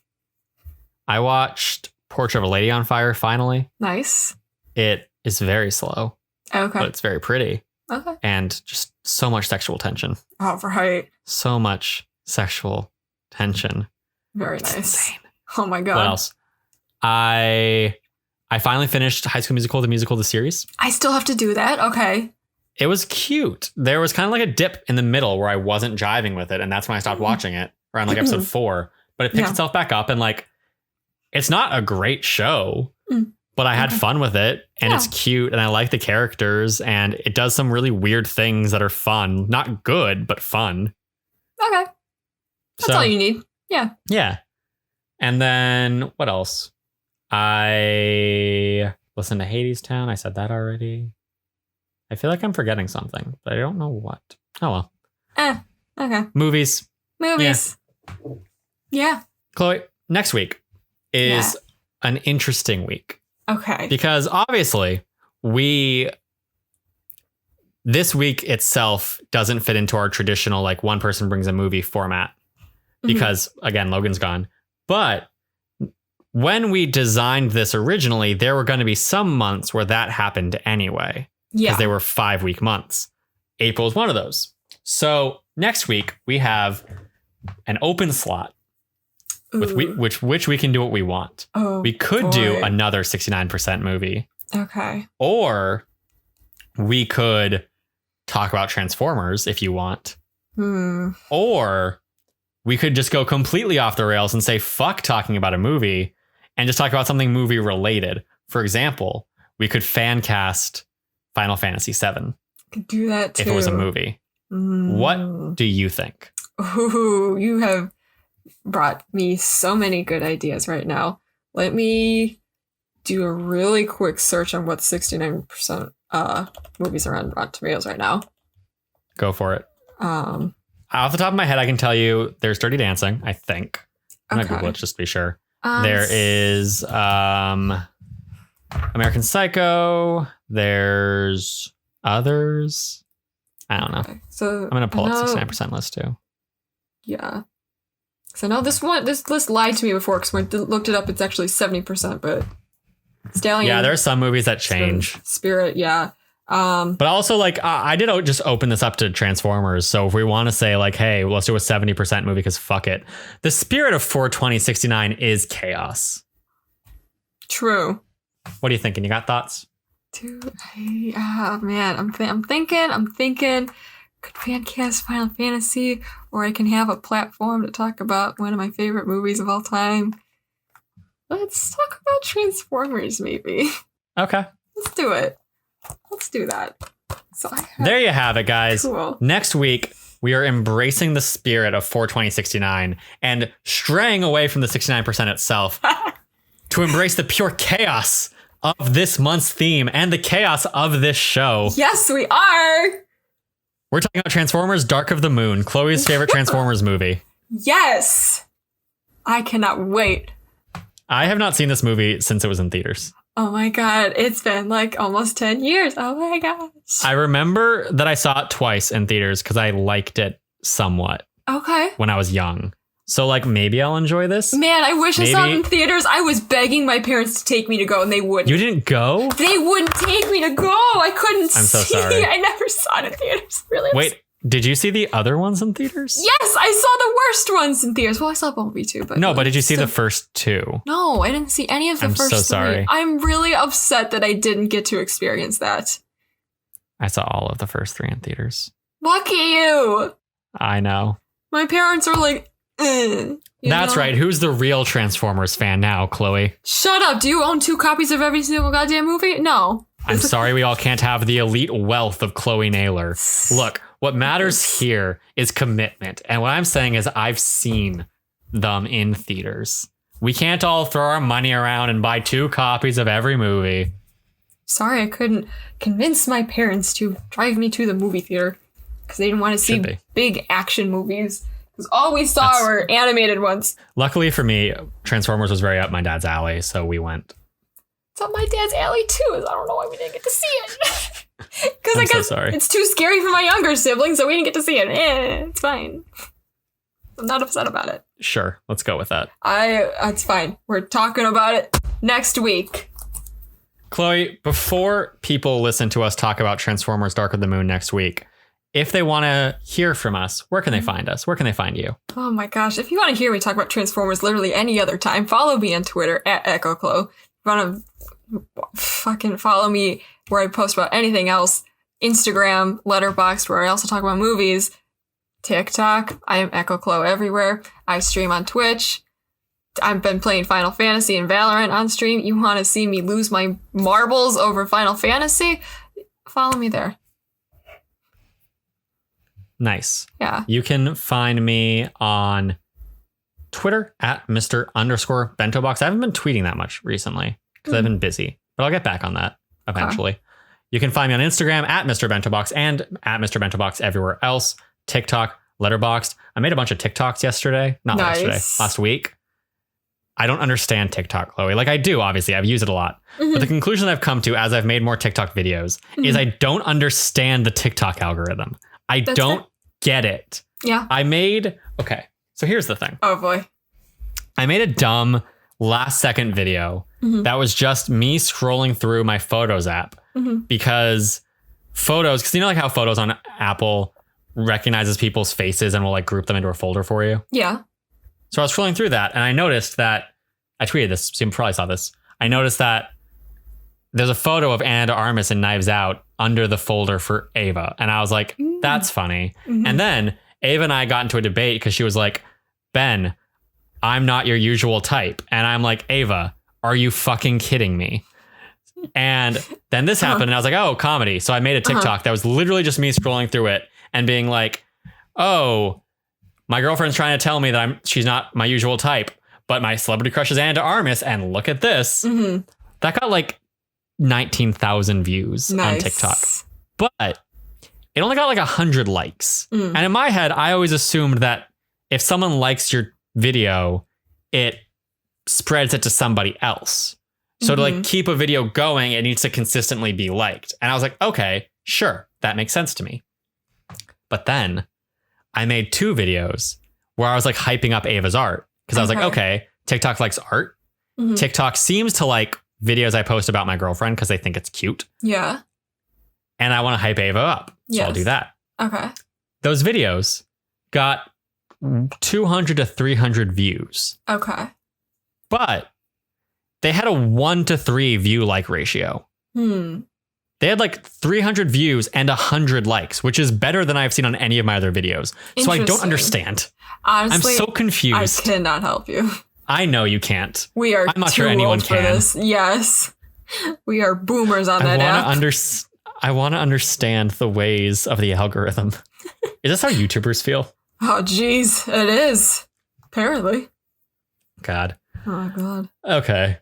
I watched Portrait of a Lady on Fire finally. Nice. It is very slow. Okay. But it's very pretty. Okay. And just so much sexual tension. Oh, right. So much sexual tension. Very it's nice. Insane. Oh my God. What else? I finally finished High School Musical, the musical, the series. I still have to do that. Okay. It was cute. There was kind of like a dip in the middle where I wasn't jiving with it. And that's when I stopped watching it around like episode 4. But it picked itself back up. And like, it's not a great show, but I had fun with it. And it's cute. And I like the characters. And it does some really weird things that are fun. Not good, but fun. Okay. That's all you need. Yeah. Yeah. And then what else? I listened to Hades Town. I said that already. I feel like I'm forgetting something, but I don't know what. Oh, well. Okay. Movies. Yeah. Chloe, next week is an interesting week. Okay. Because obviously, this week itself doesn't fit into our traditional, like, one person brings a movie format. Because, again, Logan's gone. But when we designed this originally, there were going to be some months where that happened anyway. Because they were 5-week months. April is one of those. So next week we have an open slot with which we can do what we want. We could do another 69% movie. Okay. Or we could talk about Transformers if you want. Or we could just go completely off the rails and say fuck talking about a movie and just talk about something movie related. For example, we could fan cast Final Fantasy VII. Could do that too. If it was a movie. What do you think? Ooh, you have brought me so many good ideas right now. Let me do a really quick search on what 69% movies are on Rotten Tomatoes right now. Go for it. Off the top of my head, I can tell you there's Dirty Dancing, I think. I'm going to Google it just to be sure. There is American Psycho. There's others. I don't know. Okay, so I'm going to pull up the 69% list too. Yeah. So I know this list lied to me before because when I looked it up, it's actually 70%, but Stallion. Yeah, there are some movies that change. Spirit, yeah. But also, like, I did just open this up to Transformers. So if we want to say, like, hey, let's do a 70% movie because fuck it. The spirit of 42069 is chaos. True. What are you thinking? You got thoughts? Dude, man, I'm thinking, could fan cast Final Fantasy, or I can have a platform to talk about one of my favorite movies of all time. Let's talk about Transformers, maybe. Okay. Let's do it. Let's do that. So there you have it, guys. Cool. Next week, we are embracing the spirit of 42069 and straying away from the 69% itself to embrace the pure chaos of this month's theme and the chaos of this show. Yes, we are. We're talking about Transformers Dark of the Moon, Chloe's favorite Transformers movie. Yes. I cannot wait. I have not seen this movie since it was in theaters. Oh my God. It's been like almost 10 years. Oh my gosh. I remember that I saw it twice in theaters because I liked it somewhat. Okay. When I was young. So, like, maybe I'll enjoy this. Man, I wish I saw it in theaters. I was begging my parents to take me to go, and they wouldn't. You didn't go? They wouldn't take me to go. I couldn't see. I'm so sorry. I never saw it in theaters. Really? Wait, did you see the other ones in theaters? Yes, I saw the worst ones in theaters. Well, I saw Bumblebee too, but no. But did you see the first two? No, I didn't see any of the first. I'm so sorry. I'm really upset that I didn't get to experience that. I saw all of the first 3 in theaters. Lucky you. I know. My parents are like, That's right. Who's the real Transformers fan now, Chloe? Shut up. Do you own 2 copies of every single goddamn movie? No. I'm sorry we all can't have the elite wealth of Chloe Naylor. Look, what matters here is commitment. And what I'm saying is I've seen them in theaters. We can't all throw our money around and buy 2 copies of every movie. Sorry, I couldn't convince my parents to drive me to the movie theater because they didn't want to see big action movies. Because all we saw were animated ones. Luckily for me, Transformers was very up my dad's alley, so we went. It's up my dad's alley too. I don't know why we didn't get to see it. Because I guess it's too scary for my younger siblings, so we didn't get to see it. It's fine. I'm not upset about it. Sure, let's go with that. It's fine. We're talking about it next week. Chloe, before people listen to us talk about Transformers Dark of the Moon next week, if they want to hear from us, where can they find us? Where can they find you? Oh my gosh. If you want to hear me talk about Transformers literally any other time, follow me on Twitter at EchoClo. If you want to fucking follow me where I post about anything else, Instagram, Letterboxd, where I also talk about movies. TikTok, I am Echo Chloe everywhere. I stream on Twitch. I've been playing Final Fantasy and Valorant on stream. You want to see me lose my marbles over Final Fantasy? Follow me there. Nice. Yeah. You can find me on Twitter at Mr_BentoBox. I haven't been tweeting that much recently because I've been busy, but I'll get back on that eventually. Okay. You can find me on Instagram at Mr. BentoBox and at Mr. BentoBox everywhere else. TikTok, Letterboxd. I made a bunch of TikToks yesterday. Not yesterday, last week. I don't understand TikTok, Chloe. Like I do, obviously. I've used it a lot. Mm-hmm. But the conclusion I've come to as I've made more TikTok videos is I don't understand the TikTok algorithm. I don't get it. Yeah. Okay. So here's the thing. Oh boy. I made a dumb last second video that was just me scrolling through my Photos app because you know like how Photos on Apple recognizes people's faces and will like group them into a folder for you? Yeah. So I was scrolling through that and I noticed that I tweeted this, so you probably saw this. I noticed that there's a photo of Anna de Armas in Knives Out under the folder for Ava. And I was like, that's funny. And then Ava and I got into a debate because she was like, Ben, I'm not your usual type. And I'm like, Ava, are you fucking kidding me? And then this happened and I was like, oh, comedy. So I made a TikTok that was literally just me scrolling through it and being like, oh, my girlfriend's trying to tell me that she's not my usual type, but my celebrity crush is Anna de Armas. And look at this. That got like 19,000 views on TikTok, but it only got like 100 likes. And in my head, I always assumed that if someone likes your video, it spreads it to somebody else. So to like keep a video going, it needs to consistently be liked. And I was like, okay, sure. That makes sense to me. But then I made 2 videos where I was like hyping up Ava's art because I was like, okay, TikTok likes art. TikTok seems to like videos I post about my girlfriend because they think it's cute. Yeah. And I want to hype Ava up. So I'll do that. Okay. Those videos got 200 to 300 views. Okay. But they had a 1-to-3 view like ratio. They had like 300 views and 100 likes, which is better than I've seen on any of my other videos. So I don't understand. Honestly, I'm so confused. I cannot help you. I know you can't. I'm not sure anyone can. For this. Yes. We are boomers on that app. I want to understand the ways of the algorithm. Is this how YouTubers feel? Oh, geez. It is. Apparently. God. Oh, God. Okay.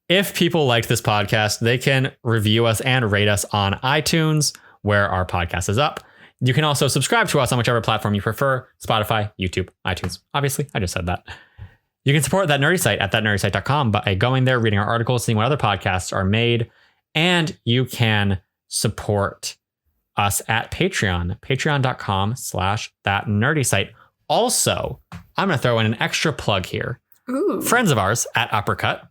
If people liked this podcast, they can review us and rate us on iTunes, where our podcast is up. You can also subscribe to us on whichever platform you prefer. Spotify, YouTube, iTunes. Obviously, I just said that. You can support That Nerdy Site at thatnerdysite.com by going there, reading our articles, seeing what other podcasts are made. And you can support us at Patreon, patreon.com/thatnerdysite. Also, I'm going to throw in an extra plug here. Ooh. Friends of ours at Uppercut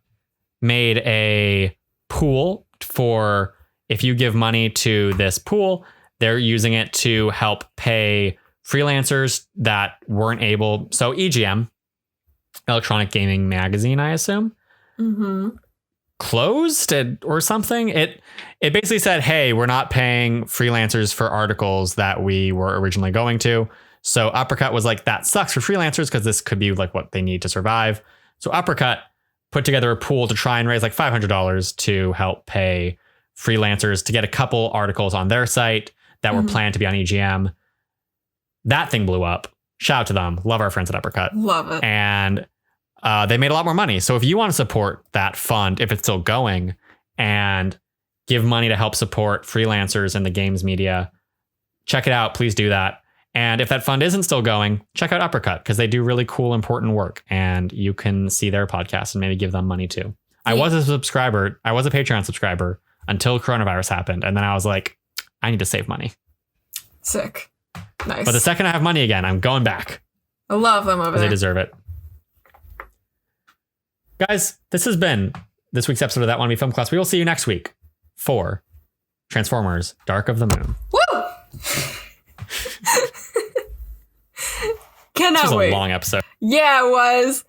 made a pool for if you give money to this pool, they're using it to help pay freelancers that weren't able. So EGM, Electronic Gaming Magazine, I assume, closed or something. It basically said, hey, we're not paying freelancers for articles that we were originally going to. So Uppercut was like, that sucks for freelancers because this could be like what they need to survive. So Uppercut put together a pool to try and raise like $500 to help pay freelancers to get a couple articles on their site that were planned to be on EGM. That thing blew up. Shout out to them. Love our friends at Uppercut. Love it. And they made a lot more money. So if you want to support that fund, if it's still going, and give money to help support freelancers in the games media, check it out. Please do that. And if that fund isn't still going, check out Uppercut because they do really cool, important work. And you can see their podcast and maybe give them money too. Yeah. I was a Patreon subscriber until coronavirus happened. And then I was like, I need to save money. Sick. Nice. But the second I have money again, I'm going back. I love them over there. They deserve it. Guys, this has been this week's episode of That Wannabe Film Class. We will see you next week for Transformers: Dark of the Moon. Woo! Cannot wait. This was a long episode. Yeah, it was.